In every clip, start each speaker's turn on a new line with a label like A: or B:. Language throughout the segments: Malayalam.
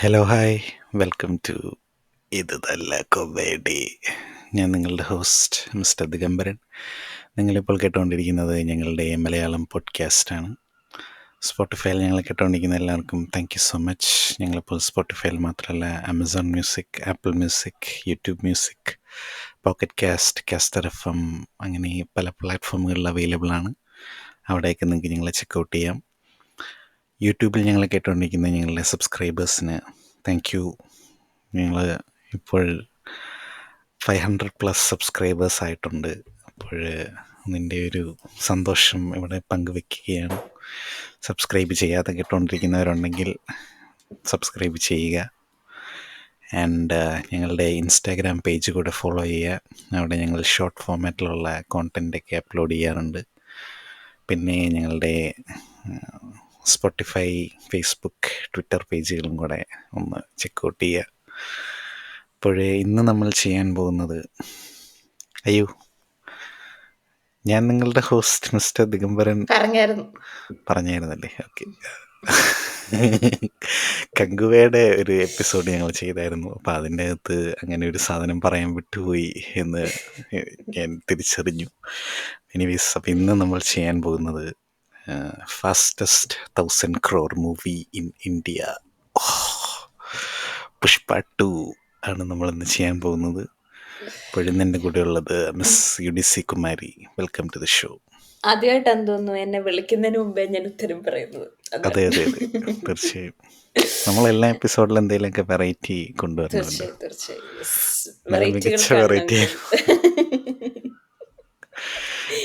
A: ഹലോ ഹായ് വെൽക്കം ടു ഇത് നല്ല കൊമേഡി. ഞാൻ നിങ്ങളുടെ ഹോസ്റ്റ് മിസ്റ്റർ ദിഗംബരൻ. നിങ്ങളിപ്പോൾ കേട്ടുകൊണ്ടിരിക്കുന്നത് ഞങ്ങളുടെ മലയാളം പോഡ്കാസ്റ്റാണ്. സ്പോട്ടിഫൈയിൽ ഞങ്ങൾ കേട്ടുകൊണ്ടിരിക്കുന്ന എല്ലാവർക്കും താങ്ക് യു സോ മച്ച്. ഞങ്ങളിപ്പോൾ സ്പോട്ടിഫൈയിൽ മാത്രമല്ല, Amazon music, Apple music, YouTube music, Pocket Cast, Castor FM, അങ്ങനെ പല പ്ലാറ്റ്ഫോമുകളിൽ അവൈലബിൾ ആണ്. അവിടേക്ക് നിങ്ങൾക്ക് ഞങ്ങളെ ചെക്കൗട്ട് ചെയ്യാം. യൂട്യൂബിൽ ഞങ്ങൾ കേട്ടുകൊണ്ടിരിക്കുന്ന ഞങ്ങളുടെ സബ്സ്ക്രൈബേഴ്സിന് താങ്ക് യു. ഞങ്ങൾ ഇപ്പോൾ 500+ സബ്സ്ക്രൈബേഴ്സ് ആയിട്ടുണ്ട്. അപ്പോൾ അതിൻ്റെ ഒരു സന്തോഷം ഇവിടെ പങ്കുവെക്കുകയാണ്. സബ്സ്ക്രൈബ് ചെയ്യാതെ കേട്ടുകൊണ്ടിരിക്കുന്നവരുണ്ടെങ്കിൽ സബ്സ്ക്രൈബ് ചെയ്യുക. ആൻഡ് ഞങ്ങളുടെ ഇൻസ്റ്റാഗ്രാം പേജ് കൂടെ ഫോളോ ചെയ്യുക. അവിടെ ഞങ്ങൾ ഷോർട്ട് ഫോമാറ്റിലുള്ള കോണ്ടൻറ്റൊക്കെ അപ്ലോഡ് ചെയ്യാറുണ്ട്. പിന്നെ ഞങ്ങളുടെ സ്പോട്ടിഫൈ, ഫേസ്ബുക്ക്, ട്വിറ്റർ പേജുകളും കൂടെ ഒന്ന് ചെക്കൗട്ട് ചെയ്യുക. അപ്പോഴേ ഇന്ന് നമ്മൾ ചെയ്യാൻ പോകുന്നത്, അയ്യോ, ഞാൻ നിങ്ങളുടെ ഹോസ്റ്റ് മിസ്റ്റർ ദിഗംബരൻ പറഞ്ഞായിരുന്നല്ലേ? ഓക്കെ. കങ്കുവയുടെ ഒരു എപ്പിസോഡ് ഞങ്ങൾ ചെയ്തായിരുന്നു. അപ്പോൾ അതിൻ്റെ അകത്ത് അങ്ങനെ ഒരു സാധനം പറയാൻ വിട്ടുപോയി എന്ന് ഞാൻ തിരിച്ചറിഞ്ഞു. എനിവേസ്, അപ്പോൾ ഇന്ന് നമ്മൾ ചെയ്യാൻ പോകുന്നത് fastest 1000 crore movie in India, Pushpa 2 ആണ് നമ്മളിന്ന് ചെയ്യാൻ പോകുന്നത്. ഇപ്പോഴും എൻ്റെ കൂടെ ഉള്ളത് മിസ് യുഡിസി Kumari. Welcome to the show.
B: ആദ്യമായിട്ടാണ് തോന്നുന്നു എന്നെ വിളിക്കുന്നതിന് മുമ്പേ ഞാൻ ഉത്തരം പറയുന്നത്.
A: അതെ അതെ അതെ, തീർച്ചയായും. നമ്മൾ എല്ലാ എപ്പിസോഡിലും എന്തെങ്കിലുമൊക്കെ വെറൈറ്റി കൊണ്ടുവരുന്നുണ്ട്. മികച്ച വെറൈറ്റി.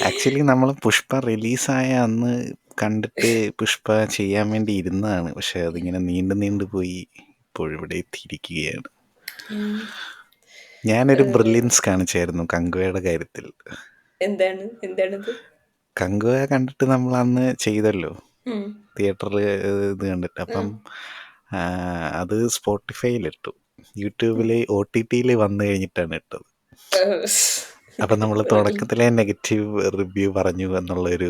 A: ആക്ച്വലി നമ്മൾ പുഷ്പ റിലീസായ അന്ന് കണ്ടിട്ട് പുഷ്പ ചെയ്യാൻ വേണ്ടി ഇരുന്നതാണ്. പക്ഷെ അതിങ്ങനെ നീണ്ടു പോയി ഇപ്പോഴിവിടെ എത്തിയിരിക്കുകയാണ്. ഞാനൊരു ബ്രില്യൻസ് കാണിച്ചായിരുന്നു കങ്കുവയുടെ കാര്യത്തിൽ.
B: എന്താണിത്?
A: കങ്കുവ കണ്ടിട്ട് നമ്മൾ അന്ന് ചെയ്തല്ലോ തിയേറ്ററിൽ ഇത് കണ്ടിട്ട്. അപ്പം അത് സ്പോട്ടിഫൈയിലിട്ടു. യൂട്യൂബിൽ OTT വന്നു കഴിഞ്ഞിട്ടാണ് ഇട്ടത്. അപ്പം നമ്മൾ തുടക്കത്തിലെ നെഗറ്റീവ് റിവ്യൂ പറഞ്ഞു എന്നുള്ളൊരു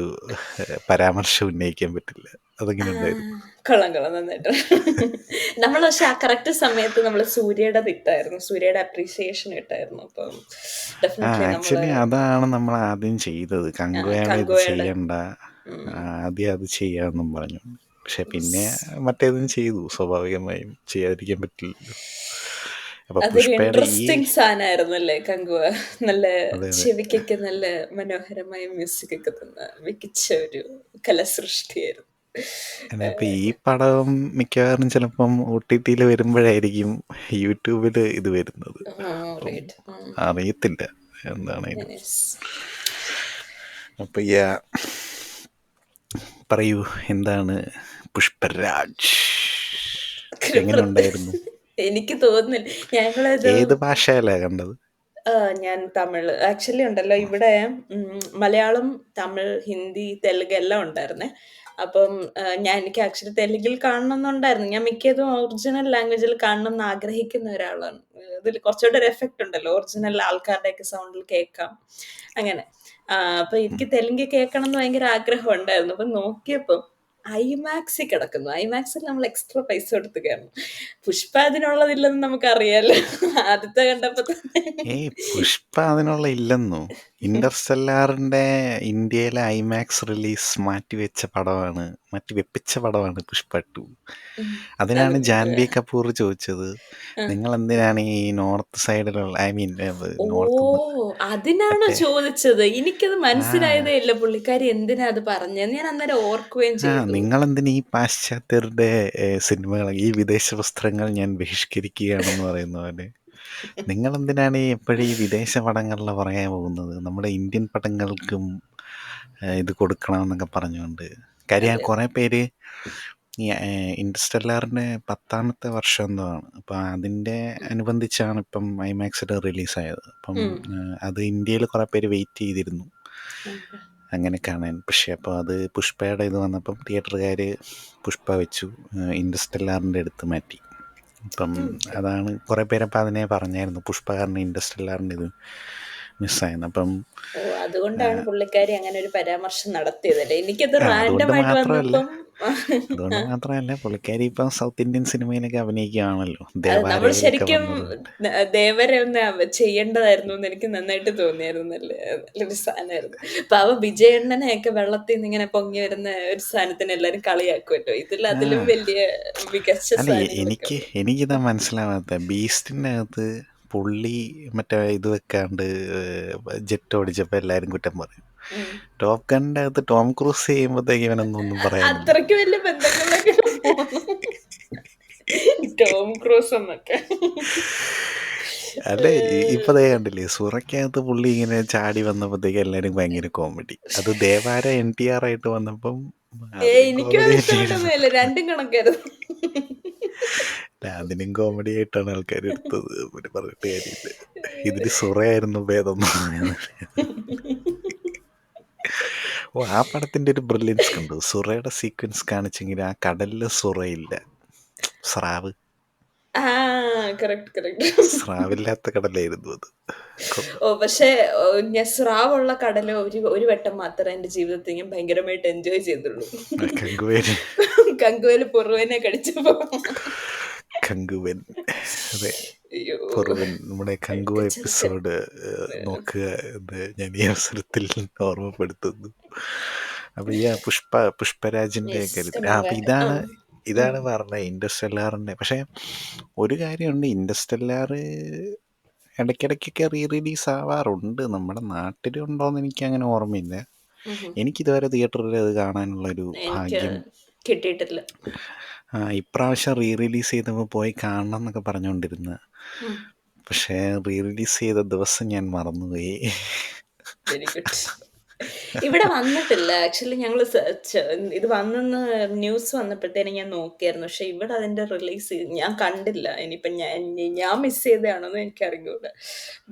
A: പരാമർശം ഉന്നയിക്കാൻ പറ്റില്ല. അതെങ്ങനെ ഉണ്ടായിരുന്നു?
B: കൊള്ളാം, നന്നായിട്ട്. നമ്മൾ പക്ഷെ ആ കറക്റ്റ് സമയത്ത് നമ്മൾ സൂര്യയുടെ ഇട്ടായിരുന്നു, സൂര്യയുടെ അപ്രീസിയേഷൻ ഇട്ടായിരുന്നു. അപ്പം
A: ആക്ച്വലി അതാണ് നമ്മൾ ആദ്യം ചെയ്തത്. കങ്കുവയുടെ ഇത് ചെയ്യണ്ട, ആദ്യം അത് ചെയ്യാമെന്നും പറഞ്ഞു. പക്ഷെ പിന്നെ മറ്റേതും ചെയ്തു. സ്വാഭാവികമായും ചെയ്യാതിരിക്കാൻ പറ്റില്ലല്ലോ.
B: അതൊരു ഇൻട്രസ്റ്റിംഗ് സാധനമായിരുന്നു അല്ലേ കങ്കുവ? നല്ല ചെവിക്കൊക്കെ നല്ല മനോഹരമായ മ്യൂസിക് ഒക്കെ തന്ന മികച്ച ഒരു കലാസൃഷ്ടിയായിരുന്നു.
A: ഇപ്പൊ ഈ പടം മിക്കവാറും ചിലപ്പം OTT വരുമ്പോഴായിരിക്കും യൂട്യൂബിൽ ഇത് വരുന്നത്. അറിയത്തില്ല എന്താണ്. അപ്പൊ പറയൂ, എന്താണ് പുഷ്പരാജ്? എങ്ങനെ ഉണ്ടായിരുന്നു?
B: എനിക്ക് തോന്നുന്നില്ല. ഞങ്ങളത്
A: ഏത് ഭാഷയിലാ കണ്ടത്?
B: ഞാൻ തമിഴ്. ആക്ച്വലി ഉണ്ടല്ലോ, ഇവിടെ മലയാളം, തമിഴ്, ഹിന്ദി, തെലുങ്ക് എല്ലാം ഉണ്ടായിരുന്നേ. അപ്പം എനിക്ക് ആക്ച്വലി തെലുങ്കിൽ കാണണമെന്നുണ്ടായിരുന്നു. ഞാൻ മിക്കതും ഒറിജിനൽ ലാംഗ്വേജിൽ കാണണം എന്ന് ആഗ്രഹിക്കുന്ന ഒരാളാണ്. ഇതിൽ കുറച്ചുകൂടെ ഒരു എഫക്റ്റ് ഉണ്ടല്ലോ, ഒറിജിനൽ ആൾക്കാരുടെയൊക്കെ സൗണ്ടിൽ കേൾക്കാം, അങ്ങനെ. അപ്പൊ എനിക്ക് തെലുങ്ക് കേൾക്കണം എന്ന് ഭയങ്കര ആഗ്രഹം ഉണ്ടായിരുന്നു. അപ്പൊ നോക്കിയപ്പം ഐമാക്സിൽ കിടക്കുന്നു. ഐമാക്സിൽ നമ്മൾ എക്സ്ട്രാ പൈസ കൊടുത്ത് കയറണം. പുഷ്പ അതിനുള്ളതില്ലെന്ന് നമുക്കറിയാലോ ആദ്യത്തെ കണ്ടപ്പോ തന്നെ.
A: പുഷ്പ അതിനുള്ള ഇല്ലെന്നോ? ഇന്റർസ്റ്റെല്ലാറിന്റെ ഇന്ത്യയിലെ ഐമാക്സ് റിലീസ് മാറ്റിവെപ്പിച്ച പടമാണ് പുഷ്പ 2. അതിനാണ് ജാൻവി കപൂർ ചോദിച്ചത്, നിങ്ങൾ എന്തിനാണ് ഈ നോർത്ത് സൈഡിലുള്ള,
B: അതിനാണോ ചോദിച്ചത്? എനിക്കത് മനസ്സിലായതേ ഇല്ല പുള്ളിക്കാരി എന്തിനാ അത് പറഞ്ഞത്. ഞാൻ അന്നേരം ഓർക്കുകയും ചെയ്തു,
A: നിങ്ങൾ എന്തിനാ ഈ പാശ്ചാത്യരുടെ സിനിമകൾ, ഈ വിദേശ വസ്ത്രങ്ങൾ ഞാൻ ബഹിഷ്കരിക്കുകയാണെന്ന് പറയുന്ന പോലെ നിങ്ങൾ എന്തിനാണ് എപ്പോഴും ഈ വിദേശ പടങ്ങളിൽ പറയാൻ പോകുന്നത്? നമ്മുടെ ഇന്ത്യൻ പടങ്ങൾക്കും ഇത് കൊടുക്കണമെന്നൊക്കെ പറഞ്ഞുകൊണ്ട്. കാര്യം കുറേ പേര് ഈ ഇന്റർസ്റ്റെല്ലാറിൻ്റെ 10ാമത്തെ വർഷം എന്തോ ആണ്. അപ്പം അതിൻ്റെ അനുബന്ധിച്ചാണ് ഇപ്പം ഐമാക്സിൽ റിലീസായത്. അപ്പം അത് ഇന്ത്യയിൽ കുറേ പേര് വെയിറ്റ് ചെയ്തിരുന്നു അങ്ങനെ കാണാൻ. പക്ഷേ അപ്പോൾ അത് പുഷ്പയുടെ ഇത് വന്നപ്പം തിയേറ്ററുകാർ പുഷ്പ വെച്ചു, ഇന്റർസ്റ്റെല്ലാറിൻ്റെ അടുത്ത് മാറ്റി. അപ്പം അതാണ് കുറേ പേരപ്പം അതിനെ പറഞ്ഞായിരുന്നു, പുഷ്പകാരൻ്റെ ഇന്റർസ്റ്റെല്ലാറിൻ്റെ ഇത് മിസ്സായിരുന്നു. അപ്പം
B: അതുകൊണ്ടാണ് പുള്ളിക്കാരി അങ്ങനെ ഒരു പരാമർശം നടത്തിയതല്ലേ. എനിക്കത്
A: അതുകൊണ്ട്
B: റാൻഡം ആയിട്ട്
A: മാത്രമല്ല
B: വന്നപ്പം
A: അതുകൊണ്ട് മാത്രമല്ല പുള്ളിക്കാരി ഇപ്പം സൗത്ത് ഇന്ത്യൻ സിനിമയിലൊക്കെ അഭിനയിക്കുകയാണല്ലോ.
B: അത് നമ്മൾ
A: ദേവാലയയിലൊക്കെ
B: ശരിക്കും
A: വന്നതുകൊണ്ട്.
B: ദേവരെ ഒന്ന് ചെയ്യേണ്ടതായിരുന്നു എന്ന് എനിക്ക് നന്നായിട്ട് തോന്നിയായിരുന്നു. നല്ലൊരു സാധനമായിരുന്നു. പാവം വിജയണ്ണനെയൊക്കെ വെള്ളത്തിൽ നിന്ന് ഇങ്ങനെ പൊങ്ങി വരുന്ന ഒരു സാധനത്തിന് എല്ലാരും കളിയാക്കുമല്ലോ. ഇതിൽ
A: ആ
B: അതിലും വലിയ മികച്ച
A: അല്ല
B: സാധനങ്ങളൊക്കെ ഉണ്ട്.
A: എനിക്കിതാ മനസ്സിലാവാത്ത ബീസ്റ്റിൻ്റെ അകത്ത് പുള്ളി മറ്റേ ഇത് വെക്കാണ്ട് ജെറ്റ് ഓടിച്ചപ്പോൾ എല്ലാവരും കുറ്റം പറയും.
B: ഉം.
A: ടോപ്പ് ഗണ്ണിൻ്റെ അകത്ത് ടോം ക്രൂസ് ചെയ്യുമ്പോഴത്തേക്ക് ഇവനൊന്നും പറയാനില്ല.
B: അത്രയ്ക്ക് വലിയ ബന്ധങ്ങളിലൊക്കെ പോന്നു. ടോം ക്രൂസ് എന്നൊക്കെ.
A: അല്ലെ ഇപ്പൊ ദേ കണ്ടില്ലേ സുറയ്ക്കകത്ത് പുള്ളി ഇങ്ങനെ ചാടി വന്നപ്പോഴത്തേക്ക് എല്ലാരും ഭയങ്കര കോമഡി. അത് ദേവാര NTR ആയിട്ട് വന്നപ്പം അതിനും
B: എനിക്കും
A: കോമഡി
B: അത്
A: തന്നെയായിരുന്നു.
B: ഇഷ്ടപ്പെട്ടൊന്നുമില്ല. രണ്ടും കണക്കായിരുന്നു.
A: അല്ല, അതിനും കോമഡി ആയിട്ടാണ് ആൾക്കാർ എടുത്തത്. പിന്നെ പറഞ്ഞിട്ട് കാര്യമില്ല. ഇതിന് സുറയായിരുന്നു ഭേദം എന്ന് പറയുന്നത്. ആ പടത്തിന്റെ ഒരു ബ്രില്യൻസ് കണ്ടു. സുറയുടെ സീക്വൻസ് കാണിച്ചെങ്കിൽ ആ കടലില് സുറയില്ല, സ്രാവ്.
B: കറക്റ്റ്.
A: സ്രാവില്ലാത്ത കടലായിരുന്നു അത്.
B: പക്ഷേ ഞാൻ സ്രാവുള്ള കടല് ഒരു വട്ടം മാത്രമേ എന്റെ ജീവിതത്തിൽ ഞാൻ ഭയങ്കരമായിട്ട് എൻജോയ് ചെയ്തുള്ളൂ.
A: കങ്കുവേന്
B: കങ്കുവേല് പൊറുവനെ കടിച്ചപ്പോ.
A: കങ്കുവൻ, അതെ,
B: അയ്യോ,
A: പൊറുവൻ. നമ്മുടെ കങ്കുവ
B: ചെറുക്കൻ.
A: എപ്പിസോഡ് നോക്കുക എന്ന് ഞാൻ ഈ അവസരത്തിൽ ഓർമ്മപ്പെടുത്തുന്നു. അപ്പൊ ഈ പുഷ്പരാജിന്റെ
B: Yes,
A: കാര്യത്തിൽ
B: coming
A: അപ്പൊ
B: back.
A: ഇതാണ് പറഞ്ഞത് ഇൻഡർസ്റ്റെല്ലാറിന്റെ. പക്ഷെ ഒരു കാര്യമുണ്ട്, ഇൻഡർസ്റ്റെല്ലാർ ഇടയ്ക്കിടയ്ക്കൊക്കെ റീ റിലീസ് ആവാറുണ്ട്. നമ്മുടെ നാട്ടിലുണ്ടോയെന്ന് എനിക്ക് അങ്ങനെ ഓർമ്മയില്ല. എനിക്കിതുവരെ തിയേറ്ററിൽ അത് കാണാനുള്ളൊരു
B: എനിക്ക്
A: ഭാഗ്യം
B: കിട്ടിയിട്ടില്ല.
A: ഇപ്രാവശ്യം റീ റിലീസ് ചെയ്തപ്പോൾ പോയി കാണണം എന്നൊക്കെ പറഞ്ഞുകൊണ്ടിരുന്നത്. പക്ഷേ റീ റിലീസ് ചെയ്ത ദിവസം ഞാൻ മറന്നുപോയി.
B: Very good. ഇവിടെ വന്നിട്ടില്ല ആക്ച്വലി. ഞങ്ങൾ ഇത് വന്നെന്ന് ന്യൂസ് വന്നപ്പോഴത്തേനും ഞാൻ നോക്കിയായിരുന്നു. പക്ഷെ ഇവിടെ അതിന്റെ റിലീസ് ഞാൻ കണ്ടില്ല. ഇനിയിപ്പം ഞാൻ മിസ് ചെയ്തതാണോന്ന് എനിക്കറിയൂല.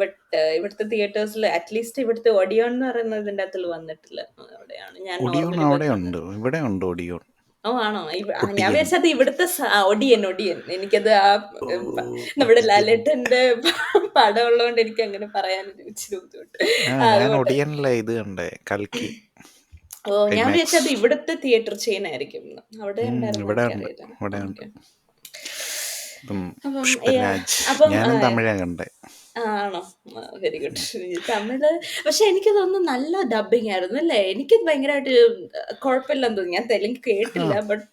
B: ബട്ട് ഇവിടുത്തെ തിയേറ്റേഴ്സിൽ അറ്റ്ലീസ്റ്റ് ഇവിടുത്തെ ഒഡിയോൺ എന്ന് പറയുന്നത് ഇതിൻ്റെ അകത്തിൽ വന്നിട്ടില്ല. അവിടെയാണ് ഞാൻ
A: ഒഡിയോൺ
B: നോർമലി പോയി
A: അവിടെ ഉണ്ട്,
B: കണ്ടത്.
A: ഇവിടെ ഉണ്ട് ഒഡിയോൺ.
B: ആണോ? ഞാൻ
A: ഒടിയൻ.
B: വിചാരിച്ചത് ഇവിടുത്തെ ഒടിയൻ. എനിക്കത്
A: ഓ,
B: നമ്മുടെ
A: ഒടിയൻ.
B: ലാലേട്ടന്റെ പടം ഉള്ളതുകൊണ്ട് എനിക്ക് അങ്ങനെ പറയാൻ ഇച്ചിരി ബുദ്ധിമുട്ട്.
A: ഞാൻ
B: അതുകൊണ്ട്
A: ഒടിയനിലെ ഇത് കണ്ടേ, കൽക്കി
B: ഞാൻ
A: ഐമാക്സ്.
B: വിചാരിച്ചത് ഇവിടുത്തെ തിയേറ്റർ ചെയിൻ ആയിരിക്കും. അവിടെ ഉണ്ടായിരുന്നു
A: ഇവിടെ ഉണ്ട്,
B: എനിക്കറിയില്ല.
A: ഇവിടെ ഉണ്ട്.
B: ഓക്കെ.
A: ഇപ്പം
B: അപ്പം
A: പുഷ്പരാജ്
B: അപ്പം
A: ഞാനും തമിഴാ കണ്ടേ.
B: ആണോ? Very good. തമിഴ് പക്ഷെ എനിക്ക് തോന്നുന്നു നല്ല ഡബിങ് ആയിരുന്നു അല്ലേ? എനിക്ക് ഭയങ്കരമായിട്ട് കുഴപ്പമില്ലെന്ന് തോന്നി. ഞാൻ തെലുങ്ക്
A: ആ
B: കേട്ടില്ല. ബട്ട്
A: എടി,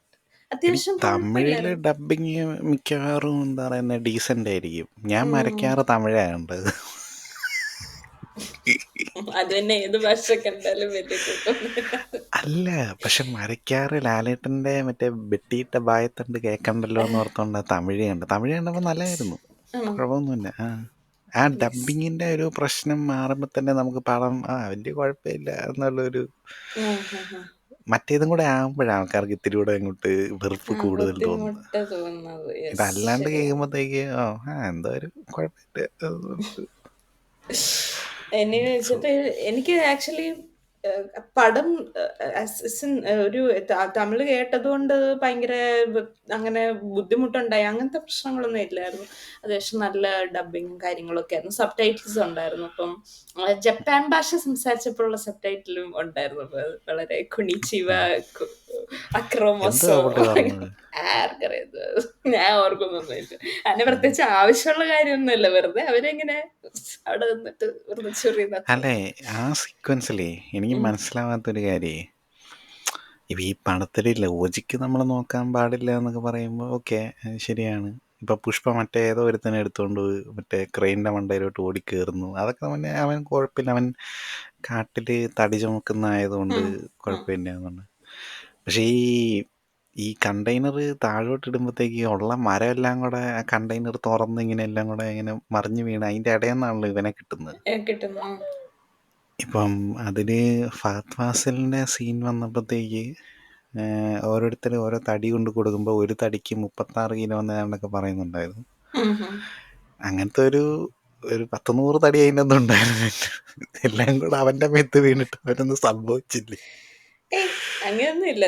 B: അത്യാവശ്യം
A: തമിഴില്
B: കുഴപ്പമില്ലായിരുന്നു.
A: ഡബിങ് മിക്കവാറും എന്താ പറയുന്നത് ഡീസൻ്റ് ആയിരിക്കും. ഞാൻ
B: ഉം.
A: മരക്കാറ് തമിഴാ കണ്ടത്.
B: അത് തന്നെ ഏത് ഭാഷ കണ്ടാലും വലിയ കുഴപ്പമൊന്നുമില്ല.
A: അല്ല, പക്ഷെ മരക്കാറ് ലാലേട്ടന്റെ മറ്റേ വെട്ടിയിട്ട ബായത്തണ്ട് കേക്കണ്ടല്ലോ എന്ന് ഓർത്തോണ്ട തമിഴ് കണ്ടപ്പോൾ നല്ലതായിരുന്നു,
B: ആണോ?
A: കുഴപ്പമൊന്നുമില്ല. ആ
B: Yes.
A: ഡബിങ്ങിന്റെ ഒരു പ്രശ്നം മാറുമ്പോൾ തന്നെ നമുക്ക് പടം വലിയ കുഴപ്പമില്ല എന്നുള്ളൊരു. മറ്റേതും കൂടെ ആകുമ്പോഴാണ് ആൾക്കാർക്ക് ഇത്തിരി കൂടെ അങ്ങോട്ട് വെറുപ്പ് കൂടുതൽ തോന്നുന്നത്.
B: ബുദ്ധിമുട്ട് തോന്നുന്നത്. യെസ്,
A: ഇതല്ലാണ്ട്
B: ശരിയാ.
A: കേൾക്കുമ്പോഴത്തേക്ക് എന്തോ ഒരു കുഴപ്പമില്ല.
B: എന്നെ
A: സോ
B: വെച്ചിട്ട് എനിക്ക് ആക്ച്വലി പടം ഒരു തമിഴ് കേട്ടതുകൊണ്ട് ഭയങ്കര അങ്ങനെ ബുദ്ധിമുട്ടുണ്ടായി അങ്ങനത്തെ പ്രശ്നങ്ങളൊന്നും ഇല്ലായിരുന്നു. അത്യാവശ്യം നല്ല ഡബിങ്ങും കാര്യങ്ങളൊക്കെ ആയിരുന്നു. സബ് ടൈറ്റിൽസ് ഉണ്ടായിരുന്നു. അപ്പം ജപ്പാൻ ഭാഷ സംസാരിച്ചപ്പോഴുള്ള സബ് ടൈറ്റിലും ഉണ്ടായിരുന്നു. അപ്പൊ അത് വളരെ കുണിച്ചിവ
A: എന്തുവാ
B: അക്രോമോസോ
A: പുള്ളി പറഞ്ഞത്?
B: ആർക്കറിയാം. ഞാൻ ഓർക്കുന്നൊന്നുമില്ല. അതിന് പ്രത്യേകിച്ച് ആവശ്യമുള്ള കാര്യമൊന്നുമില്ല. വെറുതെ അവരെങ്ങനെ അവിടെ നിന്നിട്ട് വെറുതെ ചൊറിയുന്ന അത്ര.
A: അല്ലേ, ആ സീക്വൻസിലേ എനിക്ക് മനസ്സിലാവാത്തൊരു കാര്യേ, ഇപ്പം ഈ പടത്തിൽ ലോജിക്ക് നമ്മൾ നോക്കാൻ പാടില്ല എന്നൊക്കെ പറയുമ്പോൾ ഓക്കെ, ശരിയാണ്. ഇപ്പം പുഷ്പ മറ്റേ ഏതോ ഒരുത്തനെ എടുത്തുകൊണ്ട് മറ്റേ ക്രെയിനിൻ്റെ മണ്ടയിലോട്ട് ഓടിക്കയറുന്നു, അതൊക്കെ അവൻ കുഴപ്പമില്ല, അവൻ കാട്ടിൽ തടി ചുമക്കുന്ന ആയതുകൊണ്ട് കുഴപ്പമില്ല എന്നുണ്ട്. പക്ഷേ ഈ കണ്ടെയ്നർ താഴോട്ട് ഇടുമ്പോഴത്തേക്ക് ഉള്ള മരം എല്ലാം കൂടെ ആ കണ്ടെയ്നർ തുറന്ന് ഇങ്ങനെ എല്ലാം കൂടെ ഇങ്ങനെ മറിഞ്ഞു വീണ് അതിൻ്റെ ഇടയിൽ നിന്നാണല്ലോ ഇവനെ കിട്ടുന്നത്.
B: കിട്ടുന്നു.
A: ഇപ്പം അതിൽ ഫഹദ് ഫാസിലിൻ്റെ സീൻ വന്നപ്പോഴത്തേക്ക് ഓരോരുത്തർ ഓരോ തടി കൊണ്ട് കൊടുക്കുമ്പോൾ ഒരു തടിക്ക് 36 കിലോ എന്നൊക്കെ പറയുന്നുണ്ടായിരുന്നു. അങ്ങനത്തെ ഒരു 100 തടി അതിനൊന്നും ഉണ്ടായിരുന്നില്ല. എല്ലാം കൂടെ അവൻ്റെ മേത്ത് വീണിട്ട് അവനൊന്നും സംഭവിച്ചില്ലേ.
B: അങ്ങനെയൊന്നും ഇല്ല.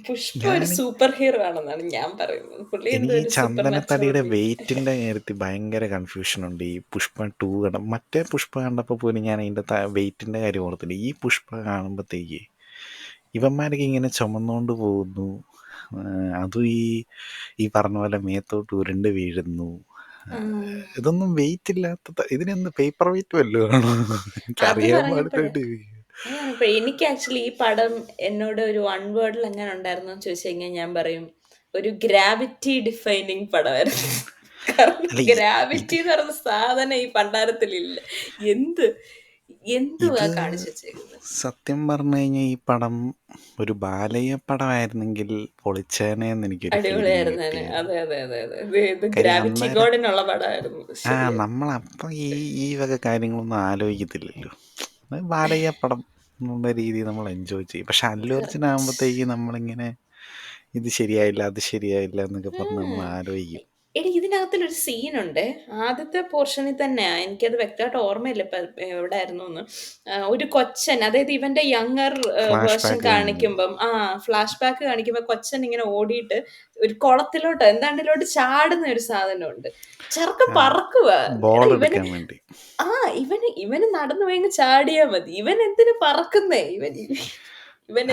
B: പുഷ്പ ഒരു
A: ഞാൻ
B: സൂപ്പർ ഹീറോ ആണെന്നാണ് ഞാൻ പറയുന്നത്. പുള്ളി എന്തോ
A: എനിക്ക് ഈ
B: ഒരു സൂപ്പർ
A: ചന്ദനത്തടിയുടെ
B: നാച്ചുറാലിറ്റി.
A: വെയിറ്റിന്റെ കാര്യത്തിൽ ഭയങ്കര കൺഫ്യൂഷൻ ഉണ്ട്. ഈ പുഷ്പ 2 കണ്ട മറ്റേ പുഷ്പ കണ്ടപ്പോൾ പോലും ഞാൻ അതിന്റെ വെയിറ്റിന്റെ കാര്യം ഓർത്തില്ല. ഈ പുഷ്പ കാണുമ്പോഴത്തേക്ക് ഇവന്മാരൊക്കെ ഇങ്ങനെ ചുമന്നുകൊണ്ട് പോകുന്നു. അതും ഈ പറഞ്ഞ പോലെ മേത്തോട്ട് ഉരുണ്ട് വീഴുന്നു.
B: ആ.
A: ഇതൊന്നും വെയിറ്റ് ഇല്ലാത്ത ഇതിനെന്ത് പേപ്പർ വെയിറ്റ് വല്ലതും ആണോ? എനിക്ക്
B: അത്
A: അറിയാൻ
B: പറഞ്ഞപ്പോഴാ
A: പാടില്ലായിട്ട്.
B: അത് പറഞ്ഞപ്പോഴാ എനിക്ക് ആക്ച്വലി ഈ പടം എന്നോട് ഒരു വൺ വേർഡിൽ എങ്ങനെ ഉണ്ടായിരുന്നു എന്ന് ചോദിച്ചു കഴിഞ്ഞാൽ ഞാൻ പറയും ഒരു ഗ്രാവിറ്റി ഡിഫൈനിങ് പടമായിരുന്നു. കാരണം
A: അല്ല ഇത്
B: ഗ്രാവിറ്റി എന്ന് പറയുന്ന സാധനം ഈ പണ്ടാരത്തിലില്ല. എന്ത് എന്തുവാ
A: ഇത്
B: കാണിച്ചു വെച്ചേക്കുന്നത്.
A: സത്യം പറഞ്ഞു കഴിഞ്ഞാൽ ഈ പടം ഒരു ബാലയ്യ പടമായിരുന്നെങ്കിൽ പൊളിച്ചേനേന്ന് എനിക്കൊരു ഫീലിംഗ്
B: അടിപൊളിയായിരുന്നേനെ.
A: കിട്ടിയത്.
B: അതെ അതെ അതെ അതെ. ഇത്
A: കാര്യം
B: ഗ്രാവിറ്റി
A: അന്നേരം
B: ഗോഡിനുള്ള പടമായിരുന്നു. ശരിയാ.
A: നമ്മളപ്പം ഈ വക കാര്യങ്ങളൊന്നും ആലോചിക്കത്തില്ലല്ലോ. അത് ബാലയ്യ പടം എന്നുള്ള രീതിയിൽ നമ്മൾ എൻജോയ് ചെയ്യും. പക്ഷെ അല്ലു അർജുൻ
B: കറക്റ്റ്.
A: ആകുമ്പോഴത്തേക്ക് നമ്മളിങ്ങനെ ഇത് ശരിയായില്ല അത് ശരിയായില്ല എന്നൊക്കെ പറഞ്ഞ് നമ്മൾ
B: ഉം.
A: ആലോചിക്കും.
B: എടി ഇതിനകത്തിലൊരു സീനുണ്ട്. ആദ്യത്തെ പോർഷനിൽ തന്നെയാ. എനിക്കത് വ്യക്തമായിട്ട് ഓർമ്മയില്ല ഇപ്പം എവിടായിരുന്നൂന്ന്. ഒരു കൊച്ചൻ അതായത് ഇവന്റെ യങ്ങർ
A: ഫ്ലാഷ്
B: വേർഷൻ
A: ബാക്ക് കാണിക്കും.
B: കാണിക്കുമ്പം ഫ്ലാഷ് ബാക്ക് കാണിക്കുമ്പോ കൊച്ചൻ ഇങ്ങനെ ഓടിയിട്ട് ഒരു കുളത്തിലോട്ടോ എന്താണ്ടിലോട്ട് ചാടുന്ന ഒരു സാധനമുണ്ട്. ചെറുക്കൻ
A: ആ
B: പറക്കുവാ. എടാ
A: ബോൾ
B: ഇവന്
A: എടുക്കാൻ വേണ്ടി.
B: ആ ഇവന് നടന്നു പോയി ചാടിയാ മതി. ഇവൻ എന്തിനു പറക്കുന്നേ? ഇവൻ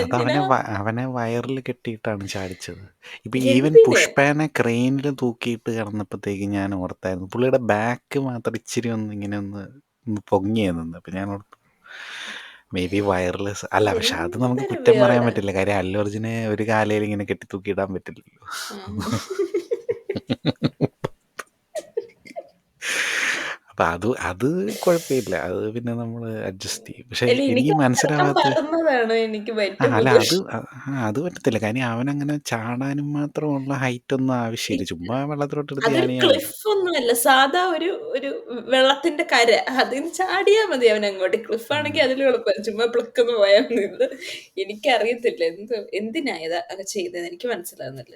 A: അത്
B: എന്തിനാ
A: അവനെ വയറിൽ കെട്ടിയിട്ടാണ് ചാടിച്ചത്. ഇപ്പൊ ഈവൻ
B: എന്തിന്?
A: പുഷ്പേനെ ക്രെയിനിൽ തൂക്കിയിട്ട് കിടന്നപ്പോഴത്തേക്ക് ഞാൻ ഓർത്തായിരുന്നു പുള്ളിയുടെ ബാക്ക് മാത്രം ഇച്ചിരി ഒന്ന് പൊങ്ങിയെന്ന്. അപ്പൊ ഞാൻ ഓർത്തു മേ ബി വയർലെസ് അല്ല. പക്ഷെ അത് നമുക്ക്
B: എന്തൊരു
A: കുറ്റം പറയാൻ
B: വേർഡ്.
A: പറ്റില്ല. കാര്യം അല്ലു അർജുനെ ഒരു കാലയിൽ ഇങ്ങനെ കെട്ടി തൂക്കിയിടാൻ പറ്റില്ലല്ലോ. അപ്പൊ അത് കുഴപ്പമില്ല. അത് പിന്നെ നമ്മൾ അഡ്ജസ്റ്റ് ചെയ്യും. പക്ഷെ
B: അല്ല
A: എനിക്ക്
B: എനിക്ക് ആ ചെറുക്കൻ
A: മനസ്സിലാവാത്ത
B: പറന്നതാണ് എനിക്ക് ഏറ്റവും
A: അല്ല
B: കൂടുതൽ
A: അത്
B: ഇഷ്ടം.
A: അത് പറ്റത്തില്ല. കാര്യം അവനങ്ങനെ ചാടാനും മാത്രമുള്ള ഹൈറ്റ് ഒന്നും ആവശ്യമില്ല. ചുമ്മാ വെള്ളത്തിലോട്ട് എടുത്ത്
B: അതൊരു
A: ചാടിയാൽ മതി.
B: ക്ലിഫ് ഒന്നുമല്ല. സാധാ ഒരു ഒരു വെള്ളത്തിന്റെ കര. അതിന് ചാടിയാ മതി അവനങ്ങോട്ട്. ക്ലിഫ് ആണെങ്കിൽ അതിലും എളുപ്പം. ചുമ്മാ പ്ലക്കെന്ന് പോയാൽ മതി. ഇത് എനിക്കറിയത്തില്ല. എന്തിനാ ഇതൊക്കെ ചെയ്തത് എനിക്ക് മനസ്സിലാകുന്നില്ല.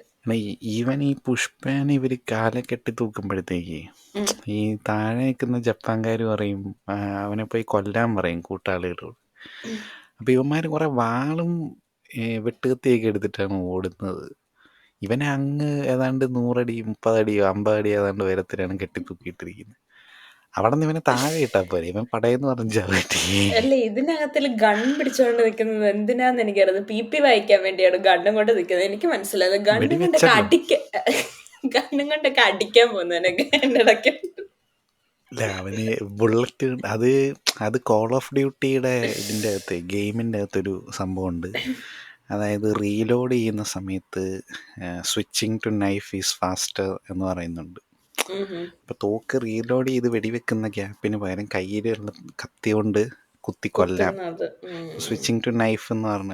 A: ഈവൻ ഈ പുഷ്പേനെ ഇവര് കാലെ കെട്ടി തൂക്കുമ്പോഴത്തേക്ക്
B: ഉം.
A: ഈ താഴെ നിൽക്കുന്ന ജപ്പാൻകാർ പറയും അവനെ പോയി കൊല്ലാൻ പറയും കൂട്ടാളികളോട്.
B: ഉം.
A: അപ്പൊ ഇവന്മാര് കുറെ വാളും വെട്ടുകത്തിയൊക്കെ എടുത്തിട്ടാണ് ഓടുന്നത്. ഇവനെ അങ്ങ് ഏതാണ്ട് 100 അടി 30 അടിയോ 50 അടി ഏതാണ്ട് ഉയരത്തിലാണ് കെട്ടിത്തൂക്കിയിട്ടിരിക്കുന്നത്. അവിടെ നിന്ന് ഇവനെ താഴെ ഇട്ടാ പോരെ. ഇവൻ പടയെന്ന് പറഞ്ഞ് ചാവട്ടെ.
B: അല്ല ഇതിനകത്തില് ഗൺ പിടിച്ചോണ്ട് നിക്കുന്നത് എന്തിനാന്ന് എനിക്കറിയാം. പി വായിക്കാൻ വേണ്ടിയാണ് ഗണ്ണും കൊണ്ട് നിക്കുന്നത്. എനിക്ക് മനസ്സിലായത്
A: വെടിവെച്ചല്ലോ.
B: ഗണ്ണും കൊണ്ടൊക്കെ അടിക്കാൻ പോകുന്നതിനൊക്കെ എന്റെ ഇടയ്ക്ക്.
A: അല്ല അവന് ബുള്ളറ്റ് അത് കോൾ ഓഫ് ഡ്യൂട്ടിയുടെ ഇതിൻ്റെ അകത്ത് ഗെയിമിൻ്റെ അകത്തൊരു സംഭവമുണ്ട്. അതായത് റീലോഡ് ചെയ്യുന്ന സമയത്ത് switching to knife is faster എന്ന് പറയുന്നുണ്ട്. ഇപ്പൊ തോക്ക് റീലോഡ് ചെയ്ത് വെടിവെക്കുന്ന ഗ്യാപ്പിന് പകരം കയ്യിലുള്ള കത്തി കൊണ്ട് കുത്തി കൊല്ലാം.
B: കുത്തുന്നത്.
A: സ്വിച്ചിങ് ടു നൈഫ് എന്ന് പറഞ്ഞ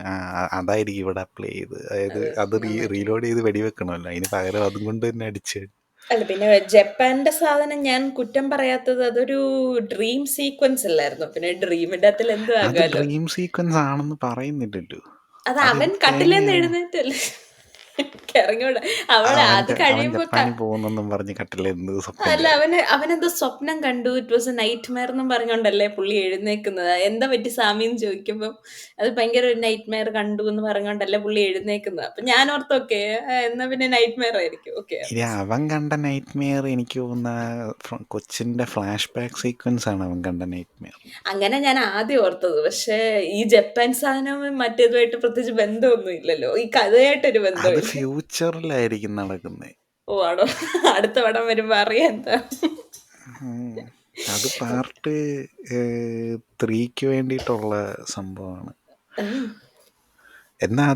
A: അതായിരിക്കും ഇവിടെ അപ്ലൈ ചെയ്ത്. അതായത്
B: അത്
A: അത്
B: നന്നായിട്ടുണ്ട്.
A: റീലോഡ് ചെയ്ത് വെടിവെക്കണമല്ലോ. അതിന് പകരം അതും കൊണ്ട് തന്നെ അടിച്ച്.
B: അല്ല പിന്നെ ജപ്പാന്റെ സാധനം ഞാൻ കുറ്റം പറയാത്തത് അതൊരു ഡ്രീം സീക്വൻസ് അല്ലായിരുന്നു. പിന്നെ ഡ്രീമിന്റെ അകത്തിൽ എന്തും
A: അത്
B: ആകാലോ.
A: ഡ്രീം സീക്വൻസ് ആണെന്ന് പറയുന്നില്ലല്ലോ.
B: അത് അവൻ
A: അതെന്ത്
B: കട്ടിലേന്ന്
A: തേങ്ങയാണ്.
B: എഴുന്നേറ്റല്ലേ. ഇറങ്ങിയോടെ അവിടെ അത്
A: അവൻ
B: കഴിയുമ്പോ
A: ജപ്പാനിൽ പോകുന്നെന്നും പറഞ്ഞ് കട്ടിലെന്ത് സ്വപ്നം
B: അല്ല
A: കാണും.
B: അവനെന്തോ സ്വപ്നം കണ്ടു. It was A night Meyer എന്നും പറഞ്ഞോണ്ടല്ലേ പുള്ളി എഴുന്നേക്കുന്നത്. എന്താ പറ്റി സാമിന്ന് ചോദിക്കുമ്പം അത് ഭയങ്കര ഒരു നൈറ്റ് മെയർ കണ്ടു എന്ന് പറഞ്ഞോണ്ടല്ലേ പുള്ളി എഴുന്നേക്കുന്നത്. അപ്പൊ ഞാൻ ഓർത്ത് ഓക്കെ എന്നാ പിന്നെ നൈറ്റ് മെയർ ആയിരിക്കും. ഓക്കെ.
A: ഇനി അവൻ കണ്ട നൈറ്റ് മെയർ എനിക്ക് തോന്നുന്ന കൊച്ചിന്റെ ഫ്ലാഷ് ബാക്ക് സീക്വൻസ് ആണ് അവൻ കണ്ട നൈറ്റ് മെയർ.
B: അങ്ങനെ ഞാൻ ആദ്യം ഓർത്തത്. പക്ഷേ ഈ ജപ്പാൻ സാധനവും മറ്റേതുമായിട്ട് പ്രത്യേകിച്ച് ബന്ധമൊന്നും ഇല്ലല്ലോ. ഈ കഥയായിട്ടൊരു
A: അത്
B: ബന്ധമില്ല.
A: ഫ്യൂച്ചറിലായിരിക്കും നടക്കുന്നത്.
B: ഓ ആണോ? അടുത്ത പടം വരുമ്പോ അറിയാം എന്താ.
A: അത് പാർട്ട് 3ക്ക് വേണ്ടിയിട്ടുള്ള സംഭവമാണ്. എന്നാൽ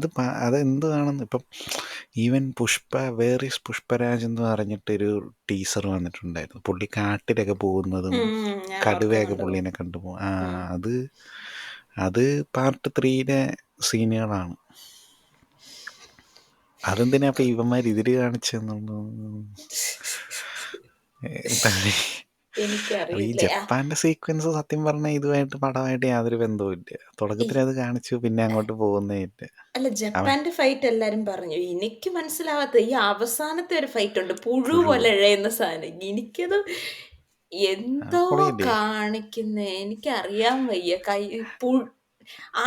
A: അത് എന്തുവാണെന്ന് ഇപ്പം ഈവൻ വേർ ഈസ് പുഷ്പരാജ് എന്ന് പറഞ്ഞിട്ടൊരു ടീസർ വന്നിട്ടുണ്ടായിരുന്നു. പുള്ളി കാട്ടിലൊക്കെ പോകുന്നതും
B: ഞാൻ
A: കടുവയൊക്കെ
B: ഓർക്കുന്നുണ്ട്.
A: പുള്ളീനെ കണ്ടുപോകും.
B: ഉം.
A: അത് അത് പാർട്ട് 3യിലെ സീനുകളാണ്. അതെന്തിനാ ഇപ്പൊ ഇവന്മാർ ഇതില് കാണിച്ചെന്നുള്ളൂ. അപ്പൊ ഈ
B: എനിക്കറിയില്ല.
A: ജപ്പാന്റെ സീക്വൻസ് സത്യം പറഞ്ഞാൽ ഇതുമായിട്ട് പടമായിട്ട് യാതൊരു ബന്ധവും ഇല്ല. തുടക്കത്തിൽ അത് കാണിച്ചു പിന്നെ അങ്ങോട്ട് പോകുന്നേ ഇല്ല.
B: അല്ല
A: അവൻ
B: ജപ്പാന്റെ ഫൈറ്റ് എല്ലാരും പറഞ്ഞു. എനിക്ക് മനസ്സിലാവാത്ത ഈ അവസാനത്തെ ഒരു ഫൈറ്റ് ഉണ്ട്. പുഴു
A: പുഴു
B: പോലെ എഴയുന്ന സാധനം. എനിക്കത് എന്തോ
A: പൊളിയല്ലേ.
B: കാണിക്കുന്നേ എനിക്കറിയാൻ വയ്യ.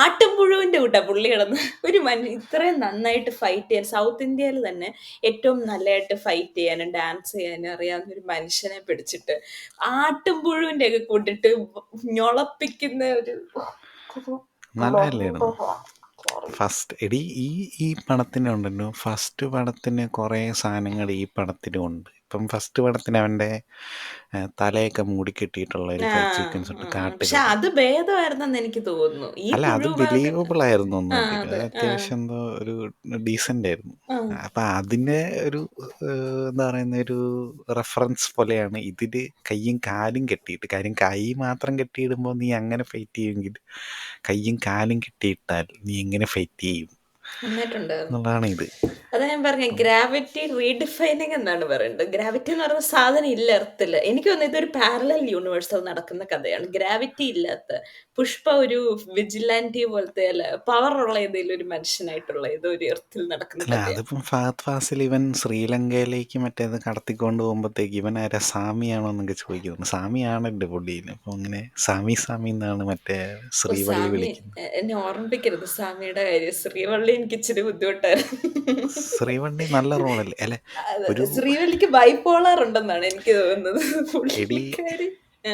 B: ആട്ടുംപുഴുവിന്റെ കൂട്ടാ പുള്ളി കിടന്ന് ഒരു ഇത്രയും നന്നായിട്ട് ഫൈറ്റ് ചെയ്യാൻ സൗത്ത് ഇന്ത്യയിൽ തന്നെ ഏറ്റവും നല്ലതായിട്ട് ഫൈറ്റ് ചെയ്യാനും ഡാൻസ് ചെയ്യാനും അറിയാവുന്ന ഒരു മനുഷ്യനെ പിടിച്ചിട്ട് ആട്ടുംപുഴുവിന്റെ ഒക്കെ കൂട്ടിട്ട് ഞൊളപ്പിക്കുന്ന ഒരു
A: നല്ലതല്ലായിരുന്നു. ഫസ്റ്റ് എടി ഈ പടത്തിനുണ്ടല്ലോ, ഫസ്റ്റ് പടത്തിന് കുറേ സാധനങ്ങൾ ഈ പടത്തിലും ഉണ്ട്. ഇപ്പം ഫസ്റ്റ് പടത്തിന് അവൻ്റെ തലയൊക്കെ മൂടിക്കെട്ടിയിട്ടുള്ള ഒരു
B: ആ,
A: ഫൈറ്റ് സീക്വൻസ് ഉണ്ട്
B: പക്ഷെ
A: കാട്ടിലൊക്കെ.
B: അത് ഭേദമായിരുന്നെന്ന് എനിക്ക് തോന്നുന്നു ഈ
A: അല്ല, അത്
B: പുഴു ഭാഗം.
A: ബിലീവബിൾ ആയിരുന്നു
B: ആ
A: ഒന്നുകൂടി. അത്
B: അതെ ആ
A: അത്യാവശ്യം എന്തോ ഒരു ഡീസൻ്റ് ആയിരുന്നു.
B: ആ
A: അപ്പം അതിൻ്റെ ഒരു എന്താ പറയുന്ന ഒരു റെഫറൻസ് പോലെയാണ് ഇതിൽ കയ്യും കാലും കെട്ടിയിട്ട്. കാര്യം കൈ മാത്രം കെട്ടിയിടുമ്പോൾ നീ അങ്ങനെ ഫൈറ്റ് ചെയ്യുമെങ്കിൽ കയ്യും കാലും കെട്ടിയിട്ടാൽ നീ എങ്ങനെ ഫൈറ്റ് ചെയ്യും
B: നന്നായിട്ടുണ്ടായിരുന്നു.
A: എന്നുള്ളതാണ് ഇത്.
B: അതാ ഞാൻ പറഞ്ഞ ഗ്രാവിറ്റി റീഡിഫൈനിങ് എന്നാണ് പറയുന്നത്. ഗ്രാവിറ്റി എന്ന് പറയുന്ന സാധനം ഇല്ല എർത്തില്. എനിക്ക് തോന്നുന്നു ഇതൊരു പാരലൽ യൂണിവേഴ്സിൽ നടക്കുന്ന കഥയാണ്. ഗ്രാവിറ്റി ഇല്ലാത്ത പുഷ്പ ഒരു വിജിലാൻറ്റി പോലത്തെ അല്ല പവറുള്ള ഏതെങ്കിലും ഒരു മനുഷ്യനായിട്ടുള്ള ഏതോ ഒരു എർത്തിൽ നടക്കുന്ന
A: അല്ല,
B: കഥയാണ്.
A: അതിപ്പം ഫഹദ് ഫാസിൽ ഇവൻ ശ്രീലങ്കയിലേക്ക് മറ്റേത് കടത്തിക്കൊണ്ട് പോകുമ്പോഴത്തേക്ക് ഇവൻ ആരാ സാമിയാണോ എന്നൊക്കെ ചോദിക്കുന്നു. സാമിയാണല്ലോ പുള്ളിയിൽ. അപ്പോൾ അങ്ങനെ സാമി എന്നാണ് മറ്റേ
B: ഓ
A: ശ്രീവള്ളി
B: സാമി,
A: വിളിക്കുന്നത്.
B: എന്നെ ഓർമ്മിപ്പിക്കരുത് സാമിയുടെ കാര്യം. ശ്രീവള്ളി എനിക്ക് ഇച്ചിരി ബുദ്ധിമുട്ടായിരുന്നു.
A: ശ്രീവള്ളി നല്ല റോളല്ലേ? അല്ല, ഒരു
B: ശ്രീവള്ളിക്ക് ബൈപോളാർ ഉണ്ടെന്നാണ് എനിക്ക് തോന്നുന്നത്.
A: എടി
B: പുള്ളിക്കാരി ആ,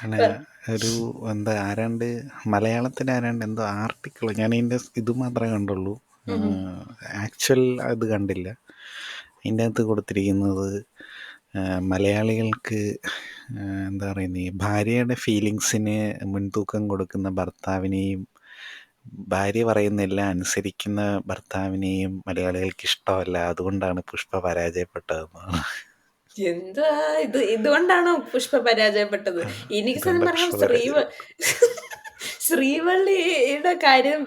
A: ആണ്
B: പറ.
A: ഒരു എന്താ ആരാണ്ട് മലയാളത്തിൽ ആരാണ്ട് എന്തോ ആർട്ടിക്കിൾ, ഞാൻ ഇതിൻ്റെ ഇത് മാത്രമേ കണ്ടുള്ളൂ,
B: ഉം.
A: ആക്ച്വൽ ഇത് കണ്ടില്ല. അതിൻ്റെ അകത്ത് കൊടുത്തിരിക്കുന്നത് മലയാളികൾക്ക് എന്താ പറയുന്നത്, ഈ ഭാര്യയുടെ ഫീലിങ്സിന് മുൻതൂക്കം കൊടുക്കുന്ന ഭർത്താവിനെയും ഭാര്യ പറയുന്ന എല്ലാം അനുസരിക്കുന്ന ഭർത്താവിനെയും മലയാളികൾക്ക് ഇഷ്ടമല്ല, അതുകൊണ്ടാണ് പുഷ്പ പരാജയപ്പെട്ടതെന്നാണ്.
B: എന്താ ഇതുകൊണ്ടാണോ പുഷ്പ പരാജയപ്പെട്ടത്? എനിക്ക് സത്യം
A: അതുകൊണ്ട്
B: പറഞ്ഞ
A: പുഷ്പ പരാജയം.
B: ശ്രീവള്ളിയുടെ കാര്യം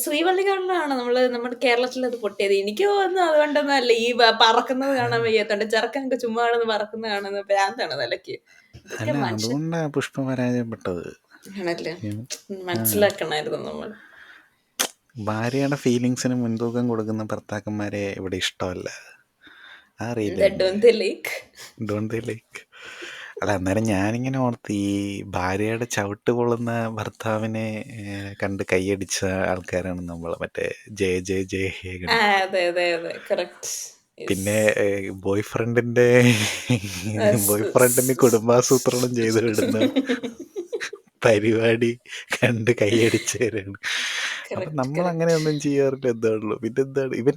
B: ശ്രീവള്ളി കാരണമാണ് നമ്മുടെ കേരളത്തിൽ അത് പൊട്ടിയത്. എനിക്ക് തോന്നുന്നു അതുകൊണ്ടൊന്നും അല്ല. ഈ പറക്കുന്നത് കാണാൻ വയ്യാത്തോണ്ട് ചെറുക്കനൊക്കെ ചുമ്മാ കിടന്ന് പറക്കുന്നത് കാണുന്ന ഭ്രാന്താണ് തലയ്ക്ക്. ഇതൊക്കെ
A: അല്ല,
B: മനുഷ്യൻ
A: അതുകൊണ്ടാണ് പുഷ്പ പരാജയപ്പെട്ടത്.
B: ആണല്ലേ?
A: ആ,
B: മനസ്സിലാക്കണമായിരുന്നു നമ്മൾ.
A: ഭാര്യയുടെ ഫീലിങ്സിന് മുൻതൂക്കം കൊടുക്കുന്ന ഭർത്താക്കന്മാരെ ഇവിടെ ഇഷ്ടമല്ല. അറിയില്ല
B: എന്താ
A: എനിക്ക്.
B: Don't like.
A: Don't like. അല്ല, അന്നേരം ഞാനിങ്ങനെ ഓർത്ത് ഈ ഭാര്യയുടെ ചവിട്ട് പൊള്ളുന്ന ഭർത്താവിനെ കണ്ട് കൈയടിച്ച ആൾക്കാരാണ് നമ്മൾ മറ്റേ ജയ ജയ ജയ ഹേ
B: ആ
A: കണ്ടിട്ട്.
B: അതെ അതെ അതെ കറക്റ്റ്.
A: പിന്നെ ബോയ് ഫ്രണ്ടിന്റെ ബോയ് ഫ്രണ്ടിന് കുടുംബാസൂത്രണം ചെയ്ത് വിടുന്ന പരിപാടി കണ്ട് കൈയടിച്ചവരാണ്. അപ്പൊ
B: കറക്റ്റ്
A: നമ്മൾ അങ്ങനെ
B: കറക്റ്റ്.
A: ഒന്നും ചെയ്യാറില്ല. എന്താണല്ലോ പിന്നെന്താണ് ഇവൻ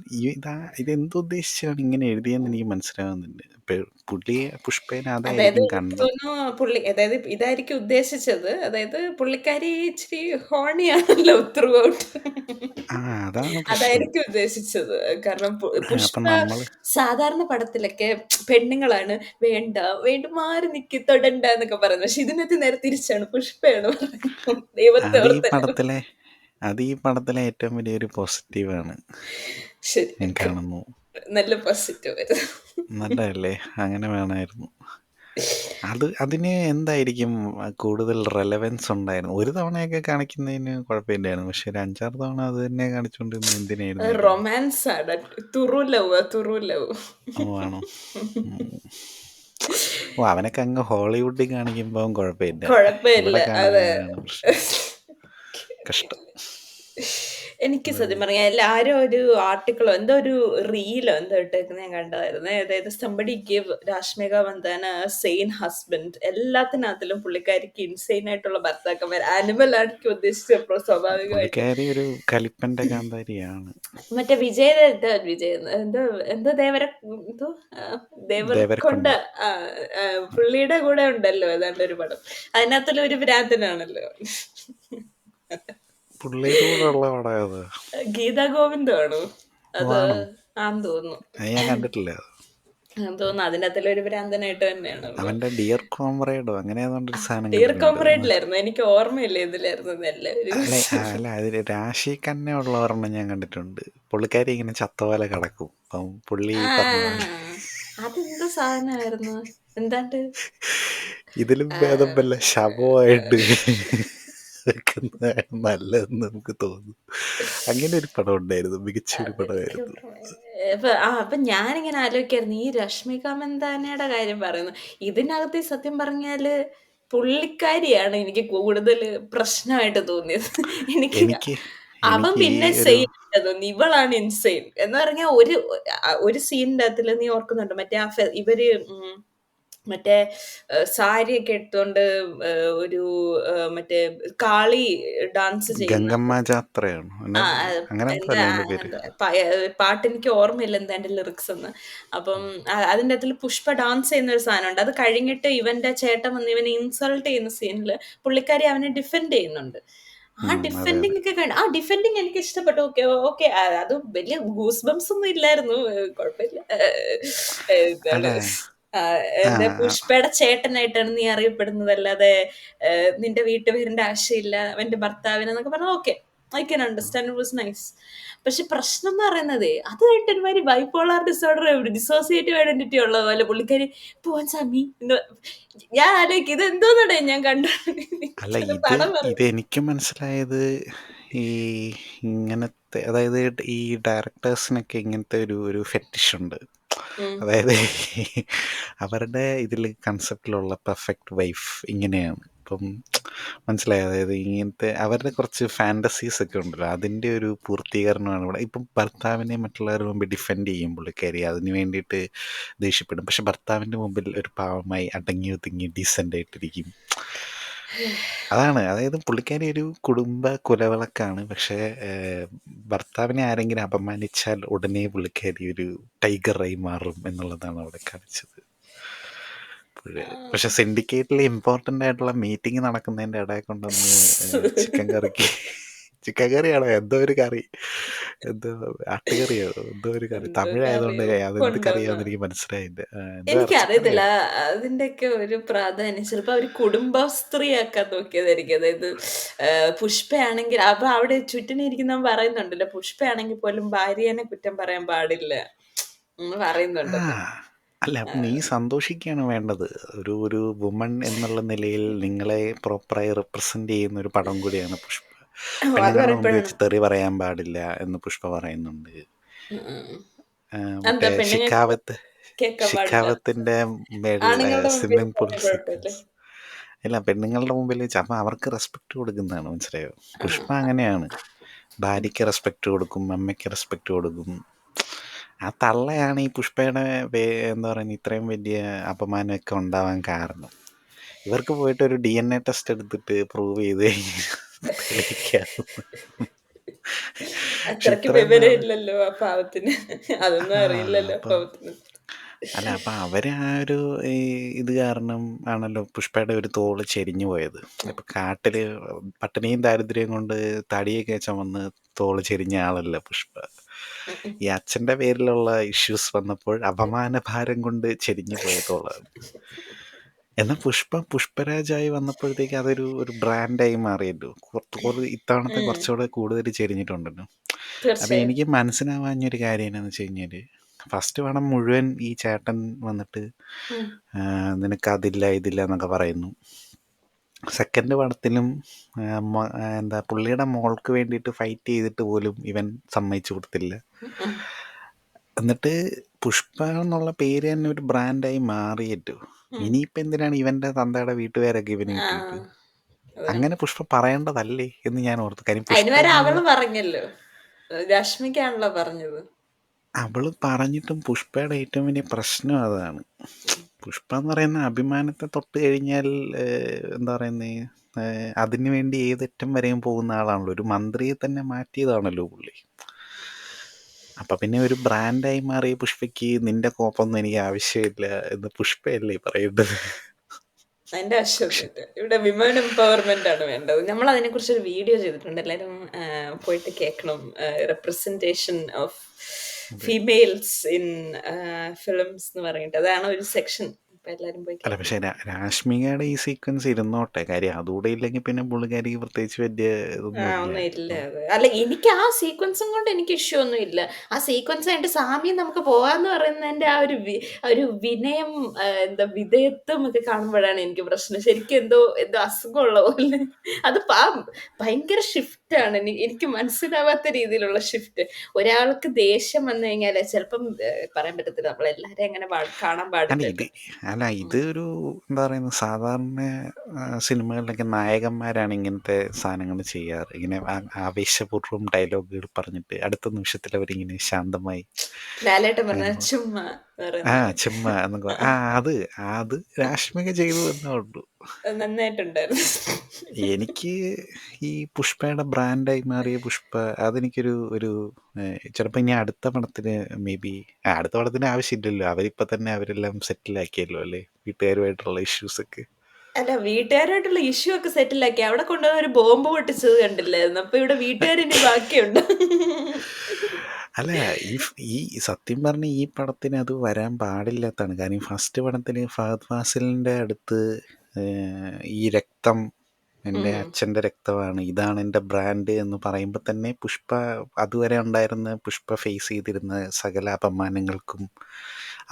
A: ഇതെന്തുദ്ദേശിച്ചാണ് ഇങ്ങനെ എഴുതിയെന്ന് എനിക്ക് മനസ്സിലാവുന്നുണ്ട്. പുള്ളിയെ പുഷ്പേനെ
B: അതായത്
A: അതായിരിക്കും
B: എനിക്ക്
A: കണ്ടത്.
B: തോന്നുന്നു അതായത് ഇതായിരിക്കും ഉദ്ദേശിച്ചത്. അതായത് പുള്ളിക്കാരി ഇച്ചിരി ഹോണിയാണല്ലോ ത്രൂ ഔട്ട്.
A: ആ, അതാണ് പ്രശ്നം.
B: അതായിരിക്കും ഉദ്ദേശിച്ചത്. കാരണം
A: അപ്പൊ
B: പുഷ്പ
A: നമ്മള്
B: സാധാരണ പടത്തിലൊക്കെ പെണ്ണുങ്ങളാണ് വേണ്ട വേണ്ട മാറി നിക്ക് തൊടണ്ട എന്നൊക്കെ പറയുന്നത്. പക്ഷെ ഇതിനകത്ത് നേരെ തിരിച്ചാണ്. പുഷ്പയാണ് പറയുന്നത് ദൈവത്തെ
A: അത് ഈ
B: ഓർത്തന്നെ.
A: പടത്തിലെ അത് ഈ പടത്തിലെ ഏറ്റവും വലിയൊരു പോസിറ്റീവാണ്
B: ശരി
A: ഞാൻ കാണുന്നു.
B: നല്ല പോസിറ്റീവ് ആയിരുന്നു.
A: നല്ലതല്ലേ? അങ്ങനെ വേണമായിരുന്നു. അതിന് എന്തായിരിക്കും കൂടുതൽ റെലവൻസ് ഉണ്ടായിരുന്നു. ഒരു തവണയൊക്കെ കാണിക്കുന്നതിന് കുഴപ്പമില്ലായിരുന്നു. പക്ഷെ ഒരു 5-6 തവണ അത് തന്നെ കാണിച്ചുകൊണ്ടിരുന്നത് എന്തിനായിരുന്നായിരിക്കും?
B: റൊമാൻസ് ആണ്. തുറു ലവ് തുറു ലവ്.
A: ഓ, ആണോ? ഉം. ഓ, അവനൊക്കെ അങ്ങ് ഹോളിവുഡിൽ കാണിക്കുമ്പോൾ കുഴപ്പമില്ല.
B: കുഴപ്പമില്ല.
A: ഇവിടെ
B: അതെ.
A: കാണിക്കുന്നതാണ് പ്രശ്നം. കഷ്ടം.
B: എനിക്ക് സത്യം പറഞ്ഞാൽ ആരോ ഒരു ആർട്ടിക്കിളോ എന്തോ ഒരു റീലോ എന്തോ ഇട്ടേക്കുന്നത് ഞാൻ കണ്ടതായിരുന്നു. അതായത് സംബഡി ഗിവ് രാഷ്മിക മന്ദാന സെയിൻ ഹസ്ബൻഡ്. എല്ലാത്തിനകത്തിലും പുള്ളിക്കാരിക്ക് ഇൻസെയിൻ ആയിട്ടുള്ള ഭർത്താക്കന്മാർ. ആനിമൽ ആയിരിക്കും ഉദ്ദേശിച്ചപ്പോൾ സ്വാഭാവികമായിട്ടും.
A: പുള്ളിക്കാരി ഒരു കലിപ്പന്റെ കാന്താരിയാണ്.
B: മറ്റേ വിജയ് എന്തോ എന്തോ എന്തോ ആ, ദേവരക്കൊണ്ട
A: ദേവരക്കൊണ്ട.
B: ആ, ആ, പുള്ളിയുടെ കൂടെ ഉണ്ടല്ലോ ഏതാണ്ട് ഒരു പടം. അതിനകത്തുള്ള ഒരു ഭ്രാന്തനാണല്ലോ.
A: പുള്ളിയുടെ കൂടെ ഉള്ള പടം അത്.
B: ഗീതാ ഗോവിന്ദമാണോ
A: ഓ,
B: അത്?
A: ആണോ?
B: ആന്ന് തോന്നുന്നു.
A: അത് ഞാൻ കണ്ടിട്ടില്ല.
B: ആന്ന് തോന്നുന്നു അതിനകത്തുള്ള ഒരു ഭ്രാന്തനായിട്ട് തന്നെയാണല്ലോ.
A: അവന്റെ ഡിയർ കോമ്രേഡോ അങ്ങനെ ഏതാണ്ടൊരു സാധനം
B: ഡിയർ
A: കണ്ടിട്ടുണ്ട്.
B: കോമ്രേഡിലായിരുന്നു. എനിക്ക് ഓർമ്മയില്ല ഇതിലായിരുന്നു എല്ലാവരും.
A: അല്ല, അതിൽ രാശി കന്നെ ഉള്ള ഒരെണ്ണം ഞാൻ കണ്ടിട്ടുണ്ട്. പുള്ളിക്കാരി ഇങ്ങനെ ചത്ത പോലെ കിടക്കും. അപ്പം പുള്ളി
B: ആ
A: പറഞ്ഞ പോലെ
B: അതെന്ത് സാധനമായിരുന്നു? എന്താണ്ട്
A: ഇതിലും
B: ആ,
A: ഭേദം വല്ല ശവമായിട്ട് വെക്കുന്നതാണ് നല്ലതെന്ന് നമുക്ക് തോന്നുന്നു. അങ്ങനെ ഒരു പടം ഉണ്ടായിരുന്നു, മികച്ച ഒരു
B: അതെനിക്ക്
A: പടമായിരുന്നു.
B: അപ്പൊ ഞാനിങ്ങനെ ആലോചിക്കായിരുന്നു ഈ രശ്മിക മന്ദാനയുടെ കാര്യം പറയുന്നു. ഇതിനകത്ത് ഈ സത്യം പറഞ്ഞാല് പുള്ളിക്കാരിയാണ് എനിക്ക് കൂടുതല് പ്രശ്നമായിട്ട് തോന്നിയത്. എനിക്ക്
A: എനിക്ക്
B: അവൻ
A: എനിക്ക് ഈ
B: പിന്നെ
A: ഒരു
B: സെയിം തോന്നി. ഇവളാണ് ഇൻസെയിൻ. എന്ന് പറഞ്ഞാ ഒരു സീനിന്റകത്തില് നീ ഓർക്കുന്നുണ്ടോ? മറ്റേ ഇവര് മറ്റേ സാരിയൊക്കെ എടുത്തോണ്ട് ഒരു മറ്റേ കാളി ഡാൻസ് ചെയ്യുന്നുണ്ട്.
A: ഗംഗമ്മ ജാത്രയാണ്.
B: ആ,
A: അങ്ങനെ എന്തോ
B: എന്താ
A: അല്ലേ അതിന്റെ പേര്?
B: അങ്ങനത്തെ പാട്ടെനിക്ക് ഓർമ്മയില്ല എന്താ അതിന്റെ ലിറിക്സ് എന്ന്. അപ്പം അതിന്റെ അകത്തില് പുഷ്പ ഡാൻസ് ചെയ്യുന്ന ഒരു സാധനമുണ്ട്. അത് കഴിഞ്ഞിട്ട് ഇവന്റെ ചേട്ടൻ വന്ന് ഇവനെ ഇൻസൾട്ട് ചെയ്യുന്ന സീനില് പുള്ളിക്കാരി അവനെ ഡിഫെൻഡ് ചെയ്യുന്നുണ്ട്. ആ
A: അതെ അതെ.
B: ഡിഫെൻഡിങ് ഒക്കെ ആ ഡിഫെൻഡിങ് എനിക്ക് ഇഷ്ടപ്പെട്ടു. ഓക്കെ ഓക്കെ, അത് വലിയ ഗൂസ് ബംസ് ഒന്നും ഇല്ലായിരുന്നു. കുഴപ്പമില്ല.
A: അല്ല
B: എന്താണ് ആ,
A: ആ
B: എന്താ
A: ആ,
B: പുഷ്പയുടെ ചേട്ടനായിട്ടാണ് നീ അറിയപ്പെടുന്നത്, അല്ലാതെ നിന്റെ വീട്ടുപേരിന്റെ ആവശ്യമില്ല അവന്റെ ഭർത്താവിന് എന്നൊക്കെ പറഞ്ഞാൽ okay, I can understand, it was nice. പക്ഷെ പ്രശ്നം എന്ന് പറയുന്നത് അത് കഴിഞ്ഞിട്ട് ഒരുമാതിരി ബൈപോളാർ ഡിസോർഡർ, ഡിസോസിയേറ്റീവ് ഐഡന്റിറ്റി ഉള്ള പോലെ പുള്ളിക്കാരി പോവാൻ സാമി ഞാൻ ആലോചിക്കും ഇത് എന്തോന്നടേ ഞാൻ കണ്ടു.
A: അല്ല
B: എനിക്കത്
A: ഇത്
B: പടം പറഞ്ഞു.
A: ഇത് എനിക്ക് മനസ്സിലായത് ഈ ഇങ്ങനത്തെ, അതായത് ഈ ഡയറക്ടേഴ്സിനൊക്കെ ഇങ്ങനത്തെ ഒരു ഒരു ഫെറ്റിഷ് ഉണ്ട്.
B: ഉം.
A: അതായത് അവരുടെ ഇതിൽ കൺസെപ്റ്റിലുള്ള പെർഫെക്റ്റ് വൈഫ് ഇങ്ങനെയാണ്. ഇപ്പം മനസ്സിലായോ? അതായത് ഇങ്ങനത്തെ അവരുടെ കുറച്ച് ഫാൻറ്റസീസ് ഒക്കെ ഉണ്ടല്ലോ, അതിൻ്റെ ഒരു പൂർത്തീകരണമാണ് ഇവിടെ. ഇപ്പം ഭർത്താവിനെ മറ്റുള്ളവരുടെ മുമ്പിൽ ഡിഫെൻഡ് ചെയ്യും പുള്ളിക്കാരി, അതിന് വേണ്ടിയിട്ട് ദേഷ്യപ്പെടും. പക്ഷെ ഭർത്താവിൻ്റെ മുമ്പിൽ ഒരു പാവമായി അടങ്ങി ഒതുങ്ങി ഡീസൻ്റ് ആയിട്ടിരിക്കും. അതാണ്, അതായത് പുള്ളിക്കാരി ഒരു കുടുംബ കുലവിളക്കാണ്. പക്ഷേ ഭർത്താവിനെ ആരെങ്കിലും അപമാനിച്ചാൽ ഉടനെ പുള്ളിക്കാരി ഒരു ടൈഗറായി മാറും എന്നുള്ളതാണ് അവിടെ കാണിച്ചത്. പക്ഷെ സിൻഡിക്കേറ്റിൽ ഇമ്പോർട്ടൻ്റ് ആയിട്ടുള്ള മീറ്റിംഗ് നടക്കുന്നതിൻ്റെ ഇടയിൽ കൊണ്ടുവന്ന് ചിക്കൻ കറിക്ക് ചിക്കൻ കറിയാണോ എന്തോ ഒരു കറി, എന്തോ ആട്ടുകറിയോ എന്തോ ഒരു കറി,
B: എന്തോ കറി
A: തമിഴായതുകൊണ്ട് അതെന്ത്
B: ഉപ്പുണ്ടോന്ന്
A: കറിയാന്ന് എനിക്ക് മനസ്സിലായില്ല. എന്തോ
B: എനിക്കറിയത്തില്ല.
A: ഇറച്ചിക്കറിയോ?
B: അതിന്റെയൊക്കെ ഒരു പ്രാധാന്യം ചിലപ്പോ അവര് കുടുംബസ്ത്രീയാക്കാൻ നോക്കിയതായിരിക്കും. അതായത് പുഷ്പയാണെങ്കിൽ അപ്പൊ അവിടെ ചുറ്റിനിരിക്കുന്നവൻ പറയുന്നുണ്ടല്ലോ, പുഷ്പയാണെങ്കിൽ പോലും ഭാര്യേനെ കുറ്റം പറയാൻ പാടില്ല എന്ന്
A: ആ
B: പറയുന്നുണ്ടല്ലോ.
A: അല്ല, അപ്പം നീ സന്തോഷിക്കുകയാണ് വേണ്ടത്. ഒരു ഒരു വുമൺ എന്നുള്ള നിലയിൽ നിങ്ങളെ പ്രോപ്പറായി റെപ്രസെൻ്റ് ചെയ്യുന്ന ഒരു പടം കൂടിയാണ് പുഷ്പ.
B: അത്
A: പെണ്ണുങ്ങളുടെ മുമ്പിൽ
B: പറയുമ്പോഴാണ്
A: വെച്ച് തെറി പറയാൻ പാടില്ല എന്ന് പുഷ്പ പറയുന്നുണ്ട്. മറ്റേ
B: എന്താ പെണ്ണുങ്ങൾക്ക്
A: ഷിക്കാവത്ത്
B: കേൾക്കാൻ പാടില്ലാത്ത
A: ഷിക്കാവത്തിൻ്റെ മേളിൽ
B: ആണുങ്ങളുടെ മുമ്പിൽ
A: സ്വിമ്മിംഗ് പൂൾ
B: പറഞ്ഞ
A: സീക്വൻസ്.
B: കുഴപ്പമില്ല.
A: ഇല്ല, പെണ്ണുങ്ങളുടെ മുമ്പിൽ വെച്ച് അപ്പം അവർക്ക് റെസ്പെക്റ്റ് കൊടുക്കുന്നതാണ്, മനസ്സിലായോ? പുഷ്പ
B: ആ,
A: അങ്ങനെയാണ്. ഭാര്യയ്ക്ക് റെസ്പെക്റ്റ് കൊടുക്കും, അമ്മയ്ക്ക് റെസ്പെക്റ്റ് കൊടുക്കും. ആ തള്ളയാണ് ഈ പുഷ്പയുടെ എന്താ പറയുക ഇത്രയും വലിയ അപമാനമൊക്കെ ഉണ്ടാവാൻ കാരണം. ഇവർക്ക് പോയിട്ട് ഒരു DNA ടെസ്റ്റ് എടുത്തിട്ട് പ്രൂവ് ചെയ്ത് കഴിഞ്ഞാൽ തെളിയിക്കാം. പക്ഷെ
B: അത്രയ്ക്ക്
A: ഇത്രയും
B: വിവരം
A: നാള്
B: ഇല്ലല്ലോ ആ പാവത്തിന്. അതൊന്നും
A: ആ
B: അറിയില്ലല്ലോ ആ
A: അപ്പം
B: പാവത്തിന്.
A: അല്ല, അപ്പം അവര് ആ ഒരു ഈ ഇത് കാരണം ആണല്ലോ പുഷ്പയുടെ ഒരു തോള് ചെരിഞ്ഞു പോയത്. ഇപ്പം കാട്ടില് പട്ടിണിയും ദാരിദ്ര്യം കൊണ്ട് തടിയൊക്കെ ചുമന്ന് തോള് ചെരിഞ്ഞ ആളല്ല പുഷ്പ. ഈ അച്ഛൻ്റെ പേരിലുള്ള ഇഷ്യൂസ് വന്നപ്പോൾ അപമാനഭാരം കൊണ്ട് ചെരിഞ്ഞു പോയ തോളാണ്. എന്നാൽ പുഷ്പരാജായി വന്നപ്പോഴത്തേക്ക് അതൊരു ഒരു ബ്രാൻഡായി മാറിയല്ലോ. ഇത്തവണത്തെ
B: ഉം.
A: കുറച്ചുകൂടെ കൂടുതൽ ചെരിഞ്ഞിട്ടുണ്ടല്ലോ. അപ്പം
B: തീർച്ചയായും.
A: എനിക്ക് മനസ്സിലാവാഞ്ഞൊരു കാര്യം എന്നാന്ന് വെച്ച് കഴിഞ്ഞാൽ, ഫസ്റ്റ് പടം മുഴുവൻ ഈ ചേട്ടൻ വന്നിട്ട്
B: ഉം.
A: നിനക്കതില്ല ഇതില്ല എന്നൊക്കെ പറയുന്നു. സെക്കൻഡ് പടത്തിലും എന്താ പുള്ളിയുടെ മോൾക്ക് വേണ്ടിയിട്ട് ഫൈറ്റ് ചെയ്തിട്ട് പോലും ഇവൻ സമ്മതിച്ചു കൊടുത്തില്ല.
B: ഉം.
A: എന്നിട്ട് പുഷ്പ എന്നുള്ള പേര് തന്നെ ഒരു ബ്രാൻഡായി മാറിയല്ലോ.
B: ഉം.
A: ഇനിയിപ്പോൾ എന്തിനാണ് ഇവൻ്റെ തന്തയുടെ വീട്ടുകാരൊക്കെ ഇവന്
B: ആ,
A: കിട്ടിയിട്ട്?
B: അതാണ്.
A: അങ്ങനെ പുഷ്പ പറയേണ്ടതല്ലേ എന്ന് ഞാൻ ഓർത്തു. കാര്യം
B: അതിന്
A: പുഷ്പ
B: വരെ
A: എന്നുള്ള
B: അവള് പറഞ്ഞല്ലോ. രശ്മിക്കാണല്ലോ പറഞ്ഞത്.
A: അവള് പറഞ്ഞിട്ടും പുഷ്പയുടെ ഏറ്റവും വലിയ പ്രശ്നം അതാണ്. പുഷ്പ എന്ന് പറയുന്ന അഭിമാനത്തെ തൊട്ട് കഴിഞ്ഞാൽ എന്താ പറയുന്നത്, അതിനു വേണ്ടി ഏതറ്റം വരെയും പോകുന്ന ആളാണല്ലോ. ഒരു മന്ത്രിയെ തന്നെ മാറ്റിയതാണല്ലോ പുള്ളി. അപ്പം പിന്നെ ഒരു ബ്രാൻഡായി മാറിയ പുഷ്പയ്ക്ക് നിന്റെ കോപ്പൊന്നും എനിക്ക് ആവശ്യമില്ല എന്ന് പുഷ്പയല്ലേ പറയേണ്ടത്?
B: അതിന്റെ
A: പക്ഷെ
B: ആവശ്യമൊന്നുമില്ല. ഇവിടെ വിമൻ എംപവർമെന്റ് ആണ് വേണ്ടത്. നമ്മൾ അതിനെക്കുറിച്ച് ഒരു വീഡിയോ ചെയ്തിട്ടുണ്ട്. എല്ലാവരും പോയിട്ട് കേൾക്കണം. റെപ്രസെന്റേഷൻ ഓഫ്
A: അതെ.
B: ഫീമെയിൽസ് ഇൻ ഫിലിംസ് എന്ന് പറഞ്ഞിട്ട് അതാണ് ഒരു സെക്ഷൻ. അപ്പൊ എല്ലാരും പോയി
A: അല്ല,
B: കേൾക്കണം.
A: പക്ഷെ രാഷ്മികയുടെ ഈ സീക്വൻസ് ഇരുന്നോട്ടെ. കാര്യം അതുകൂടെ ഇല്ലെങ്കിൽ പിന്നെ പുള്ളിക്കാരിക്ക് പ്രത്യേകിച്ച് വലിയ ഇതൊന്നും ഇല്ല.
B: ഒന്നും ഇല്ല
A: ഇപ്പം
B: അത്. അല്ല എനിക്ക് ആ സീക്വൻസും കൊണ്ട് എനിക്ക് ഇഷ്യൂ ഒന്നും ഇല്ല. ആ സീക്വൻസ് ആയിട്ട് സാമ്യം നമുക്ക് പോകാന്ന് പറയുന്നതിന്റെ ആ ആ ഒരു വിനയം, എന്താ വിധേയത്വം ഒക്കെ കാണുമ്പോഴാണ് എനിക്ക് പ്രശ്നം. ശരിക്കും എന്തോ എന്തോ അസുഖമുള്ള പോലെ. അത് ഭയങ്കര ഷിഫ്റ്റ് ആണ്. എനിക്ക് മനസ്സിലാവാത്ത രീതിയിലുള്ള ഷിഫ്റ്റ്. ഒരാൾക്ക് ദേഷ്യം വന്നു കഴിഞ്ഞാല് ചിലപ്പം പറയാൻ പറ്റത്തില്ല. നമ്മൾ എല്ലാരെയും അങ്ങനെ കാണാൻ
A: അല്ല ഇത്
B: പാടില്ലല്ലോ.
A: അല്ല ഇത്
B: ഉം.
A: ഒരു എന്താ പറയുന്നത് സാധാരണ സിനിമകളിലൊക്കെ നായകന്മാരാണ് ഇങ്ങനത്തെ സാധനങ്ങൾ ചെയ്യാറ്. ഇങ്ങനെ ആവേശപൂർവ്വം ഡയലോഗുകൾ പറഞ്ഞിട്ട് അടുത്ത നിമിഷത്തിൽ അവരിങ്ങനെ ശാന്തമായി
B: ലാലേട്ടൻ പറഞ്ഞ
A: അങ്ങനെ
B: ചുമ്മാ
A: ആ
B: പറയുന്നത്.
A: ചുമ്മാ എന്നൊക്കെ അത് അത് രാഷ്മിക ചെയ്തു എന്നേ ഉള്ളൂ.
B: അത് നന്നായിട്ടുണ്ടായിരുന്നു.
A: എനിക്ക് ഈ പുഷ്പയുടെ ബ്രാൻഡായി മാറിയ പുഷ്പ അതെനിക്കൊരു ഒരു ചിലപ്പോൾ ഇനി അടുത്ത പടത്തിന് മേ ബി അടുത്ത പടത്തിന് ആവശ്യമില്ലല്ലോ, അവരിപ്പോൾ തന്നെ അവരെല്ലാം സെറ്റിലാക്കിയല്ലോ അല്ലേ വീട്ടുകാരുമായിട്ടുള്ള ഇഷ്യൂസൊക്കെ.
B: അല്ല, വീട്ടുകാരായിട്ടുള്ള ഇഷ്യൂ ഒക്കെ സെറ്റിലാക്കി. അവിടെ കൊണ്ടുവന്ന് ഒരു ബോംബ് പൊട്ടിച്ചത് കണ്ടില്ലായിരുന്നു. അപ്പൊ ഇവിടെ വീട്ടുകാരിനി ബാക്കിയുണ്ട്.
A: അല്ല ഈ സത്യം പറഞ്ഞ ഈ പടത്തിന് അത് വരാൻ പാടില്ലാത്തതാണ്. കാരണം ഈ ഫസ്റ്റ് പടത്തിന് ഫഹദ് ഫാസിലിൻ്റെ അടുത്ത് ഈ രക്തം എൻ്റെ
B: ഉം.
A: അച്ഛൻ്റെ രക്തമാണ്, ഇതാണ് എൻ്റെ ബ്രാൻഡ് എന്ന് പറയുമ്പോൾ തന്നെ പുഷ്പ അതുവരെ ഉണ്ടായിരുന്ന പുഷ്പ ഫേസ് ചെയ്തിരുന്ന സകല അപമാനങ്ങൾക്കും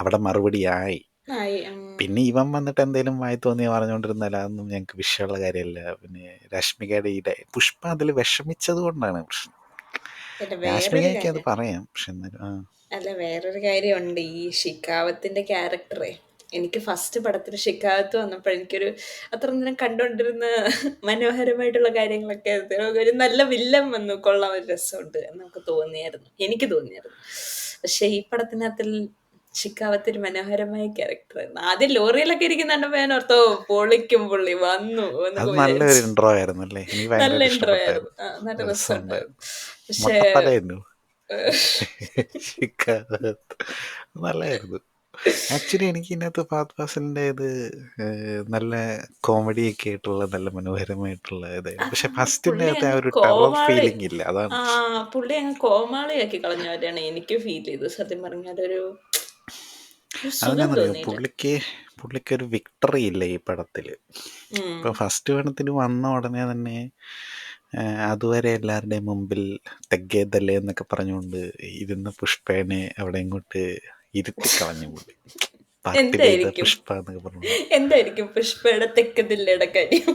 A: അവിടെ മറുപടിയായി.
B: ആയി.
A: പിന്നെ ഇവൻ വന്നിട്ട് എന്തെങ്കിലും വായി തോന്നിയ പറഞ്ഞുകൊണ്ടിരുന്നാൽ അതൊന്നും ഞങ്ങൾക്ക് വിഷയമുള്ള കാര്യമല്ല. പിന്നെ രശ്മികയുടെ പുഷ്പ അതിൽ വിഷമിച്ചത് കൊണ്ടാണ് പ്രശ്നം.
B: പിന്നെ വേറൊരു
A: രാഷ്മികയ്ക്ക് അത്
B: കാര്യം.
A: പറയാം, പക്ഷെ എന്നാലും
B: അല്ല, വേറൊരു കാര്യമുണ്ട്. ഈ ഷിക്കാവത്തിന്റെ ക്യാരക്ടറെ എനിക്ക് ഫസ്റ്റ് പടത്തിൽ ഷിക്കാവത്ത് വന്നപ്പോൾ എനിക്കൊരു അത്ര നേരം കണ്ടുകൊണ്ടിരുന്ന മനോഹരമായിട്ടുള്ള കാര്യങ്ങളൊക്കെ ഒരു നല്ല വില്ലൻ വന്നു, കൊള്ളാൻ ഒരു രസമുണ്ട് എന്ന് നമുക്ക് തോന്നിയായിരുന്നു, എനിക്ക് തോന്നിയായിരുന്നു. പക്ഷെ ഈ പടത്തിനകത്തിൽ ഷിക്കാവത്ത് ഒരു മനോഹരമായ ക്യാരക്ടറായിരുന്നു. ആദ്യം ലോറിയിലൊക്കെ ഇരിക്കുന്നുണ്ടപ്പോ ഞാൻ ഓർത്തോ പൊളിക്കും പുള്ളി വന്നു
A: അത്
B: എന്നൊക്കെ
A: നല്ലൊരു
B: വിചാരിച്ചു.
A: ഇൻട്രോ ആയിരുന്നു അല്ലേ, എനിക്ക്
B: നല്ല
A: ഭയങ്കരമായിട്ട്
B: ഇൻട്രോ ആയിരുന്നു.
A: ഇഷ്ടപ്പെട്ടായിരുന്നു.
B: നല്ല രസമുണ്ടായിരുന്നു.
A: രസമുണ്ടായിരുന്നു.
B: പക്ഷേ
A: മൊട്ടത്തലയായിരുന്നു നല്ലായിരുന്നു. ആക്ച്വലി എനിക്ക് ഇതിനകത്ത് ഫഹദ് ഫാസിലിൻ്റെ ഇത് നല്ല കോമഡിയൊക്കെ ആയിട്ടുള്ള നല്ല മനോഹരമായിട്ടുള്ള ഇതായിരുന്നു. പക്ഷെ ഫസ്റ്റിൻ്റെ
B: പുള്ളി
A: അകത്ത് ആ
B: അങ്ങ്
A: ഒരു ടെറർ
B: കോമാളി.
A: ഫീലിംഗ് ഇല്ല, അതാണ്
B: ആ
A: പ്രശ്നം.
B: പുള്ളി അങ്ങ് കോമാളിയാക്കി കളഞ്ഞ പോലെയാണ് എനിക്ക് ഫീൽ ചെയ്തത്. സത്യം പറഞ്ഞാൽ ഒരു സുഖം
A: അതെന്നാന്നറിയോ,
B: തോന്നിയില്ല.
A: പുള്ളിക്കൊരു വിക്ടറി ഇല്ല ഈ പടത്തിൽ.
B: ഉം.
A: ഇപ്പോൾ ഫസ്റ്റ് പടത്തിന് വന്ന ഉടനെ തന്നെ അതുവരെ എല്ലാവരുടെയും മുമ്പിൽ തെഗേതല്ലേ എന്നൊക്കെ പറഞ്ഞുകൊണ്ട് ഇരുന്ന പുഷ്പേനെ അവിടെ ഇങ്ങോട്ട് ഇരുത്തിക്കളഞ്ഞു പുള്ളി. പാർട്ടി ചെയ്ത
B: എന്തായിരിക്കും
A: പുഷ്പ എന്നൊക്കെ പറഞ്ഞുകൊണ്ട്
B: എന്തായിരിക്കും പുഷ്പയുടെ തെക്കതില്ലയുടെ കാര്യം?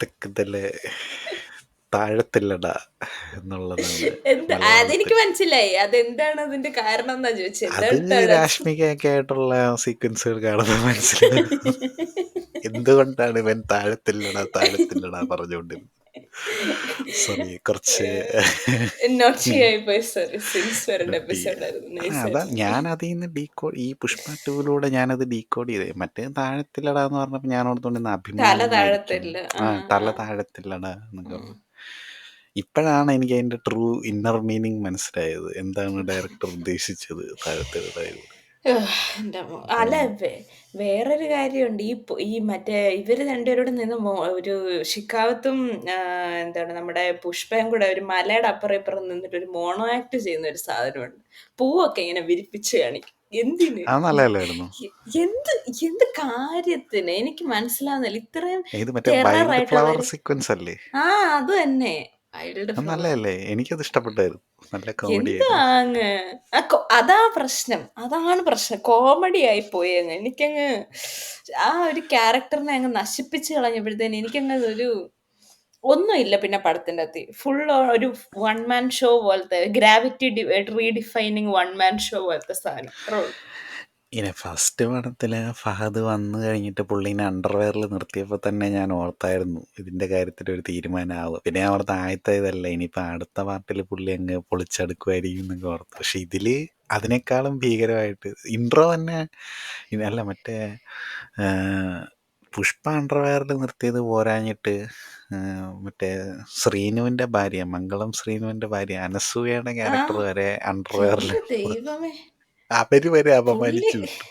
A: തെക്കതല്ലേ താഴത്തില്ലടാ എന്നുള്ളതാണ്
B: എന്താ
A: മലയാളത്തിൽ.
B: അതെനിക്ക് മനസ്സിലായി. അതെന്താണ് അതിന്റെ കാരണം എന്നാ ചോദിച്ചത്.
A: അത്
B: എന്താണ് താഴെ?
A: രാഷ്മികയൊക്കെ ആയിട്ടുള്ള സീക്വൻസുകൾ കാണുമ്പോൾ മനസ്സിലാവും എന്തുകൊണ്ടാണ് ഇവൻ താഴത്തില്ലടാ പറഞ്ഞുകൊണ്ടിരുന്നത്. സോറി, കുറച്ച്
B: നോച്ചി ആയിപ്പോയി. സോറി, സിൻസ് വരേണ്ട
A: ഡ്യൂട്ടി.
B: എപ്പിസോഡായിരുന്നു.
A: അതാ
B: നൈസായിരുന്നു.
A: ഞാൻ അതിൽ നിന്ന് ഡീകോഡ് ഈ പുഷ്പ ടൂവിലൂടെ ഞാനത് ഡീകോഡ് ചെയ്തേ. മറ്റേ താഴത്തില്ലടാ എന്ന് പറഞ്ഞപ്പോൾ ഞാൻ ഓർത്തുകൊണ്ടിരുന്ന
B: തല
A: അഭിമാനമായിരിക്കും.
B: താഴത്തില്ല.
A: തല താഴത്തില്ലടാ എന്നൊക്കെ
B: ഉം.
A: പറഞ്ഞു. ഇപ്പോഴാണ് എനിക്ക് അതിൻ്റെ ട്രൂ ഇന്നർ മീനിങ് മനസ്സിലായത്, എന്താണ് ഡയറക്ടർ ഉദ്ദേശിച്ചത് താഴത്തിലടായത്.
B: എന്റമ്മോ! അല്ല, വേറൊരു കാര്യമുണ്ട്. ഈ മറ്റേ ഇവര് രണ്ടുപേരോടും നിന്ന് ഒരു ഷിക്കാവത്തും എന്താണ് നമ്മുടെ പുഷ്പയും കൂടെ ഒരു മലയുടെ അപ്പുറം ഇപ്പുറം നിന്നിട്ട് ഒരു മോണോ ആക്ട് ചെയ്യുന്ന ഒരു സാധനമുണ്ട്. പൂവൊക്കെ ഇങ്ങനെ വിരിപ്പിച്ച് കാണിക്കും. എന്തിന്?
A: അത് നല്ലതല്ലായിരുന്നു.
B: എ എന്ത് എന്ത് കാര്യത്തിന്? എനിക്ക് മനസ്സിലാവുന്നില്ല. ഇത്രയും
A: ഇത് മറ്റേ
B: ടെറർ
A: വൈൽഡ് ഫ്ലവർ
B: ആയിട്ടുള്ളൊരു
A: സീക്വൻസ് അല്ലേ?
B: ആ അത് തന്നെ. വൈൽഡ്
A: അത്
B: ഫ്ലവർ.
A: നല്ലതല്ലേ, എനിക്കത് ഇഷ്ടപ്പെട്ടായിരുന്നു. നല്ല കോമഡി
B: എന്താ
A: ആയിരുന്നു.
B: അങ്ങ് അതാ പ്രശ്നം. അതാണ് പ്രശ്നം. കോമഡി ആയി പോയി അങ്ങ്. എനിക്കങ്ങ് ആ ഒരു ക്യാരക്ടറിനെ അങ്ങ് നശിപ്പിച്ച് കളഞ്ഞപ്പോഴത്തേന് എനിക്കങ്ങ് ഒരു ഒന്നുമില്ല പിന്നെ പടത്തിന്റെ അകത്ത്. ഫുൾ ഒരു വൺ മാൻ ഷോ പോലത്തെ gravity redefining one man show പോലത്തെ സാധനം. അത്രേ ഉള്ളൂ.
A: ഇങ്ങനെ ഫസ്റ്റ് പടത്തിൽ ഫഹദ് വന്നു കഴിഞ്ഞിട്ട് പുള്ളീനെ അണ്ടർവെയറിൽ നിർത്തിയപ്പോൾ തന്നെ ഞാൻ ഓർത്തായിരുന്നു ഇതിൻ്റെ കാര്യത്തിൽ ഒരു തീരുമാനമാവുക. പിന്നെ ഞാൻ ഓർത്ത് ആദ്യത്തെ ഇതല്ല, ഇനിയിപ്പോൾ അടുത്ത പാർട്ടിൽ പുള്ളി അങ്ങ് പൊളിച്ചടുക്കുമായിരിക്കും എന്നൊക്കെ ഓർത്തു. പക്ഷെ ഇതിൽ അതിനേക്കാളും ഭീകരമായിട്ട് ഇൻട്രോ തന്നെ അല്ല മറ്റേ ആ, പുഷ്പ അണ്ടർവെയറിൽ നിർത്തിയത് പോരാഞ്ഞിട്ട് മറ്റേ ശ്രീനുവിൻ്റെ ഭാര്യ മംഗളം ശ്രീനുവിൻ്റെ ഭാര്യ അനസൂയയുടെ
B: ആ
A: ക്യാരക്ടർ വരെ അണ്ടർവെയറിൽ
B: എന്റെ ദൈവമേ!
A: അവര് വരെ
B: പുള്ളി
A: അപമാനിച്ചു വിട്ടു.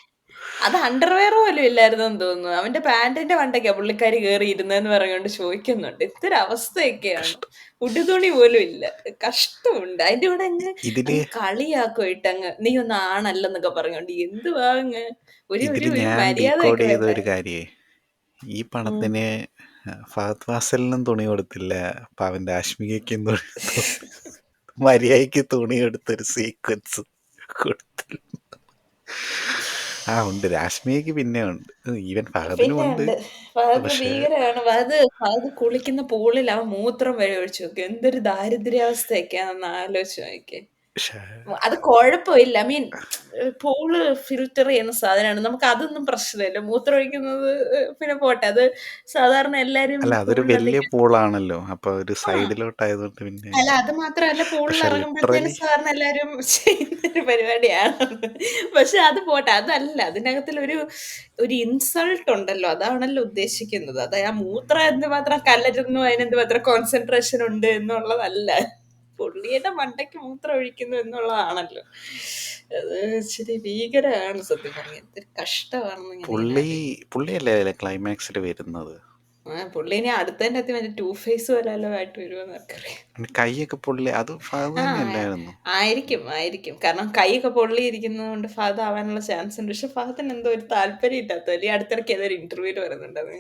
B: അത് അണ്ടർവെയർ പോലും ഇല്ലായിരുന്നെന്ന് തോന്നുന്നു. അവന്റെ പാന്റിന്റെ മണ്ടയ്ക്കാ പുള്ളിക്കാരി കേറി ഇരുന്നെന്ന് പറഞ്ഞുകൊണ്ട് ചോദിക്കുന്നുണ്ട്. എന്തൊരവസ്ഥയൊക്കെയാണ്.
A: കഷ്ടം.
B: ഉടുതുണി പോലും ഇല്ല. കഷ്ടമുണ്ട്. അതിന്റെ കൂടെ അങ്ങ്
A: ഇതില്
B: അങ്ങ് കളിയാക്കും ഇട്ടങ്ങ്. നീ ഒന്നും ആണല്ലെന്നൊക്കെ പറഞ്ഞോണ്ട്. എന്തുവാ അങ്ങ് ഒരു ഒരു
A: ഇതില്
B: ഒരു
A: ഞാൻ ഡീകോഡ്
B: മര്യാദയൊക്കെ
A: ചെയ്ത
B: വേണ്ടേ?
A: ഒരു കാര്യേ, ഈ
B: ഉം.
A: പടത്തിന് ഫഹദ് ഫാസിലിനും തുണി കൊടുത്തില്ല, പാവന്റെ ആശ്മികയ്ക്കും തുണി മര്യാദയ്ക്ക് തുണി എടുത്തൊരു സീക്വൻസ് കൊടുത്തില്ല. ഉണ്ട് രാശ്മികയ്ക്ക് പിന്നെ ഉണ്ട്, ഈവൻ ഫഹദിനും
B: പിന്നെ
A: ഉണ്ട്.
B: ഉണ്ട്. ഫഹദ്
A: പക്ഷെ
B: ഭീകരമാണ്. ഫഹദ് കുളിക്കുന്ന പൂളിൽ അവൻ മൂത്രം വരെ ഒഴിച്ചു നോക്കി. എന്തൊരു ദാരിദ്ര്യാവസ്ഥയൊക്കെയാണെന്ന് ആലോചിച്ച് നോക്കിയേ.
A: പക്ഷേ
B: അത് കുഴപ്പമില്ല. ഐ മീൻ പൂള് ഫിൽട്ടർ ചെയ്യുന്ന സാധനമാണ്. നമുക്ക് അതൊന്നും പ്രശ്നമില്ല. മൂത്രം ഒഴിക്കുന്നത് പിന്നെ പോട്ടെ. അത് സാധാരണ എല്ലാരും
A: അല്ല അതൊരു വലിയ
B: പൂളിലധികം
A: പൂളാണല്ലോ. അപ്പൊ ഒരു
B: ആ.
A: സൈഡിലോട്ടായതുകൊണ്ട് പിന്നെ
B: അല്ല അത് മാത്രമല്ല പൂളിൽ
A: പക്ഷെ
B: ഇറങ്ങുമ്പോഴത്തേനും
A: ലിറ്ററലി
B: സാധാരണ എല്ലാരും ചെയ്യുന്നൊരു പരിപാടിയാണ്. പക്ഷെ അത് പോട്ടെ. അതല്ല. അതിനകത്തിലൊരു ഒരു ഇൻസൾട്ട് ഉണ്ടല്ലോ. അതാണല്ലോ ഉദ്ദേശിക്കുന്നത്. അത് ആ മൂത്രം എന്തുമാത്രം കലരുന്നു, അതിനെന്തുമാത്രം കോൺസെൻട്രേഷൻ ഉണ്ട് എന്നുള്ളതല്ല. പുള്ളിയുടെ മണ്ടയ്ക്ക് മൂത്രം ഒഴിക്കുന്നു എന്നുള്ളതാണല്ലോ. അത് ഇച്ചിരി ഭീകരമാണ് സത്യം പറഞ്ഞാ. എന്തൊരു കഷ്ടമാണെന്ന് ഞാനിങ്ങനെ
A: പുള്ളി
B: ആലോചിക്കും.
A: പുള്ളിയല്ലേ അതിലെ ക്ലൈമാക്സിൽ വരുന്നത്.
B: പുള്ളി ഇനി അടുത്തതിനകത്ത് മറ്റേ ടൂ ഫേസ് വല്ലല്ലോ ആയിട്ട് വരുമോന്ന് ആർക്കറിയാം.
A: കൈയൊക്കെ പുള്ളി അത് അത്
B: ആ
A: തന്നെയല്ലായിരുന്നു.
B: ആയിരിക്കും ആയിരിക്കും. കാരണം കൈയൊക്കെ പൊള്ളിയിരിക്കുന്നത് കൊണ്ട് ഫഹദ് ആവാനുള്ള ചാൻസ് ഉണ്ട്. പക്ഷെ ഫഹദിന് എന്തോ ഒരു താല്പര്യം ഇല്ലാത്ത ഈ അടുത്തിടയ്ക്ക് ഏതൊരു ഇന്റർവ്യൂല് പറയുന്നുണ്ട്. അത്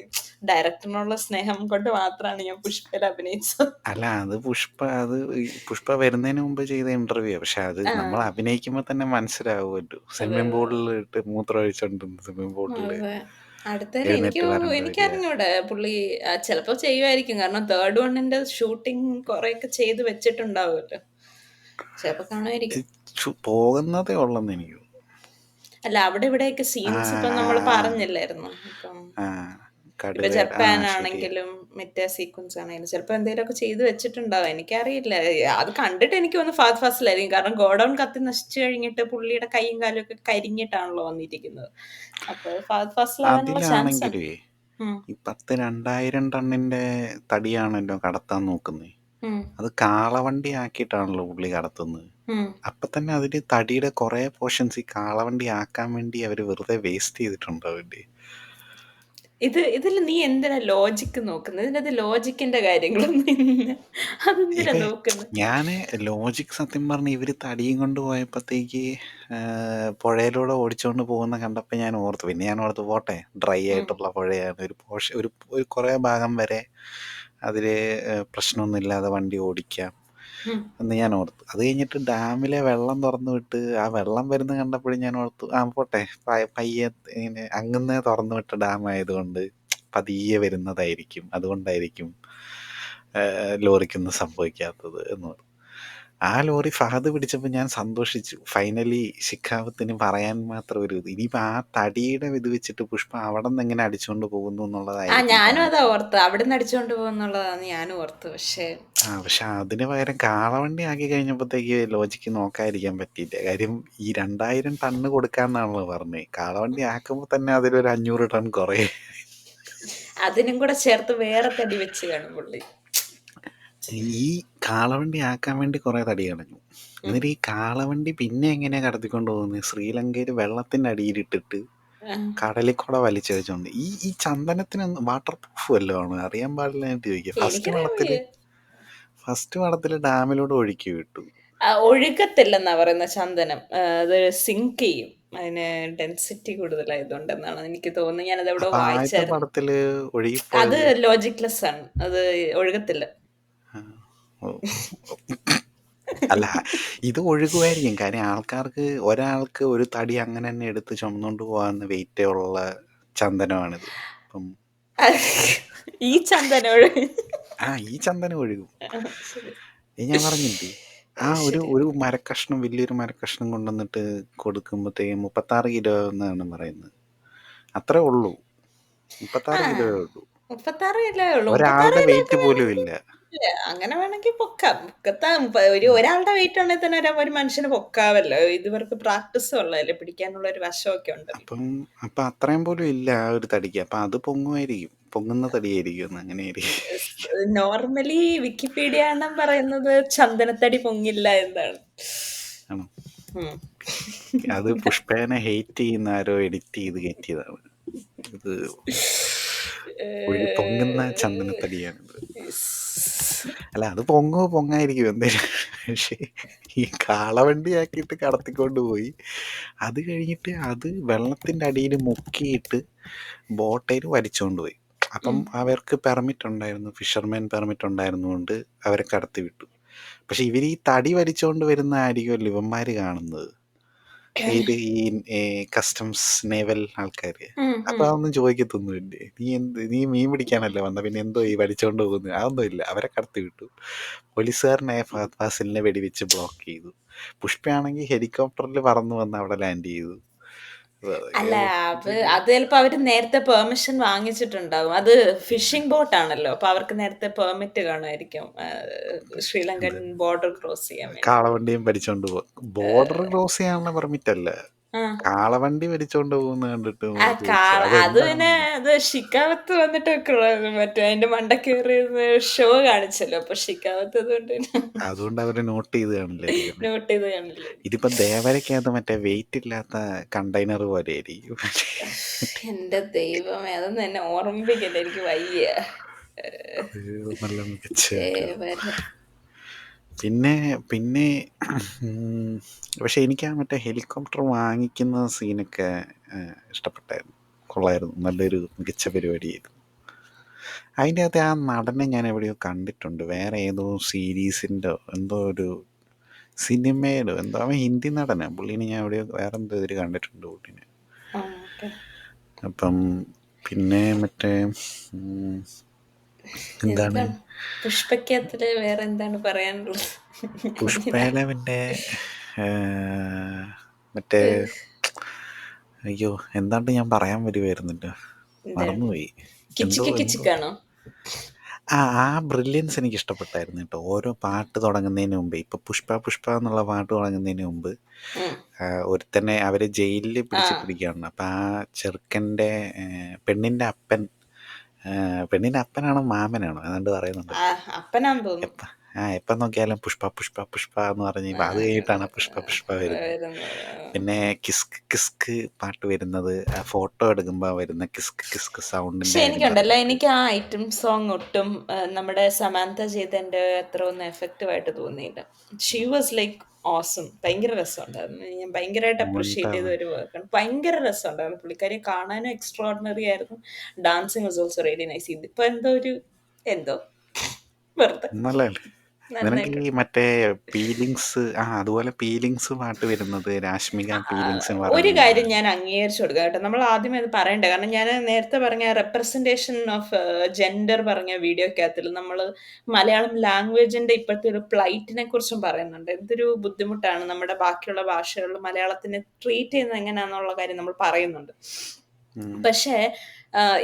B: ഡയറക്ടറിനുള്ള സ്നേഹം കൊണ്ട് മാത്രമാണ് ഞാൻ പുഷ്പയിൽ അഭിനയിച്ചത്.
A: അല്ല അത് അത് ഈ പുഷ്പ വരുന്നതിന് മുമ്പ് ചെയ്ത ഇന്റർവ്യൂ. പക്ഷെ അത്
B: ആ
A: നമ്മൾ അഭിനയിക്കുമ്പോൾ തന്നെ മനസ്സിലാവുമല്ലോ.
B: അതെ
A: സ്വിമ്മിംഗ്
B: അതെ
A: പൂളിൽ ഇട്ട് മൂത്രം ഒഴിച്ചോണ്ടിരുന്നു. സ്വിമ്മിംഗ് പൂളിൽ
B: അതെ. അടുത്തതിൽ
A: എഴുന്നേറ്റ് വരുമ്പോഴൊക്കെ
B: എനിക്കറിഞ്ഞൂടാ പുള്ളി ചിലപ്പോ ചെയ്യുമായിരിക്കും. കാരണം തേർഡ് വണ്ണിന്റെ ഷൂട്ടിംഗ് കുറെയൊക്കെ ചെയ്ത് വെച്ചിട്ടുണ്ടാവുമല്ലോ. ചിലപ്പോ കാണുമായിരിക്കും.
A: പോകുന്നതേ ഉള്ളെന്ന് എനിക്ക് തോന്നുന്നു.
B: അല്ല അവിടെ ഇവിടെയൊക്കെ
A: ആ
B: സീൻസ് ഇപ്പം
A: ആ
B: നമ്മൾ
A: ആ
B: പറഞ്ഞില്ലായിരുന്നോ? അപ്പം
A: ആ
B: ഇപ്പൊ
A: കടുവ ആ
B: ജപ്പാൻ
A: ശരിയാ.
B: ആണെങ്കിലും മറ്റേ സീക്വൻസ് ആണെങ്കിലും ചിലപ്പോ എന്തെങ്കിലുമൊക്കെ ചെയ്തു വെച്ചിട്ടുണ്ടാവും. എനിക്കറിയില്ല. അത് കണ്ടിട്ട് എനിക്ക് തോന്നുന്നു ഫഹദ് ഫാസിലായിരിക്കും. കാരണം ഗോഡൗൺ കത്തി നശിച്ചു കഴിഞ്ഞിട്ട് പുള്ളിയുടെ കൈയും കാലും ഒക്കെ കരിഞ്ഞിട്ടാണല്ലോ വന്നിരിക്കുന്നത്. അപ്പൊ ഫഹദ് ഫാസിലാവാനുള്ള ചാൻസ് ഉണ്ട്.
A: അതിലാണെങ്കിലേ
B: ഉം.
A: ഈ 2000 ടണ്ണിന്റെ തടിയാണല്ലോ കടത്താൻ നോക്കുന്നത്.
B: ഉം.
A: അത് കാളവണ്ടി ആക്കിയിട്ടാണല്ലോ പുള്ളി കടത്തുന്നത്.
B: ഉം.
A: അപ്പൊ തന്നെ അതില് തടിയുടെ കുറെ പോർഷൻസ് ഈ കാളവണ്ടി ആക്കാൻ വേണ്ടി അവര് വെറുതെ വേസ്റ്റ് ചെയ്തിട്ടുണ്ട് അവര്.
B: ഇതിൽ നീ എന്തിനാ ലോജിക്ക് നോക്കുന്നത്? ഇതിനകത്ത് ലോജിക്കിന്റെ കാര്യങ്ങളൊന്നും ഇല്ല. അതെന്തിനാ
A: ഇവ
B: നോക്കുന്നത്?
A: ഞാന് ലോജിക് സത്യം പറഞ്ഞ ഇവര് തടിയും കൊണ്ട് പോയപ്പോഴത്തേക്ക് പുഴയിലൂടെ ഓടിച്ചോണ്ട് പോകുന്ന കണ്ടപ്പോ ഞാൻ ഓർത്തു. പിന്നെ ഞാൻ ഓർത്തു പോട്ടെ, ഡ്രൈ
B: ഉം.
A: ആയിട്ടുള്ള പുഴയാണ്, ഒരു പോർഷൻ ഒരു കുറെ ഭാഗം വരെ അതില് പ്രശ്നമൊന്നുമില്ലാതെ വണ്ടി ഓടിക്കാം
B: ഉം.
A: എന്ന് ഞാൻ ഓർത്തു. അത് കഴിഞ്ഞിട്ട് ഡാമിലെ വെള്ളം തുറന്നു വിട്ട് ആ വെള്ളം വരുന്ന കണ്ടപ്പോഴും ഞാൻ ഓർത്തു ആ പോട്ടെ, പയ്യെ ഇങ്ങനെ അങ്ങുന്നേ തുറന്നു വിട്ട ഡാം ആയതുകൊണ്ട് പതിയെ വരുന്നതായിരിക്കും, അതുകൊണ്ടായിരിക്കും ലോറിക്കൊന്നും സംഭവിക്കാത്തത് എന്ന് പറഞ്ഞു. ആ ലോറി ഫഹദ് പിടിച്ചപ്പോൾ ഞാൻ സന്തോഷിച്ചു. ഫൈനലി ശിഖാവത്തിന് പറയാൻ മാത്രം ഒരു ഇത്. ഇനിയിപ്പോൾ ആ തടിയുടെ ഇത് വെച്ചിട്ട് പുഷ്പ അവിടെ നിന്ന് എങ്ങനെ അടിച്ചുകൊണ്ട് പോകുന്നു എന്നുള്ളതായിരിക്കും
B: ഞാനും അതാ
A: കാണിക്കുന്നത്.
B: ഓർത്ത്. അവിടുന്ന് അടിച്ചോണ്ട് പോകുന്നുള്ളതാണ് ഞാനും ഓർത്ത്. പക്ഷെ
A: പക്ഷെ അതിന് പകരം കാളവണ്ടി ആക്കി കഴിഞ്ഞപ്പോഴത്തേക്ക് ലോജിക്ക് നോക്കാതിരിക്കാൻ പറ്റിയില്ല. കാര്യം ഈ 2000 ടണ്ണ് കൊടുക്കാന്നാണല്ലോ പറഞ്ഞത്. കാളവണ്ടി ആക്കുമ്പോൾ തന്നെ അതിലൊരു 500 ടൺ കുറയും.
B: അതിനും കൂടെ ചേർത്ത് വേറെ തടി വെച്ച് കാണും പുള്ളി.
A: ഈ കാളവണ്ടി ആക്കാൻ വേണ്ടി കുറെ തടി കളഞ്ഞു.
B: ഉം.
A: എന്നിട്ട് ഈ കാളവണ്ടി പിന്നെ എങ്ങനെയാ കടത്തിക്കൊണ്ട് പോകുന്നത്? ശ്രീലങ്കയിൽ വെള്ളത്തിന്റെ അടിയിലിട്ടിട്ട്
B: ആ.
A: കടലിൽ കൂടെ വലിച്ചഴിച്ചോണ്ട്. ഈ ചന്ദനത്തിന് വാട്ടർ പ്രൂഫ് വല്ലതും ആണ്? അറിയാൻ പാടില്ല എന്ന് ചോദിക്കുക.
B: എനിക്കറിയാൻ വയ്യ.
A: ഫസ്റ്റ് വളത്തില് ഡാമിലൂടെ ഒഴുക്കി വിട്ടു.
B: ഒഴുകത്തില്ലെന്നാ പറയുന്ന ചന്ദനം. അത് സിങ്ക് ചെയ്യും. അതിന് ഡെൻസിറ്റി കൂടുതലായതുകൊണ്ടെന്നാണ് എനിക്ക് തോന്നുന്നത്. ഞാനത് എവിടെയോ
A: അപ്പൊ ആദ്യത്തെ
B: വായിച്ചായിരുന്നു.
A: പടത്തില്
B: അത്
A: ഒഴുകിപ്പോയത്.
B: ലോജിക്ലെസ് ആണ്. അത് ഒഴുകത്തില്ല.
A: ആ, ഓ. അല്ല ഇത് ഒഴുകുമായിരിക്കും. കാര്യം ആൾക്കാർക്ക് ഒരാൾക്ക് ഒരു തടി അങ്ങനെ തന്നെ എടുത്ത് ചുമന്നുകൊണ്ട് പോകാവുന്ന വെയിറ്റേ ഉള്ള ചന്ദനമാണിത്. അപ്പം
B: ഈ ചന്ദനം ഒഴുകും.
A: ഈ ചന്ദനം ഒഴുകും.
B: ശരി.
A: ഞാൻ പറഞ്ഞില്ലേ, ആ ഒരു
B: ശരി.
A: ഒരു മരക്കഷ്ണം, വലിയൊരു മരക്കഷ്ണം കൊണ്ടുവന്നിട്ട് കൊടുക്കുമ്പോഴത്തേക്കും 36 കിലോ എന്നാണ് പറയുന്നത്. അത്രേ ഉള്ളൂ.
B: ആ
A: 36 കിലോയേ ഉള്ളൂ.
B: 36 കിലോയേ ഉള്ളൂ. 36
A: ഒരാളുടെ
B: കിലോ
A: വെയിറ്റ്
B: ഒക്കെ
A: പോലും
B: വേണമെങ്കിൽ
A: ഇല്ല.
B: ഇല്ല, അങ്ങനെ വേണമെങ്കിൽ പൊക്കാം.
A: ഉം.
B: ഒരാളുടെ വെയിറ്റ് ഉണ്ടെങ്കിൽ തന്നെ ഒരു മനുഷ്യന് പൊക്കാവല്ലോ. ഇവർക്ക് പ്രാക്ടീസ് ഉള്ളതല്ലേ, പിടിക്കാനുള്ള ഒരു വശമൊക്കെ ഉണ്ടല്ലോ.
A: അപ്പം അപ്പൊ അത്രയും പോലും ഇല്ല ആ ഒരു തടിക്ക്. അപ്പൊ അത് പൊങ്ങുമായിരിക്കും, പൊങ്ങുന്ന തടിയായിരിക്കും എന്ന് അങ്ങനെയായിരിക്കും.
B: നോർമലി വിക്കിപീഡിയ എണ്ണം പറയുന്നത് ചന്ദനത്തടി പൊങ്ങില്ല എന്നാണ്.
A: ആണോ?
B: ഉം.
A: അത് പുഷ്പേനെ ഹെയ്റ്റ് ചെയ്യുന്ന ആരോ എഡിറ്റ് ചെയ്ത് കയറ്റിയതാണ്. ഇത് പൊങ്ങുന്ന ചന്ദനത്തടിയാണിത്.
B: Yes.
A: അല്ല അത് പൊങ്ങായിരിക്കും എന്തായാലും. പക്ഷേ ഈ കാളവണ്ടി ആക്കിയിട്ട് കടത്തിക്കൊണ്ട് പോയി. അത് കഴിഞ്ഞിട്ട് അത് വെള്ളത്തിന്റെ അടിയിൽ മുക്കിയിട്ട് ബോട്ടയിൽ വലിച്ചുകൊണ്ട് പോയി. അപ്പം
B: ഉം.
A: അവർക്ക് പെർമിറ്റ് ഉണ്ടായിരുന്നു, ഫിഷർമാൻ പെർമിറ്റ് ഉണ്ടായിരുന്നുകൊണ്ട് അവരെ കടത്തി വിട്ടു. പക്ഷെ ഇവർ ഈ തടി വലിച്ചുകൊണ്ട് വരുന്ന ആയിരിക്കുമല്ലോ ഇവന്മാര് കാണുന്നത്, ഇത് ഈ കസ്റ്റംസ് നേവൽ ആൾക്കാര്.
B: ഉം.
A: അപ്പൊ
B: ഉം.
A: അതൊന്നും ചോദിക്കത്തൊന്നുമില്ലേ? നീ മീൻ പിടിക്കാനല്ലേ വന്ന, പിന്നെ എന്തോ ഈ വലിച്ചോണ്ട് പോകുന്നത്? അതൊന്നും ഇല്ല. അവരെ കടത്തി വിട്ടു. പോലീസുകാരനായ ഫഹദ് ഫാസിലിനെ വെടിവെച്ച് ബ്ലോക്ക് ചെയ്തു. പുഷ്പയാണെങ്കിൽ ഹെലികോപ്റ്ററിൽ പറന്നു വന്ന് അവിടെ ലാൻഡ് ചെയ്തു.
B: അല്ല, അത് ചിലപ്പോ അവര് നേരത്തെ പെർമിഷൻ വാങ്ങിച്ചിട്ടുണ്ടാവും. അത് ഫിഷിംഗ് ബോട്ടാണല്ലോ. അപ്പൊ അവർക്ക് നേരത്തെ പെർമിറ്റ് കാണുമായിരിക്കും. ശ്രീലങ്കൻ
A: എന്ത്
B: ബോർഡർ ക്രോസ് ചെയ്യാൻ വേണ്ടിയിട്ട്.
A: കാളവണ്ടിയും പഠിച്ചോണ്ട് ബോർഡർ ക്രോസ് ചെയ്യാനുള്ള പെർമിറ്റ് അല്ല,
B: ആ
A: കാളവണ്ടി വലിച്ചോണ്ട് പോകുന്ന കണ്ടിട്ട്
B: ആ
A: ചോദിച്ചു
B: അത് പിന്നെ
A: അതെന്താണെന്ന്.
B: അത് ഷിക്കാവത്ത് വന്നിട്ട് മറ്റേ അതിന്റെ മണ്ട കയറി ഷോ കാണിച്ചല്ലോ. അപ്പൊ ഷിക്കാവത്ത് അതുകൊണ്ട്
A: അതുകൊണ്ട് അവര് നോട്ട് ചെയ്ത് കാണില്ലായിരിക്കും.
B: നോട്ട് ചെയ്ത് കാണില്ലേ.
A: ഇതിപ്പോ ദേവരക്കകത്ത് മറ്റേ വെയിറ്റ് ഇല്ലാത്ത കണ്ടെയ്നർ പോലെ ആയിരിക്കും.
B: എന്റെ ദൈവമേ, അതൊന്നും എന്നെ ഓർമ്മിപ്പിക്കല്ലേ, എനിക്ക് വയ്യ.
A: നല്ല മികച്ചൊരു.
B: ദേവര.
A: പിന്നെ പിന്നെ ഉം, പക്ഷെ എനിക്ക് ആ മറ്റേ ഹെലികോപ്റ്റർ വാങ്ങിക്കുന്ന സീനൊക്കെ ഇഷ്ടപ്പെട്ടായിരുന്നു, കൊള്ളായിരുന്നു, നല്ലൊരു മികച്ച പരിപാടിയായിരുന്നു. അതിൻ്റെ അകത്ത് ആ നടനെ ഞാൻ എവിടെയോ കണ്ടിട്ടുണ്ട്, വേറെ ഏതോ സീരീസിൻ്റെ എന്തോ ഒരു സിനിമയിലോ എന്തോ. അവൻ ഹിന്ദി നടനാണ് പുള്ളീനെ, ഞാൻ എവിടെയോ വേറെ എന്തോ ഇതിൽ കണ്ടിട്ടുണ്ട് പുള്ളീനെ.
B: ഓക്കെ.
A: അപ്പം പിന്നെ മറ്റേ ഉം, എന്താണ്
B: എന്താണ് പുഷ്പക്കത്തില് വേറെ എന്താണ് പറയാനുള്ളത്?
A: പുഷ്പയിലെ പിന്നെ മറ്റേ അയ്യോ എന്താണ്ട് ഞാൻ പറയാൻ വരുമായിരുന്നില്ല,
B: എന്താണ്
A: മറന്നുപോയി. എന്തോ
B: കിച്ചിക്ക്
A: എന്തോ
B: കിച്ചിക്കാണോ?
A: ആ ബ്രില്യൻസ് എനിക്ക് ഇഷ്ടപ്പെട്ടായിരുന്നു കേട്ടോ. ഓരോ പാട്ട് തുടങ്ങുന്നതിന് മുമ്പ്, ഇപ്പൊ പുഷ്പ പുഷ്പ എന്നുള്ള പാട്ട് തുടങ്ങുന്നതിന് മുമ്പ്
B: ഉം.
A: ഒരുത്തനെ അവര് ജയിലിൽ
B: ആ
A: പിടിച്ചിട്ടിരിക്കുകയാണ്. അപ്പൊ ആ ചെറുക്കൻ്റെ പെണ്ണിന്റെ അപ്പൻ, പെണ്ണിന്റെ അപ്പനാണോ മാമനാണോ ഏതാണ്ട്
B: ആ,
A: പറയുന്നുണ്ടല്ലോ.
B: അപ്പനാന്ന് തോന്നുന്നു.
A: എപ്പ എപ്പം നോക്കിയാലും പുഷ്പ പുഷ്പ പുഷ്പ എന്ന് പറഞ്ഞ്
B: ആ,
A: അത് കഴിഞ്ഞിട്ടാണ് പുഷ്പ പുഷ്പ വരുന്നത്.
B: വരുന്നത്.
A: പിന്നെ കിസ്ക് കിസ്ക് പാട്ട് വരുന്നത്, ഫോട്ടോ എടുക്കുമ്പോൾ വരുന്ന കിസ്ക് കിസ്ക്
B: പക്ഷെ
A: സൗണ്ടിന്റെ കാര്യം
B: എനിക്കുണ്ടല്ലോ,
A: പറഞ്ഞിട്ട്.
B: എനിക്ക് ആ ഐറ്റം സോങ് ഒട്ടും നമ്മുടെ സമാന്ത ചെയ്തതിന്റെ അത്ര ഒന്നും എഫക്റ്റീവ് ആയിട്ട് തോന്നിയില്ല. She was like awesome. ഭയങ്കര രസമുണ്ടായിരുന്നു. ഞാൻ ഭയങ്കരമായിട്ട് അപ്രിഷിയേറ്റ് ചെയ്ത
A: ഉണ്ടാവും.
B: ഒരു വർക്കാണ്. ഭയങ്കര രസമുണ്ടായിരുന്നു. പുള്ളിക്കാരിയെ കാണാനും എക്സ്ട്രാ ഓർഡിനറി ആയിരുന്നു. Dancing was also really nice. ഇതിപ്പോ എന്തോ വെറുതെ
A: നല്ലല്ലേ. നിനക്ക് ഈ
B: നന്നായിട്ടുണ്ട്.
A: മറ്റേ പീലിങ്സ്, അതുപോലെ പീലിങ്സ് പാട്ട് വരുന്നത്, രാഷ്മിക പീലിങ്സ്
B: ഒരു
A: പറയുന്നത്.
B: കാര്യം ഞാൻ അംഗീകരിച്ചു കൊടുക്കാം കേട്ടോ. നമ്മൾ ആദ്യമേ അത് പറയണ്ടേ, കാരണം ഞാൻ നേരത്തെ പറഞ്ഞ റെപ്രസെന്റേഷൻ ഓഫ് ജെൻഡർ പറഞ്ഞ വീഡിയോക്കകത്തിൽ നമ്മൾ മലയാളം ലാംഗ്വേജിന്റെ ഇപ്പോഴത്തെ ഒരു പ്ലൈറ്റിനെ കുറിച്ചും പറയുന്നുണ്ട്. എന്തൊരു ബുദ്ധിമുട്ടാണ് നമ്മുടെ ബാക്കിയുള്ള ഭാഷകളിൽ മലയാളത്തിനെ ട്രീറ്റ് ചെയ്യുന്നത് എങ്ങനെയാണെന്നുള്ള കാര്യം നമ്മൾ പറയുന്നുണ്ട്.
A: ഉം.
B: പക്ഷേ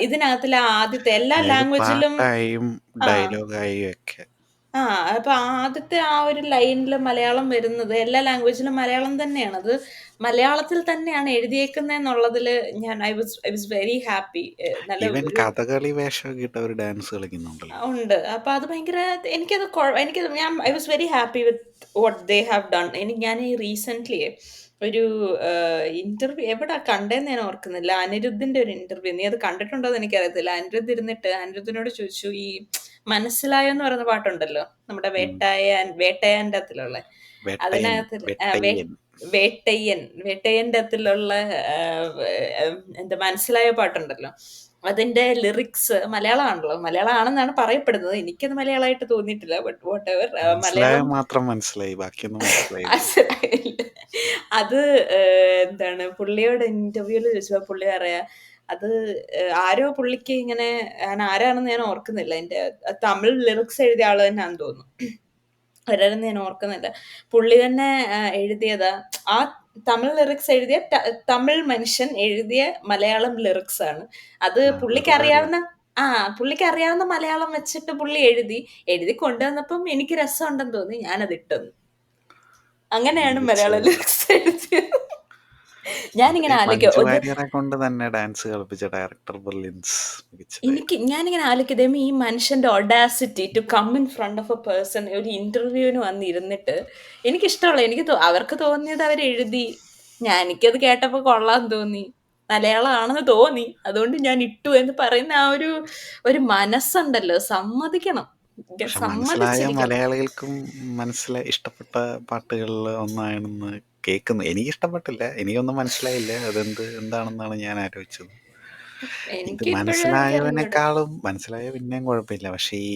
B: ഇതിനകത്തിലെ ആദ്യത്തെ എല്ലാ
A: അതായത്
B: ലാംഗ്വേജിലും
A: പാട്ടായും
B: ആ
A: ഡയലോഗായും ഒക്കെ.
B: ആ അപ്പൊ ആദ്യത്തെ ആ ഒരു ലൈനിൽ മലയാളം വരുന്നത് എല്ലാ ലാംഗ്വേജിലും മലയാളം തന്നെയാണ്. അത് മലയാളത്തിൽ തന്നെയാണ് എഴുതിയേക്കുന്നതെന്നുള്ളതിൽ ഐ വാസ് വെരി ഹാപ്പി. നല്ല
A: ഇവൻ
B: ഒരു
A: കഥകളി വേഷമൊക്കെ ഇട്ട് അവർ ഡാൻസ് കളിക്കുന്നുണ്ടല്ലോ.
B: ഉണ്ട്. അപ്പൊ അത് ഭയങ്കര I was very happy with what they have done. ഞാൻ ഈ റീസെന്റ്ലി ഒരു ഇന്റർവ്യൂ എവിടാ കണ്ടേന്ന് ഞാൻ ഓർക്കുന്നില്ല. അനിരുദ്ധിന്റെ ഒരു ഇന്റർവ്യൂ, നീ അത് കണ്ടിട്ടുണ്ടോ എന്ന് എനിക്കറിയത്തില്ല. അനിരുദ്ധിനോട് ചോദിച്ചു, ഈ മനസ്സിലായോ എന്ന് പറയുന്ന പാട്ടുണ്ടല്ലോ, നമ്മുടെ
A: ഉം.
B: വേട്ടയാൻ്റെ അകത്തിലുള്ള,
A: വെട്ടയൻ
B: അതിനകത്ത്
A: വെട്ടയ്യൻ.
B: വേട്ടയ്യന്റെ അകത്തിലുള്ള എന്താ മനസ്സിലായ പാട്ടുണ്ടല്ലോ, അതിന്റെ ലിറിക്സ് മലയാളമാണല്ലോ, മലയാളം ആണെന്നാണ് പറയപ്പെടുന്നത്. എനിക്കത് മലയാളമായിട്ട് തോന്നിയിട്ടില്ല. ബട്ട് വാട്ട് എവർ,
A: മനസ്സിലായ
B: മലയാളം
A: മാത്രം മനസ്സിലായി, ബാക്കിയൊന്നും മനസ്സിലായില്ല.
B: മനസ്സിലായില്ല. അത് എന്താണ്, പുള്ളിയോട് ഇന്റർവ്യൂല് ചോദിച്ചപ്പോ പുള്ളി പറയാ, അത് ആരോ പുള്ളിക്ക് ഇങ്ങനെ, ഞാൻ ആരാണെന്ന് ഞാൻ ഓർക്കുന്നില്ല. അതിന്റെ തമിഴ് ലിറിക്സ് എഴുതിയ ആള് തന്നെയാന്ന് തോന്നുന്നു. ആരാണെന്ന് ഞാൻ ഓർക്കുന്നില്ല. പുള്ളി തന്നെ എഴുതിയതാ. ആ തമിഴ് ലിറിക്സ് എഴുതിയ തമിഴ് മനുഷ്യൻ എഴുതിയ മലയാളം ലിറിക്സ് ആണ്. അത്
A: വെറുതെ അല്ല.
B: ആ പുള്ളിക്ക് അറിയാവുന്ന മലയാളം വെച്ചിട്ട് പുള്ളി എഴുതി കൊണ്ടുവന്നപ്പം എനിക്ക് രസമുണ്ടെന്ന് തോന്നി, ഞാനത് ഇട്ടു. അങ്ങനെയാണ് മലയാളം
A: മികച്ചത്.
B: ലിറിക്സ് എഴുതിയത്.
A: അതിന്
B: ഞാനിങ്ങനെ
A: മഞ്ജു
B: ആലോചിക്കും,
A: വാര്യരെ കൊണ്ട് തന്നെ ഡാൻസ് കളിപ്പിച്ച ഡയറക്ടർ ബ്രില്യൻസ് മികച്ചതായിരുന്നു.
B: ഞാനിങ്ങനെ ആലോചിക്കും, ദൈവമേ, ഈ മനുഷ്യന്റെ audacity to come in front of a person, ഒരു ഇന്റർവ്യൂവിന് വന്നിരുന്നിട്ട്, എനിക്കിഷ്ടമുള്ള, അവർക്ക് തോന്നിയത് അവരെഴുതി. എനിക്കത് കേട്ടപ്പോൾ കൊള്ളാൻ തോന്നി, മലയാളമാണെന്ന് തോന്നി, അതുകൊണ്ട് ഞാൻ ഇട്ടു എന്ന് പറയുന്ന ആ ഒരു മനസ്സുണ്ടല്ലോ, സമ്മതിക്കണം.
A: പക്ഷെ മനസ്സിലായ
B: സമ്മതിച്ചിരിക്കണം.
A: മലയാളികൾക്കും ഇഷ്ടപ്പെട്ട പാട്ടുകളിൽ ഒന്നാണെന്ന് കേൾക്കുന്നു. എനിക്കിഷ്ടപ്പെട്ടില്ല, എനിക്കൊന്നും മനസ്സിലായില്ല എന്താണെന്നാണ് ഞാൻ ആലോചിച്ചത്. ഇത്
B: എനിക്കിപ്പോഴും എനിക്കറിഞ്ഞൂടാ.
A: മനസ്സിലായ പിന്നെയും കുഴപ്പമില്ല. പക്ഷേ ഈ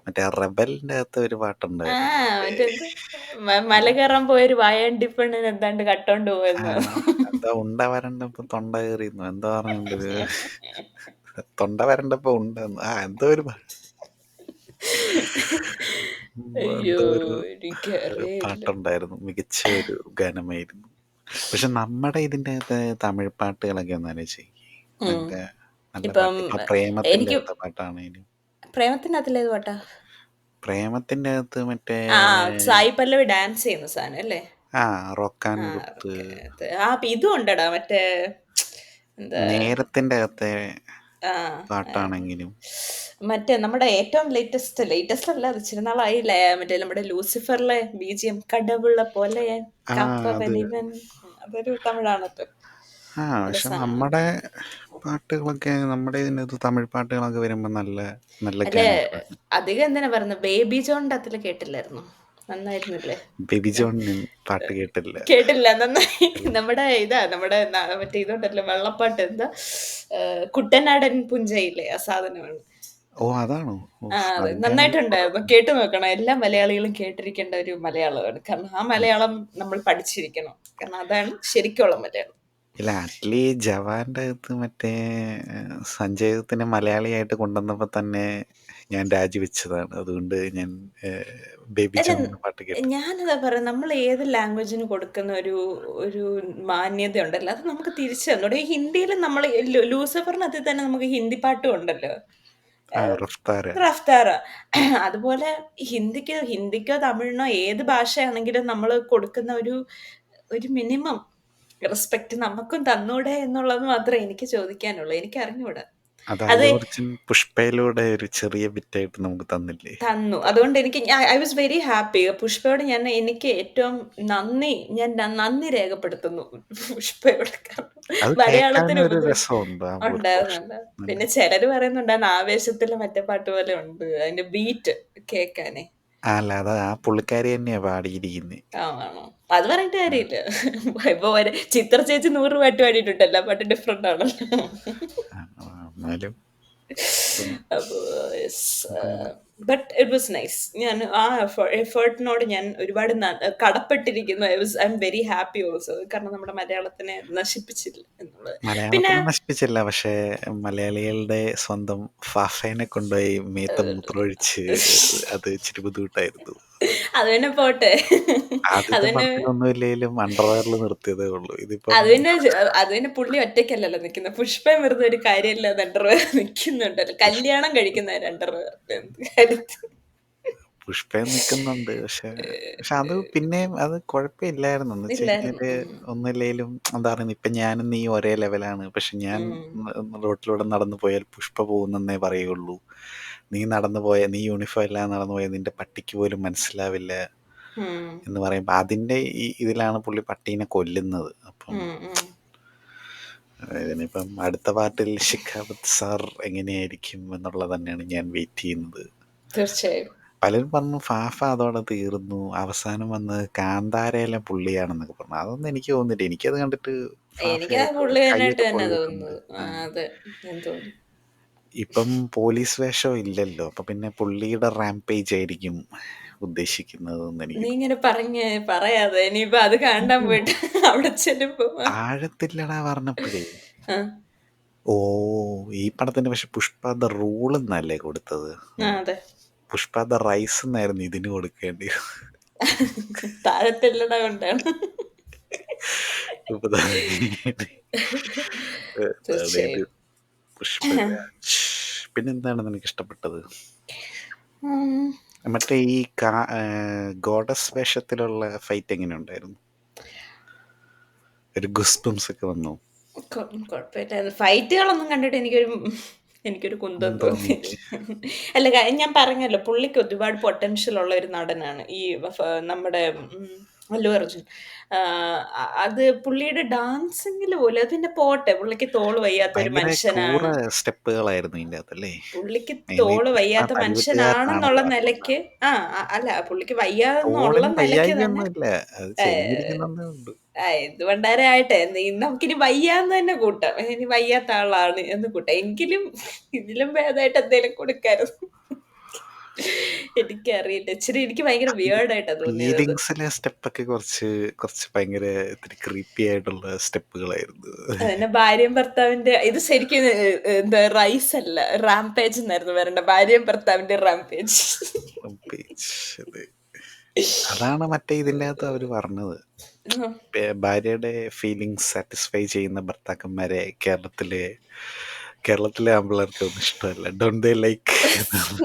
A: മറ്റേ റെബലിന്റെ അകത്ത് ഒരു
B: ആ
A: പാട്ടുണ്ടായിരുന്നു, മറ്റേ
B: മറ്റേത് മല കയറാൻ പോയൊരു വായാണ്ടിപ്പെണ്ണിന് എന്താണ്ട് കട്ടോണ്ട്
A: ആ,
B: പോയെന്നോ.
A: എന്താ ഉണ്ട വരണ്ടപ്പോ തൊണ്ട കയറിയെന്നോ എന്താ പറഞ്ഞിട്ടൊരു, തൊണ്ട വരണ്ടപ്പോ ഉണ്ടെന്ന്, എന്തോ ഒരു
B: അയ്യോ!
A: എന്തോ ഒരു
B: എനിക്കറിയില്ല.
A: പാട്ടുണ്ടായിരുന്നു. മികച്ച ഒരു ഗാനമായിരുന്നു. പക്ഷെ നമ്മുടെ ഇതിൻ്റെ അകത്ത് തമിഴ് പാട്ടുകളൊക്കെ ഒന്ന് ആലോചിച്ച് നോക്കിയേ.
B: ഉം.
A: നല്ല നല്ല
B: ഇപ്പം
A: പാട്ട്. ഇപ്പൊ പ്രേമത്തിൻ്റെ
B: എനിക്ക്
A: അകത്തെ പാട്ടാണേലും
B: പ്രേമത്തിനകത്തിലേത് പാട്ടാ?
A: പ്രേമത്തിൻ്റെ അകത്ത് മറ്റേ
B: സായി പല്ലവി ഡാൻസ് ചെയ്യുന്ന സാധനം അല്ലേ?
A: ആ റോക്കാൻ
B: ആ
A: കുത്ത്,
B: ഓക്കെ. ഇതും ഉണ്ടെടാ മറ്റേ എന്താ
A: നേരത്തിൻ്റെ അകത്തെ
B: ആ, ആഹ്.
A: പാട്ടാണെങ്കിലും
B: മറ്റേ നമ്മുടെ ഏറ്റവും ലേറ്റസ്റ്റ് അല്ല അത് ഇച്ചിരി നാളായില്ലേ മറ്റേ നമ്മുടെ ലൂസിഫറിലെ ബിജിഎം കടവുള്ള പോലെ
A: ആ അത്
B: കാപ്പവനിവൻ അതൊരു തമിഴാണല്ലോ. നല്ല
A: പക്ഷെ
B: സാധനമാണ്.
A: നമ്മുടെ പാട്ടുകളൊക്കെ നമ്മുടെ ഇതിനകത്ത് തമിഴ് പാട്ടുകളൊക്കെ വരുമ്പോൾ നല്ല നല്ല
B: അല്ലെ
A: ഗാനങ്ങളാണ്.
B: അധികം എന്തിനാ പറയുന്നത് ബേബി ജോണിന്റെ അതില് കേട്ടില്ലായിരുന്നു നന്നായിരുന്നില്ലേ?
A: ബേബി ജോൺ ഞാൻ പാട്ട് കേട്ടില്ല.
B: കേട്ടില്ല നന്നായി. മറ്റേ ഇതുണ്ടല്ലോ വെള്ളപ്പാട്ട് എന്താ കുട്ടനാടൻ പുഞ്ചയില്ലേ ആ സാധനമാണ്.
A: ഓ അതാണോ?
B: ആ
A: ഓഫ്,
B: അതെ
A: അത് ഞാൻ
B: നന്നായിട്ടുണ്ടായിരുന്നു. കേട്ടു നോക്കണം. എല്ലാ മലയാളികളും കേട്ടിരിക്കേണ്ട ഒരു മലയാളമാണ്. കാരണം ആ മലയാളം നമ്മൾ പഠിച്ചിരിക്കണം. കാരണം അതാണ് ശരിക്കുള്ള മലയാളം.
A: ഇല്ല, അറ്റ്ലി ജവാന്റെ അകത്ത് മറ്റേ സഞ്ജയ് ദത്തിനെ മലയാളിയായിട്ട് കൊണ്ടുവന്നപ്പോൾ തന്നെ ഞാൻ രാജിവെച്ചതാണ്. അതുകൊണ്ട് ഞാൻ ബേബി
B: അല്ല
A: ജോൺ എന്ന പാട്ട് കേട്ടില്ല.
B: ഞാനതാ പറയാം നമ്മൾ ഏത് ലാംഗ്വേജിന് കൊടുക്കുന്ന ഒരു ഒരു മാന്യത ഉണ്ടല്ലോ അത് നമുക്ക് തിരിച്ചു തന്നൂടെ. ഈ ഹിന്ദിയിൽ നമ്മൾ ലൂസിഫറിനകത്ത് തന്നെ നമുക്ക് ഹിന്ദി പാട്ടും ഉണ്ടല്ലോ.
A: ആ
B: ഏഹ്
A: റഫ്താര.
B: റഫ്താറ. അതുപോലെ ഹിന്ദിക്കോ തമിഴിനോ ഏത് ഭാഷയാണെങ്കിലും നമ്മള് കൊടുക്കുന്ന ഒരു ഒരു മിനിമം റെസ്പെക്റ്റ് നമുക്കും തന്നൂടെ എന്നുള്ളത് മാത്രമേ എനിക്ക് ചോദിക്കാനുള്ളൂ. എനിക്കറിഞ്ഞൂടാ.
A: അത്
B: അത്
A: അല്ലു അർജുൻ പുഷ്പയിലൂടെ ഒരു ചെറിയ ബിറ്റായിട്ട് നമുക്ക് തന്നില്ലേ?
B: തന്നു. അതുകൊണ്ട് ഐ വാസ് വെരി ഹാപ്പി. പുഷ്പയോട് എനിക്ക് ഏറ്റവും നന്ദി രേഖപ്പെടുത്തുന്നു പുഷ്പയോട്. കാരണം
A: അത്
B: മലയാളത്തിന്
A: കേൾക്കാനും ഒരു
B: ഉപദ്രവി
A: രസമുണ്ട് ആ ഒരു പോർഷൻ.
B: ഉണ്ടായിരുന്നുണ്ട്. പിന്നെ ചിലര് പറയുന്നുണ്ടായിരുന്നു ആവേശത്തിലെ മറ്റേ പാട്ട് പോലെ ഉണ്ട്. അതിന്റെ ബീറ്റ് കേൾക്കാനേ.
A: അല്ല, അത് ആ പുള്ളിക്കാരി തന്നെയാ പാടിയിരിക്കുന്നത്.
B: ആണോ? അത് പറഞ്ഞിട്ട് കാര്യമില്ല. ഇപ്പൊ ചിത്ര ചേച്ചി 100 പാട്ട് പാടിയിട്ടുണ്ടല്ലോ. ആ പാട്ട് ഡിഫറന്റ് ആണല്ലോ.
A: എന്നാലും ഇപ്പം
B: അപ്പൊ
A: ഇപ്പം
B: ബട്ട് ഇറ്റ് വാസ് നൈസ്. ഞാൻ ആ എഫേർട്ടിനോട് ഞാൻ ഒരുപാട് കടപ്പെട്ടിരിക്കുന്നു. I am very happy also. കാരണം നമ്മുടെ മലയാളത്തിനെ നശിപ്പിച്ചില്ല എന്നുള്ളത്. പിന്നെ
A: മലയാളത്തിനെ നശിപ്പിച്ചില്ല, പക്ഷേ മലയാളികളുടെ സ്വന്തം ഫാഫേനെ കൊണ്ടുപോയി മേത്ത് മൂത്രമൊഴിച്ച് അത് ഇച്ചിരി ബുദ്ധിമുട്ടായിരുന്നു.
B: അത് പിന്നെ പോട്ടെ. അത്
A: ആദ്യത്തെ
B: പിന്നെ
A: പടത്തിലൊന്നും ഇല്ലെങ്കിലും അണ്ടർവെയറിൽ നിർത്തിയതേ ഉള്ളൂ. ഇതിപ്പം
B: അത് പിന്നെ അത് പിന്നെ പുള്ളി ഒറ്റയ്ക്കല്ലല്ലോ നിക്കുന്നത്. പുഷ്പയും വെറുതെ ഒരു കാര്യമില്ലാതെ അണ്ടർവെയർ നിൽക്കുന്നുണ്ടല്ലോ.
A: പുഷ്
B: കല്യാണം കഴിക്കുന്നവര് അണ്ടർവെയറിൽ എന്ത് കാര്യത്തിന്.
A: പുഷ്പയും നിൽക്കുന്നുണ്ട്. പക്ഷെ അത് പിന്നെയും അത് കുഴപ്പമില്ലായിരുന്നു. എന്ന് വെച്ച്
B: ഇല്ലായിരുന്നു.
A: കഴിഞ്ഞാല് ഒന്നുമില്ലേലും എന്താ പറയുന്നത്, ഇപ്പം ഞാനും നീ ഒരേ ലെവലാണ്. പക്ഷെ ഞാൻ
B: ഉം.
A: റോട്ടിലൂടെ നടന്നു പോയാൽ പുഷ്പ പോകുന്നെന്നേ പറയുള്ളൂ. നീ യൂണിഫോം ഇല്ലാതെ നടന്നു പോയാൽ നിന്റെ പട്ടിക്ക് പോലും മനസ്സിലാവില്ല
B: ഉം.
A: എന്ന് പറയുമ്പോൾ അതിൻ്റെ ഇതിലാണ് പുള്ളി പട്ടീനെ കൊല്ലുന്നത്. അപ്പം
B: ഉം. ഉം.
A: ഇതിനിപ്പം അടുത്ത പാട്ടിൽ ഷിഖാവത്ത് സാർ എങ്ങനെയായിരിക്കും എന്നുള്ളത് തന്നെയാണ് ഞാൻ വെയിറ്റ് ചെയ്യുന്നത്.
B: തീർച്ചയായും.
A: പലരും പറഞ്ഞു ഫാഫ അതോടെ തീർന്നു, അവസാനം വന്ന് കാന്താരയിലെ പുള്ളിയാണെന്നൊക്കെ പറഞ്ഞു. അതൊന്നും എനിക്ക് തോന്നുന്നില്ല. എനിക്കത് കണ്ടിട്ട്
B: എനിക്ക് ആ
A: ഫാഫയായിട്ട്
B: പുള്ളി തന്നെയായിട്ട്
A: കൈയൊക്കെ
B: തന്നെ
A: പൊള്ളിയിട്ടുണ്ട്.
B: തോന്നുന്നത്. അതെ. ഞാൻ തോന്നി.
A: ഇപ്പം പോലീസ് വേഷം ഇല്ലല്ലോ, അപ്പൊ പിന്നെ പുള്ളിയുടെ റാംപേജ് ആയിരിക്കും ഉദ്ദേശിക്കുന്നതെന്ന് എനിക്ക്
B: നീ
A: തോന്നുന്നു.
B: ഇങ്ങനെ പറയാതെ ഇനിയിപ്പോ അത് കാണാൻ പോയിട്ട് അവിടെ ചെല്ലുമ്പോ
A: ആഴത്തില്ലടാ പറഞ്ഞപ്പോഴേ
B: ആ,
A: ഓ, ഈ പടത്തിന് പക്ഷെ പുഷ്പ ദ റൂൾ എന്നല്ലേ കൊടുത്തത്.
B: അതെ.
A: പുഷ്പ ദ റൈസ് എന്നായിരുന്നു ഇതിന് കൊടുക്കേണ്ടി.
B: താഴത്തില്ലട കൊണ്ടാണ്.
A: ഇപ്പൊ ദാ
B: തീർച്ചയായും.
A: പുഷ്പരാജ്. പിന്നെന്താണ് നിനക്ക് ഇഷ്ടപ്പെട്ടത്?
B: ഉം.
A: മറ്റേ ഈ ഗോഡസ് വേഷത്തിലുള്ള ഫൈറ്റ് എങ്ങനെ ഉണ്ടായിരുന്നു? ഒരു ഗുസ്പംസ് ഒക്കെ വന്നു.
B: കുഴപ്പമില്ലായിരുന്നു. ഫൈറ്റുകളൊന്നും കണ്ടിട്ട് എനിക്കൊരു കുന്തം
A: തോന്നിയില്ലേ?
B: തോന്നിയില്ല. അല്ല ഞാൻ പറഞ്ഞല്ലോ പുള്ളിക്ക് ഒരുപാട് പൊട്ടൻഷ്യൽ ഉള്ള ഒരു നടനാണ് ഈ നമ്മുടെ അല്ലു അർജുൻ. അത് പുള്ളിയുടെ ഡാൻസിങ്ങിൽ പോലും അത് പിന്നെ പോട്ടെ പുള്ളിക്ക് തോള് വയ്യാത്ത ഒരു
A: ഭയങ്കര ക്രൂര
B: മനുഷ്യനാണ്.
A: സ്റ്റെപ്പുകളായിരുന്നു ഇതിൻ്റെ അകത്തല്ലേ?
B: പുള്ളിക്ക്
A: മെയിൻലി
B: തോള്
A: കൃഷ്ണ
B: വയ്യാത്ത മനുഷ്യനാണെന്നുള്ള
A: തടിവെട്ടുകാരനാണല്ലോ
B: നിലയ്ക്ക്
A: അതുകൊണ്ടാണ്.
B: അല്ല പുള്ളിക്ക് വയ്യാതെന്നുള്ള
A: തോളിന്
B: നിലയ്ക്ക്
A: വയ്യായി
B: തന്നെ
A: ഒന്നും ഇല്ല, അത് ചെരിഞ്ഞിരിക്കുന്നേ ഉണ്ട്.
B: എന്ത് പണ്ടാരം ആയിട്ടെ നമുക്കിനി വയ്യാന്ന് തന്നെ കൂട്ടാം. ഇനി വയ്യാത്ത ആളാണ് എന്ന് കൂട്ടാം. എങ്കിലും ഇതിലും ഭേദമായിട്ട് എന്തേലും കൊടുക്കായിരുന്നു. എനിക്കറിയില്ല. ഇച്ചിരി എനിക്ക് ഭയങ്കര വിയേർഡായിട്ടാ തോന്നിയതത്.
A: ഫീലിങ്സിലെ സ്റ്റെപ്പൊക്കെ കുറച്ച് കുറച്ച് ഭയങ്കര ഇത്തിരി ക്രീപ്പി ആയിട്ടുള്ള സ്റ്റെപ്പുകളായിരുന്നു.
B: അതന്നെ ഭാര്യയും ഭർത്താവിന്റെ ഇത് ശരിക്കും എന്താ റൈസ് അല്ല റാംപേജ് എന്നായിരുന്നു വരേണ്ട. ഭാര്യയും ഭർത്താവിന്റെ റാംപേജ്.
A: പേജ് അതെ. അതാണ് മറ്റേ ഇതിൻ്റെ അകത്ത് അവർ പറഞ്ഞത്. ഭാര്യയുടെ ഫീലിങ്സ് സാറ്റിസ്ഫൈ ചെയ്യുന്ന ഭർത്താക്കന്മാരെ കേരളത്തിലെ ആമ്പിള്ളേർക്ക് ഒന്നും ഇഷ്ടമല്ല. ഡോണ്ട് ദേ ലൈക്ക് എന്നാണ്.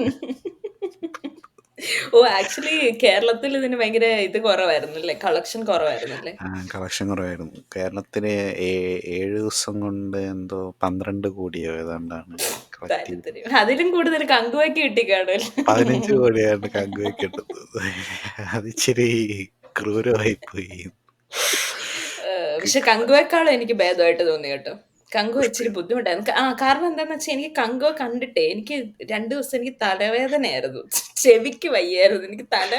B: ഓ ആക്ച്വലി കേരളത്തിൽ ഇതിന് ഭയങ്കര ഇത് കുറവായിരുന്നല്ലേ, കളക്ഷൻ കുറവായിരുന്നല്ലേ.
A: കളക്ഷൻ കുറവായിരുന്നു. കേരളത്തില് 7 ദിവസം കൊണ്ട് എന്തോ 12 കോടിയോ ഏതാണ്ടാണ് കളക്ട് ചെയ്തത്.
B: താല്പര്യം അതിലും കൂടുതൽ കങ്കുവയ്ക്ക് കിട്ടി കാണുമല്ലോ.
A: 15 കോടിയാണ് കങ്കുവയ്ക്ക് കിട്ടുന്നത്. അതിച്ചിരി ക്രൂരമായി പോയി.
B: പക്ഷെ കങ്കുവെക്കാളും എനിക്ക് ഭേദമായിട്ട് തോന്നി കേട്ടോ. കങ്കുവ ഇച്ചിരി
A: പുഷ്പയോ?
B: ബുദ്ധിമുട്ടായിരുന്നു. കാരണം എന്താന്ന് വെച്ചാൽ എനിക്ക് കങ്കുവ കണ്ടിട്ടേ എനിക്ക് 2 ദിവസം എനിക്ക് തലവേദനയായിരുന്നു. ചെവിക്ക് വയ്യായിരുന്നു. എനിക്ക് തല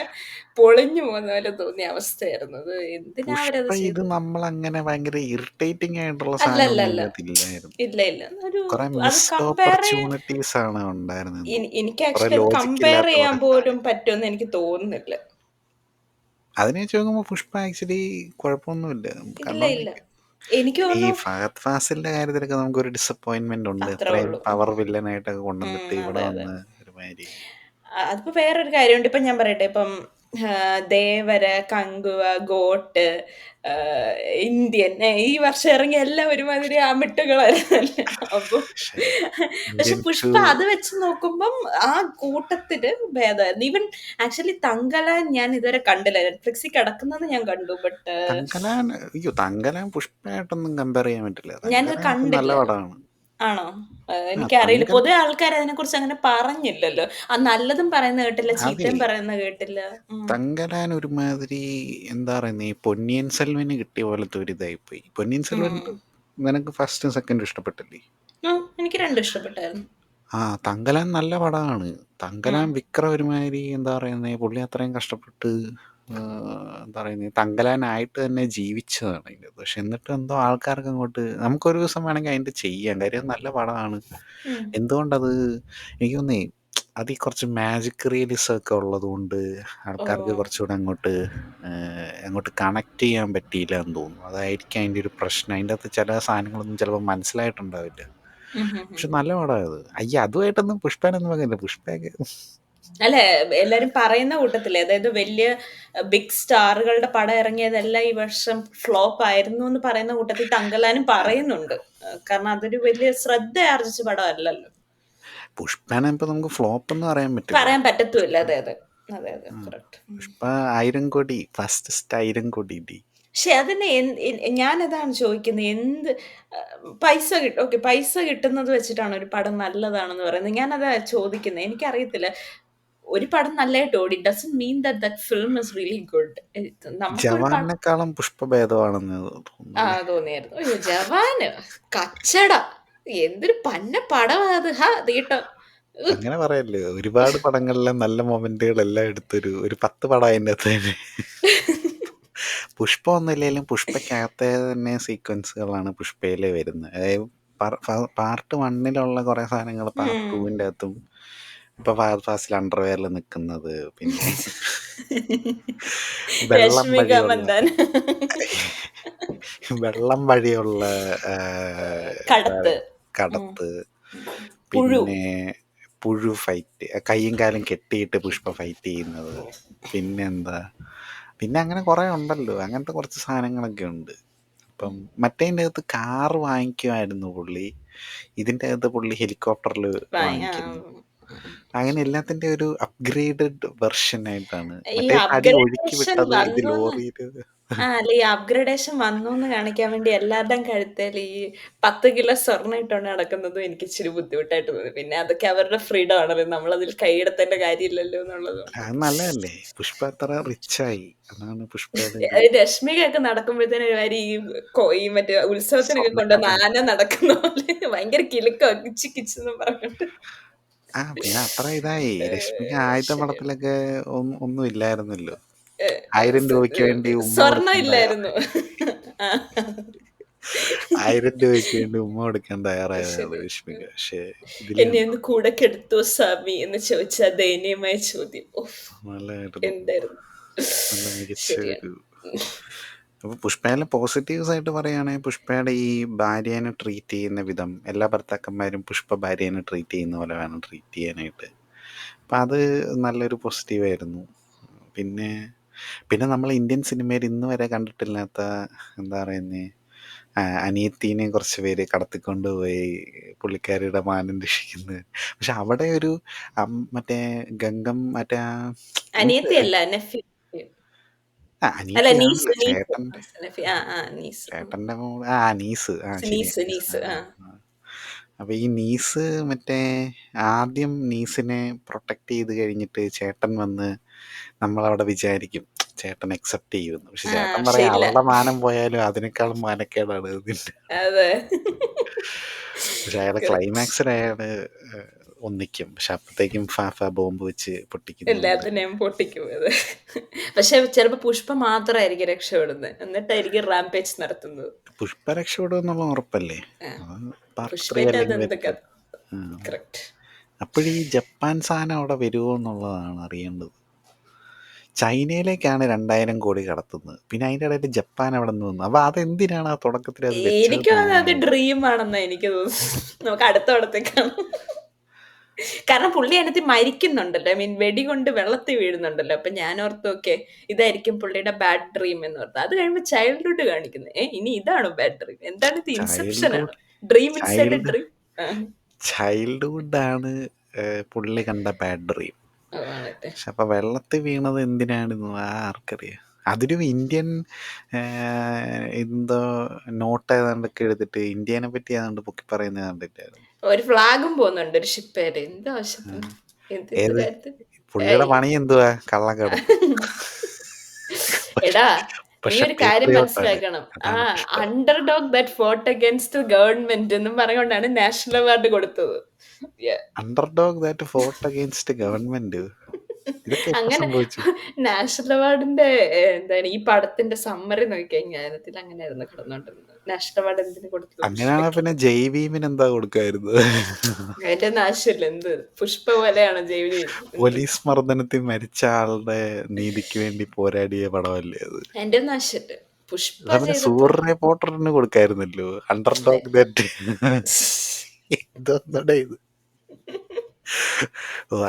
B: പൊളിഞ്ഞു പോകുന്ന പോലെ തോന്നിയ അവസ്ഥയായിരുന്നു. അത് എന്തിനാ
A: പുഷ്പ
B: അവരത്
A: ഇത്
B: ചെയ്തത്?
A: നമ്മളങ്ങനെ ഭയങ്കര ഇറിറ്റേറ്റിംഗ് ആയിട്ടുള്ള സാധനമൊന്നും
B: അല്ലല്ലല്ല.
A: ഇതിനകത്തില്ലായിരുന്നു.
B: ഇല്ല ഇല്ല. ഒരു
A: കുറെ
B: അത്
A: മിസ്ഡ്
B: കമ്പയർ
A: ഓപ്പർച്യൂണിറ്റീസ് ആണ് ഉണ്ടായിരുന്നത്.
B: എനിക്ക്
A: കുറെ
B: ആക്ച്വലി അത്
A: ലോജിക്
B: കമ്പയർ
A: ഇല്ലാത്ത
B: ചെയ്യാൻ
A: കുറെ
B: പോലും
A: കാര്യങ്ങൾ.
B: പറ്റുമെന്ന് എനിക്ക് തോന്നുന്നില്ല.
A: അതിനെ വെച്ച് നോക്കുമ്പോൾ പുഷ്പ ആക്ച്വലി കുഴപ്പമൊന്നുമില്ല.
B: ഇല്ല
A: കാരണം
B: ഇല്ല. എനിക്ക്
A: ഈ
B: തോന്നുന്നു
A: ഫഹദ് ഫാസിലിന്റെ കാര്യത്തിലൊക്കെ നമുക്കൊരു ഡിസപ്പോയിന്റ്മെന്റ് ഉണ്ട്.
B: അത്രേ
A: ഇത്രയും
B: ഉള്ളൂ.
A: പവർ വില്ലനായിട്ടൊക്കെ കൊണ്ടുവന്നിട്ട് ഇവിടെ
B: അതെ അതെ.
A: വന്ന് ഒരുമാതിരി.
B: അതിപ്പോ വേറൊരു കാര്യമുണ്ട്. ഇപ്പം ഞാൻ പറയട്ടെ, ഇപ്പം ദേവര, കങ്കുവ, ഗോട്ട്, ആഹ് ഇന്ത്യൻ ഈ വർഷം ഇറങ്ങിയ എല്ലാം ഒരുമാതിരി അമിട്ടുകളായിരുന്നല്ലോ. അപ്പം
A: പക്ഷെ
B: പക്ഷെ
A: ഇന്ത്യൻ ടു
B: പുഷ്പ അത് വെച്ച് നോക്കുമ്പം ആ കൂട്ടത്തില് ഭേദമായിരുന്നു. ഈവൻ ആക്ച്വലി തങ്കലാൻ ഞാൻ ഇതുവരെ കണ്ടില്ല. നെറ്റ്ഫ്ലിക്സിൽ കിടക്കുന്നത് ഞാൻ കണ്ടു. ബട്ട്
A: തങ്കലാൻ പുഷ്പയായിട്ടൊന്നും കമ്പയർ ചെയ്യാൻ പറ്റില്ല.
B: ഞാനത്
A: തങ്കലാനൊക്കെ നല്ല
B: കണ്ടില്ല.
A: പടമാണ്.
B: ആണോ?
A: ആ
B: എനിക്കറിയില്ല.
A: തങ്കൽ
B: പൊതുവെ ആൾക്കാര് അതിനെക്കുറിച്ച് അങ്ങനെ പറഞ്ഞില്ലല്ലോ. നല്ലതും പറയുന്നത് കേട്ടില്ല,
A: അതെ,
B: ചീത്തയും പറയുന്നത് കേട്ടില്ല. ഉം.
A: തങ്കലാൻ ഒരുമാതിരി എന്താ പറയുന്നത്, ഈ പൊന്നിയിൻ സെൽവന് കിട്ടിയ പോലത്തെ ഒരു ഇതായിപ്പോയി. പൊന്നിയിൻ സെൽവൻ
B: ഉം.
A: നിനക്ക് ഫസ്റ്റും സെക്കൻഡും ഇഷ്ടപ്പെട്ടില്ലേ?
B: എനിക്ക് രണ്ടും ഇഷ്ടപ്പെട്ടായിരുന്നു.
A: തങ്കലാൻ നല്ല പടമാണ്.
B: ഉം.
A: തങ്കലാൻ വിക്രം ഒരുമാതിരി എന്താ പറയുന്നത്, പുള്ളി അത്രയും കഷ്ടപ്പെട്ട് എന്താ പറയുന്നത്, തങ്കലാനായിട്ട് തന്നെ ജീവിച്ചതാണ് അതിൻ്റെ. പക്ഷെ എന്നിട്ട് എന്തോ ആൾക്കാർക്ക് അങ്ങോട്ട്, നമുക്കൊരു ദിവസം വേണമെങ്കിൽ അതിൻ്റെ ചെയ്യാം, കാര്യം അത് നല്ല പടമാണ്.
B: ഉം.
A: എന്തുകൊണ്ടത് എനിക്ക് തോന്നേ, അതിൽ കുറച്ച് മാജിക് റിയലിസം ഒക്കെ ഉള്ളതുകൊണ്ട്
B: ഓ.
A: ആൾക്കാർക്ക് കുറച്ചുകൂടെ അങ്ങോട്ട് കണക്ട് ചെയ്യാൻ പറ്റിയില്ല എന്ന് തോന്നുന്നു. അതായിരിക്കും അതിൻ്റെ ഒരു പ്രശ്നം. അതിൻ്റെ അകത്ത് ചില സാധനങ്ങളൊന്നും ചിലപ്പോൾ മനസ്സിലായിട്ടുണ്ടാവില്ല.
B: ഉം, ഉം, ഉം,
A: പക്ഷെ
B: ഉം.
A: നല്ല പടമാണ് അത്. അതുമായിട്ടൊന്നും പുഷ്പേനൊന്നും പറയുന്നില്ല. പുഷ്പയൊക്കെ
B: അല്ല, എല്ലാരും പറയുന്ന കൂട്ടത്തില്ലേ, അതായത് വലിയ ബിഗ് സ്റ്റാറുകളുടെ പടം ഇറങ്ങിയതെല്ലാം ഈ വർഷം ഫ്ലോപ്പ് ആയിരുന്നു എന്ന് പറയുന്ന കൂട്ടത്തിൽ തങ്കലാനും പറയുന്നുണ്ട്. കാരണം അതൊരു വലിയ ശ്രദ്ധ ആർജിച്ച പടം അല്ലല്ലോ.
A: പുഷ്പേനെ ഇപ്പൊ നമുക്ക് ഫ്ലോപ്പ് എന്ന് പറയാൻ പറ്റില്ല.
B: പറയാൻ പറ്റത്തുമില്ല.
A: പുഷ്പ
B: അതെ അതെ. അതെ അതെ.
A: ആ,
B: കറക്റ്റ്.
A: പുഷ്പ 1000 കോടി, ഫസ്റ്റസ്റ്റ് 1000 കോടി ഡി.
B: പക്ഷെ അതിന് ഞാനതാണ് ചോദിക്കുന്നത്. പൈസ കിട്ടും. ഓക്കെ, പൈസ കിട്ടുന്നത് വെച്ചിട്ടാണ് ഒരു പടം നല്ലതാണെന്ന് പറയുന്നത്. ഞാനതാ ചോദിക്കുന്നത്. എനിക്കറിയത്തില്ല. ഒരു പടം നല്ലതായിട്ട് ഓടി doesn't mean that that film is really good. നമുക്കൊരു പടം
A: ജവാനേക്കാളും പുഷ്പ ഭേദമാണെന്ന് തോന്നുന്നല്ലേ?
B: തോന്നിയായിരുന്നു. അയ്യോ ജവാന് കച്ചട എന്തൊരു പന്ന പടമാ അത്. തീട്ടോ.
A: അങ്ങനെ പറയല്ലേ, ഒരുപാട് പടങ്ങളിലെ നല്ല മൊമെന്റുകളെല്ലാം എടുത്തൊരു ഒരു 10 പടം അതിൻ്റെ അകത്ത് തന്നെ. പുഷ്പ ഒന്നുമില്ലെങ്കിലും പുഷ്പക്കകത്തെ തന്നെ സീക്വൻസുകളാണ് പുഷ്പയിലെ വരുന്നത്. അതായത് പാർട്ട് 1 കുറെ സാധനങ്ങൾ പാർട്ട്
B: ഉം.
A: 2 അകത്തും. ഇപ്പൊ ഫഹദ് ഫാസിൽ അണ്ടർവെയറിൽ നിൽക്കുന്നത്, പിന്നെ വെള്ളം
B: രശ്മിക
A: വഴിയുള്ള
B: മന്ദാന.
A: വെള്ളം വഴിയുള്ള എന്താ
B: കടത്ത്.
A: പറയാ,
B: ഉം.
A: കടത്ത്,
B: പുഴു.
A: പിന്നെ പുഴു ഫൈറ്റ്, കയ്യും കാലും കെട്ടിയിട്ട് പുഷ്പ ഫൈറ്റ് ചെയ്യുന്നത്, പിന്നെന്താ, പിന്നെ അങ്ങനെ കുറെ ഉണ്ടല്ലോ. അങ്ങനത്തെ കുറച്ച് സാധനങ്ങളൊക്കെ ഉണ്ട്. ഇപ്പം മറ്റേതിൻ്റെ അകത്ത് കാറ് വാങ്ങിക്കുമായിരുന്നു പുള്ളി, ഇതിൻ്റെ അകത്ത് പുള്ളി ഹെലികോപ്റ്ററിൽ
B: ആ.
A: വാങ്ങിക്കുന്നു. അങ്ങനെ എല്ലാത്തിൻ്റെ ഒരു അപ്ഗ്രേഡഡ് വെർഷൻ ആയിട്ടാണ്.
B: ഈ
A: മറ്റേ തടി ഒഴുക്കി
B: അപ്ഗ്രഡേഷൻ
A: വിട്ടത് ഇത്
B: വന്നൂന്ന്
A: ലോറിയിൽ.
B: അല്ല, ഈ അപ്ഗ്രഡേഷൻ വന്നൂന്ന് കാണിക്കാൻ വേണ്ടി എല്ലാവരുടെയും കഴുത്തേല് ഈ 10 കിലോ സ്വർണ്ണം ഇട്ടോണ്ട് നടക്കുന്നതും എനിക്ക് ഇച്ചിരി ബുദ്ധിമുട്ടായിട്ട് തോന്നി. പിന്നെ അതൊക്കെ അവരുടെ ഫ്രീഡം ആണല്ലോ. നമ്മളതിൽ കൈയിടത്തേണ്ട കാര്യമില്ലല്ലോ എന്നുള്ളതുകൊണ്ട്.
A: അത് നല്ലതല്ലേ, പുഷ്പ അത്ര റിച്ചായി, അതാണ് പുഷ്പയുടെ ഒരു
B: രശ്മികയൊക്കെ നടക്കുമ്പോഴത്തേനും ഒരുമാതിരി ഈ മറ്റേ ഉത്സവത്തിനൊക്കെ കൊണ്ടുവന്ന്
A: സ്വർണ്ണക്കടത്ത്.
B: ആന നടക്കുന്ന പോലെ ഭയങ്കര കിലുക്കോ കിച്ച് കിച്ചെന്നും പറഞ്ഞിട്ട്.
A: പിന്നെ അത്ര ഇതായി. രശ്മിക ആദ്യത്തെ
B: ശരി.
A: പടത്തിലൊക്കെ ഒന്നും ഇല്ലായിരുന്നല്ലോ.
B: ഏഹ്
A: 1000 രൂപയ്ക്ക് വേണ്ടി ഉമ്മ
B: സ്വർണ്ണം
A: കൊടുക്കണ്ടായോ.
B: ഇല്ലായിരുന്നു. ആ.
A: ₹1000 വേണ്ടി ഉമ്മ കൊടുക്കാൻ തയ്യാറായതാണ്
B: ശരി.
A: രശ്മിക.
B: ഉം.
A: പക്ഷെ ഇതില്
B: എന്നെ ഒന്ന് കൂടെ കെടുത്തോ സ്വാമി എന്ന് ചോദിച്ച ആ ദയനീയമായ ചോദ്യം. ഓഫ്!
A: നല്ലതായിരുന്നു.
B: എന്തായിരുന്നു?
A: നല്ല മികച്ച
B: ശരിയാണ്.
A: ഒരു അപ്പൊ പുഷ്പയിലെ പോസിറ്റീവ്സ് ആയിട്ട് പറയുകയാണെങ്കിൽ പുഷ്പയുടെ ഈ ഭാര്യേനെ ട്രീറ്റ് ചെയ്യുന്ന വിധം എല്ലാ ഭർത്താക്കന്മാരും പുഷ്പ ഭാര്യേനെ ട്രീറ്റ് ചെയ്യുന്ന പോലെ വേണം ട്രീറ്റ് ചെയ്യാനായിട്ട്. അപ്പം അത് നല്ലൊരു പോസിറ്റീവായിരുന്നു. പിന്നെ പിന്നെ നമ്മൾ ഇന്ത്യൻ സിനിമയിൽ ഇന്ന് വരെ കണ്ടിട്ടില്ലാത്ത എന്താ പറയുന്നത്, അനിയത്തീനെ കുറച്ച് പേര് കടത്തിക്കൊണ്ട് പോയി പുള്ളിക്കാരിയുടെ മാനം രക്ഷിക്കുന്നത്. പക്ഷെ അവിടെ ഒരു മറ്റേ ഗംഗം മറ്റേ എന്ത്
B: അനിയത്തിയല്ല നെഫ്യൂ. അല്ല
A: അനിയത്തിയാണല്ലോ
B: നീസ്.
A: ചേട്ടൻ്റെ
B: നെഫ്യൂ. നീസ്.
A: ചേട്ടൻ്റെ മോള് നീസ് ശരിയാ
B: നീസ്,
A: നീസ്
B: നീസ്.
A: അപ്പൊ ഈ നീസ് മറ്റേ ആദ്യം നീസിനെ പ്രൊട്ടക്ട് ചെയ്ത് കഴിഞ്ഞിട്ട് ചേട്ടൻ വന്ന് നമ്മളവിടെ വിചാരിക്കും ചേട്ടൻ അക്സെപ്റ്റ് ചെയ്യുമെന്ന്. പക്ഷെ ചേട്ടൻ
B: പക്ഷെ
A: പറയാം
B: ഇല്ല.
A: അവളുടെ മാനം പോയാലും അതിനേക്കാളും മാനക്കേടാണ് ഇതിന്റെ.
B: അതെ.
A: പക്ഷെ അയാളെ
B: കറക്റ്റ്.
A: ക്ലൈമാക്സിൽ അയാള് ഒന്നിക്കും. പക്ഷെ അപ്പത്തേക്കും ഫാഫ ബോംബ് വെച്ച് പൊട്ടിക്കുന്നുണ്ട്.
B: എല്ലാത്തിനെയും പൊട്ടിക്കും അത്. പക്ഷെ ചിലപ്പോ പുഷ്പ മാത്രമായിരിക്കും രക്ഷപ്പെടുന്നത്. എന്നിട്ടായിരിക്കും റാംപേജ് നടത്തുന്നത്.
A: പുഷ്പ രക്ഷപ്പെടും എന്നുള്ള ഉറപ്പല്ലേ?
B: ആ,
A: അത് പാർട്ട് 3
B: പുഷ്പേന്റെ അത്
A: അല്ലെങ്കിൽ
B: എന്ത്
A: വരട്ടെ.
B: കഥ.
A: ആ.
B: കറക്റ്റ്.
A: അപ്പോഴീ ജപ്പാൻ സാധനം അവിടെ വരുമോ എന്നുള്ളതാണ് അറിയേണ്ടത്. ചൈനയിലേക്കാണ് 2000 കോടി കടത്തുന്നത്. പിന്നെ അതിൻ്റെ ഇടയിൽ ജപ്പാൻ അവിടെ നിന്ന് വന്നു. അപ്പൊ അതെന്തിനാണ് ആ തുടക്കത്തിൽ അത്
B: എനിക്ക്
A: വെച്ചതെന്നാണ്
B: അത് ഡ്രീം ആണെന്നാ എനിക്ക് തോന്നുന്നു. നമുക്ക് അടുത്ത പടത്തിൽ കാണാം. കാരണം പുള്ളി അതിനകത്ത് മരിക്കുന്നുണ്ടല്ലോ. ഐ മീൻ വെടികൊണ്ട് വെള്ളത്തിൽ വീഴുന്നുണ്ടല്ലോ. അപ്പൊ ഞാൻ ഓർത്തു ഓക്കെ ഇതായിരിക്കും പുള്ളിയുടെ ബാഡ് ഡ്രീം എന്ന് ഓർത്തു. അത് കഴിയുമ്പോൾ ചൈൽഡ്ഹുഡ് കാണിക്കുന്നത്. ഇനി ഇതാണോ ബാഡ് ഡ്രീം? എന്താണ് ഇത്? ഇൻസെപ്ഷൻ ആണോ?
A: Childhood
B: dream inside a
A: child
B: dream.
A: ചൈൽഡ്ഹുഡാണ് പുള്ളി കണ്ട ബാഡ് ഡ്രീം.
B: ആണല്ലേ.
A: പക്ഷെ അപ്പൊ വെള്ളത്തിൽ വീണത് എന്തിനാണെന്ന് ആർക്കറിയാം. അതിലും ഇന്ത്യൻ എന്തോ നോട്ട് ഏതാണ്ടൊക്കെ എടുത്തിട്ട് ഇന്ത്യനെ പറ്റി ഏതാണ്ട് പൊക്കി പറയുന്നത് കണ്ടിട്ടായിരുന്നു.
B: ഒരു ഫ്ലാഗും പോകുന്നുണ്ട് ഒരു ഷിപ്പേര്. എന്ത് ആവശ്യത്തിന്? എന്ത്
A: ഏത്
B: കാര്യത്തിന്?
A: പുള്ളിയുടെ
B: ഏയ്.
A: പണി എന്തുവാ? കള്ളക്കടത്ത്. പക്ഷെ
B: എടാ, നീ
A: പക്ഷെ
B: ഒരു കാര്യം
A: പേട്രിയോട്ടാണ്.
B: മനസ്സിലാക്കണം.
A: അതാണ് Pushpa.
B: Under dog that fought against government എന്നും പറഞ്ഞുകൊണ്ടാണ് നാഷണൽ അവാർഡ് കൊടുത്തത്. Yeah.
A: Underdog that fought against government. ഇതൊക്കെ എപ്പോ
B: അങ്ങനെ
A: സംഭവിച്ചു?
B: നാഷണൽ അവാർഡിന്റെ എന്താണ് ഈ പടത്തിന്റെ സമ്മറി നോക്കിക്കഴിഞ്ഞാൽ അതിനകത്തിൽ അങ്ങനെയായിരുന്നു കിടന്നോണ്ടിരുന്നത്. നാഷണൽ അവാർഡ് എന്തിനു കൊടുത്തത്
A: അങ്ങനെയാണെ
B: പുഷ്പയ്ക്ക്?
A: പിന്നെ ജയ് ഭീമിന് എന്താ കൊടുക്കായിരുന്നത്?
B: അതിന്റെ ഒന്നും ആവശ്യമില്ല. എന്ത് പുഷ്പ പോലെയാണോ ജൈവലി? എന്ത്?
A: പോലീസ് മർദ്ദനത്തിൽ മരിച്ച ആളുടെ നീതിക്ക് വേണ്ടി പോരാടിയ പടമല്ലേ അത്?
B: അതിന്റെ ഒന്നും ആവശ്യമില്ല. പുഷ്പ
A: എന്നാ പിന്നെ സൂർ
B: ചെയ്തപ്പം
A: റിപ്പോർട്ടറിന് കൊടുക്കായിരുന്നല്ലോ. അണ്ടർഡോഗ് ദാറ്റ് എന്തോന്നടെ ഇത്.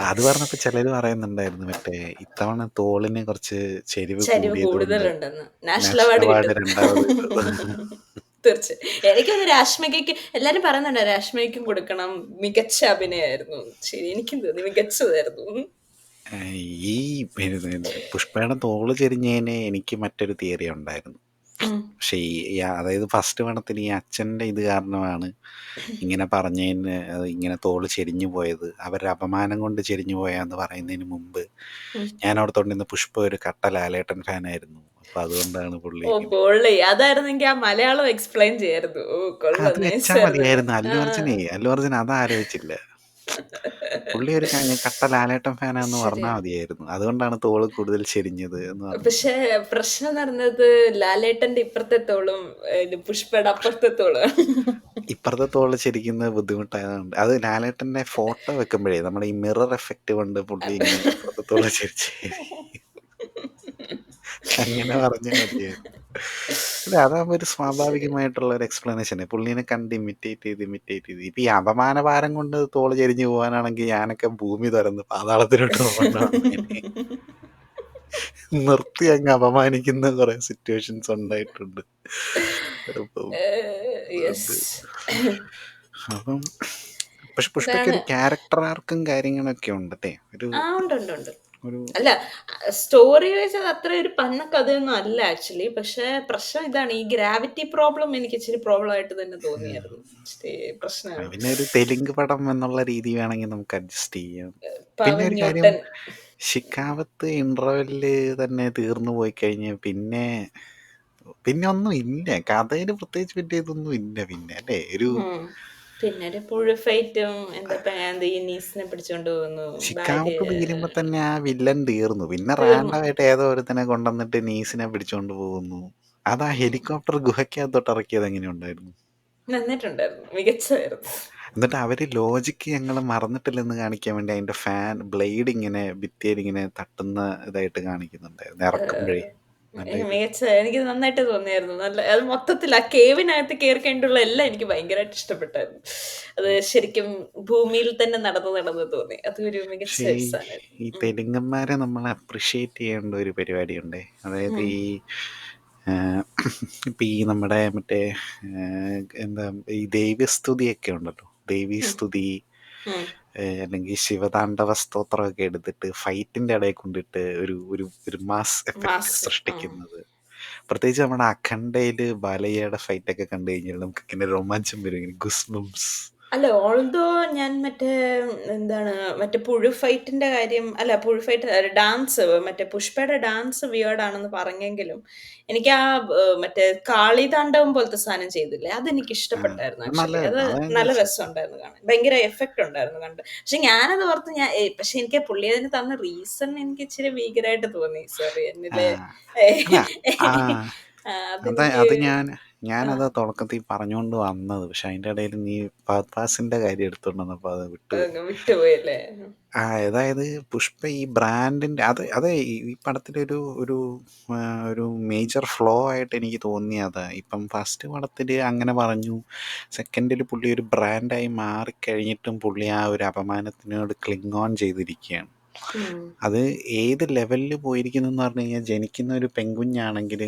A: അത് പറഞ്ഞപ്പോ ചിലര് പറയുന്നുണ്ടായിരുന്നു മറ്റേ ഇത്തവണ തോളിന് കുറച്ച് ചെരിവ്
B: ചരിവ്
A: കൂടിയത് കൊണ്ട്
B: കൂടുതലുണ്ടെന്ന്. നാഷണൽ
A: നാഷണൽ
B: അവാർഡ്
A: അവാർഡ്
B: കിട്ടും.
A: രണ്ടാമത് കിട്ടും.
B: തീർച്ചയായും. എനിക്കൊന്ന് രാഷ്മികയ്ക്ക് എല്ലാരും പറയുന്നുണ്ട് രാഷ്മികയ്ക്കും കൊടുക്കണം. മികച്ച അഭിനയായിരുന്നു. ശരി, എനിക്കും തോന്നി മികച്ചതായിരുന്നു.
A: ഈ പുഷ്പയുടെ തോള് ചെരിഞ്ഞതിന് എനിക്ക് മറ്റൊരു തിയറി ഉണ്ടായിരുന്നു.
B: ഉം.
A: പക്ഷെ അതായത് ഫസ്റ്റ് പടത്തിന് ഈ അച്ഛൻ്റെ ഇത് കാരണമാണ് ഇങ്ങനെ പറഞ്ഞതിന് ഇങ്ങനെ തോള് ചെരിഞ്ഞു പോയത്. അവരുടെ അപമാനം കൊണ്ട് ചെരിഞ്ഞു പോയാന്ന് പറയുന്നതിന് മുമ്പ്
B: ഉം.
A: ഞാൻ ഓർത്തോണ്ടിരുന്ന പുഷ്പ ഒരു കട്ട ലാലേട്ടൻ ഫാനായിരുന്നു. അപ്പൊ അതുകൊണ്ടാണ് പുള്ളി
B: ഓ
A: ഇങ്ങനെ.
B: പൊള്ളി. അതായിരുന്നെങ്കിൽ ആ മലയാളം എക്സ്പ്ലെയിൻ ചെയ്യായിരുന്നു. ഓ
A: അത്
B: കൊള്ളാം,
A: വെച്ചാ
B: നൈസായിരുന്നല്ലോ.
A: മതിയായിരുന്നു. അല്ലു അർജുൻ അതാലോചിച്ചില്ല. പുള്ളി ഒരു കട്ട ലാലേട്ടൻ ഫാനാന്ന് പറഞ്ഞാൽ
B: ശരിയാണ്.
A: മതിയായിരുന്നു. അതുകൊണ്ടാണ് തോള് കൂടുതൽ ചെരിഞ്ഞത് എന്ന് പറഞ്ഞു.
B: പക്ഷെ പ്രശ്നം നടന്നത് ലാലേട്ടന്റെ ഇപ്പുറത്തെ തോളും പുഷ്പയുടെ അപ്പുറത്തെ തോളും.
A: ഇപ്പുറത്തെ തോള് ചെരിക്കുന്നത് ബുദ്ധിമുട്ടായതുകൊണ്ട് അത് ലാലേട്ടൻ്റെ ഫോട്ടോ വെക്കുമ്പോഴേ നമ്മുടെ ഈ മിറർ എഫക്റ്റ് കൊണ്ട് പുള്ളി ഇങ്ങനെ ഇപ്പുറത്തെ തോള് ചെരിച്ച് അങ്ങനെ പറഞ്ഞാൽ മതിയായിരുന്നു. അല്ല അതാകുമ്പോൾ ഒരു സ്വാഭാവികമായിട്ടുള്ള ഒരു എക്സ്പ്ലനേഷൻ. പുള്ളീനെ കണ്ട് ഇമിറ്റേറ്റ് ചെയ്ത് ഇപ്പൊ ഈ അപമാനഭാരം കൊണ്ട് തോള് ചെരിഞ്ഞു പോകാനാണെങ്കിൽ ഞാനൊക്കെ ഭൂമി തുറന്ന് പാതാളത്തിലോട്ട് പോകേണ്ടതാണ്. നിർത്തി അങ്ങ് അപമാനിക്കുന്ന കുറെ സിറ്റുവേഷൻസ് ഉണ്ടായിട്ടുണ്ട്. അപ്പം
B: യെസ്.
A: അപ്പം പക്ഷെ പുഷ്പയ്ക്ക്
B: അതാണ്.
A: ഒരു ക്യാരക്ടർ ആർക്കും കാര്യങ്ങളൊക്കെ ഉണ്ട് അല്ലേ?
B: ഉണ്ട്, ഉണ്ട്, ഉണ്ട്.
A: ഒരു
B: അല്ല, സ്റ്റോറി വൈസ് അത് അത്ര ഒരു പന്ന കഥയൊന്നും അല്ല ആക്ച്വലി. പക്ഷെ പ്രശ്നം ഇതാണ്, ഈ ഗ്രാവിറ്റി പ്രോബ്ലം എനിക്ക് ഇച്ചിരി പ്രോബ്ലം ആയിട്ട് തന്നെ തോന്നിയായിരുന്നു. ഇച്ചിരി പ്രശ്നമാണ്.
A: പിന്നെ ഒരു തെലുങ്ക് പടം എന്നുള്ള രീതി വേണമെങ്കിൽ നമുക്ക് അഡ്ജസ്റ്റ് ചെയ്യാം. പിന്നെ
B: പവൻ
A: ഒരു കാര്യം,
B: ന്യൂട്ടൻ.
A: ഷിക്കാവത്ത് ഇന്റർവെല്ലില് തന്നെ തീർന്നു പോയി കഴിഞ്ഞ് പിന്നെ പിന്നെ ഒന്നും ഇല്ല. കഥയില് പ്രത്യേകിച്ച് വലിയ ഇതൊന്നും ഇല്ല പിന്നെ അല്ലേ?
B: പിന്നെ ഒരു പുഴു ഫൈറ്റും എന്താ ഈ നീസിനെ പിടിച്ചോണ്ട് പോകുന്നു. ഭാര്യ
A: ഷിക്കാവത്ത് തീരുമ്പോ തന്നെ ആ വില്ലൻ തീർന്നു. പിന്നെ
B: തീർന്നു.
A: റാൻഡമായിട്ട് ഏതോ ഒരുത്തനെ കൊണ്ടുവന്നിട്ട് നീസിനെ പിടിച്ചോണ്ട് പോകുന്നു. അതാ ഹെലികോപ്റ്റർ ഗുഹയ്ക്കകത്തോട്ട് ഇറക്കിയത് എങ്ങനെയുണ്ടായിരുന്നു?
B: നന്നായിട്ടുണ്ടായിരുന്നു. മികച്ചതായിരുന്നു.
A: എന്നിട്ട് അവര് ലോജിക്ക് ഞങ്ങൾ മറന്നിട്ടില്ലെന്ന് കാണിക്കാൻ വേണ്ടി അതിന്റെ ഫാൻ ബ്ലേഡ് ഇങ്ങനെ ഭിത്തിയിൽ ഇങ്ങനെ തട്ടുന്ന ഇതായിട്ട് കാണിക്കുന്നുണ്ടായിരുന്നു ഇറക്കുമ്പോഴേ. നല്ല ഇത്.
B: മികച്ച എനിക്ക് നന്നായിട്ട് തോന്നിയായിരുന്നു. നല്ല അത് മൊത്തത്തിൽ ആ കേവിനകത്ത് കേറി കഴിഞ്ഞിട്ടുള്ള എല്ലാം എനിക്ക് ഭയങ്കരമായിട്ട് ഇഷ്ടപ്പെട്ടായിരുന്നു. അത് ശരിക്കും ഭൂമിയിൽ തന്നെ നടന്ന് നടന്ന് തോന്നി. അതൊരു മികച്ച
A: പക്ഷേ
B: ഒരു
A: ഈ
B: സാധനമായിരുന്നു.
A: തെലുങ്കന്മാരെ നമ്മൾ അപ്രിഷ്യേറ്റ് ചെയ്യേണ്ട ഒരു പരിപാടിയുണ്ട്. അതായത്
B: ഉം.
A: ഈ ഇപ്പം ഈ നമ്മുടെ മറ്റേ എന്താ ഈ ദൈവസ്തുതിയൊക്കെ ഉണ്ടല്ലോ,
B: ഉം.
A: ദേവീസ്തുതി
B: ഉം.
A: അല്ലെങ്കിൽ ശിവതാണ്ഡവ സ്തോത്രമൊക്കെ എടുത്തിട്ട് ഫൈറ്റിന്റെ ഇടയിൽ കൊണ്ടിട്ട് ഒരു ഒരു ഒരു മാസ് എഫക്റ്റ്
B: മാസ്.
A: സൃഷ്ടിക്കുന്നത്. പ്രത്യേകിച്ച് നമ്മുടെ അഖണ്ഡയില് ബാലയ്യയുടെ ഫൈറ്റൊക്കെ കണ്ടു കഴിഞ്ഞാൽ നമുക്ക് ഇങ്ങനെ രോമാഞ്ചം വരും, ഇങ്ങനെ ഗുസ്ബംസ്.
B: അല്ല, ഓൾദോ ഞാൻ മറ്റേ എന്താണ് മറ്റേ പുഴു ഫൈറ്റിന്റെ കാര്യം അല്ല പുഴു ഫൈറ്റ് ഡാൻസ് മറ്റേ പുഷ്പയുടെ ഡാൻസ് വിയേർഡ് ആണെന്ന് പറഞ്ഞെങ്കിലും എനിക്ക് ആ മറ്റേ കാളിതാണ്ഡവം പോലത്തെ സാധനം ചെയ്തില്ലേ അതെനിക്ക് ഇഷ്ടപ്പെട്ടായിരുന്നു. ആക്ച്വലി അത്
A: നല്ലതായിരുന്നു, അതാണ് ഞാൻ
B: നല്ല
A: ചോദിച്ചത്.
B: രസമുണ്ടായിരുന്നു കാണാൻ. ഭയങ്കര എഫക്റ്റ് ഉണ്ടായിരുന്നു കണ്ട്. പക്ഷെ ഞാനത് ഓർത്ത് പക്ഷെ എനിക്ക് പുള്ളി അതിന് തന്ന റീസൺ എനിക്ക് ഇച്ചിരി ഭീകരമായിട്ട് തോന്നി. സോറി
A: ആ,
B: എന്നിലെ
A: അല്ല, ആ,
B: അതെനിക്ക്
A: അത്
B: ആ,
A: ഞാനത് തുടക്കത്തിൽ പറഞ്ഞുകൊണ്ട് വന്നത്, പക്ഷെ അതിന്റെ ഇടയിൽ നീ ഫഹദ് ഫാസിലിന്റെ കാര്യം എടുത്തോണ്ട് വന്നപ്പോ അത് വിട്ടുപോയി.
B: വിട്ടുപോയല്ലേ.
A: അതായത് പുഷ്പ ഈ ബ്രാൻഡിന്റെ അത് ഈ പടത്തിലെ ഒരു ഒരു ഒരു മേജർ ഫ്ലോ ആയിട്ട് എനിക്ക് തോന്നിയത്. ഇപ്പം ഫസ്റ്റ് പടത്തിൽ അങ്ങനെ പറഞ്ഞു, സെക്കൻഡിൽ പുള്ളി ഒരു ബ്രാൻഡായി മാറിക്കഴിഞ്ഞിട്ടും പുള്ളി ആ ഒരു അപമാനത്തിനോട് ക്ലിങ് ഓൺ ചെയ്തിരിക്കുകയാണ്.
B: ഉം.
A: അത് ഏത് ലെവലിൽ പോയിരിക്കുന്നു എന്ന് പറഞ്ഞു കഴിഞ്ഞാൽ, ജനിക്കുന്ന ഒരു പെൺകുഞ്ഞാണെങ്കിൽ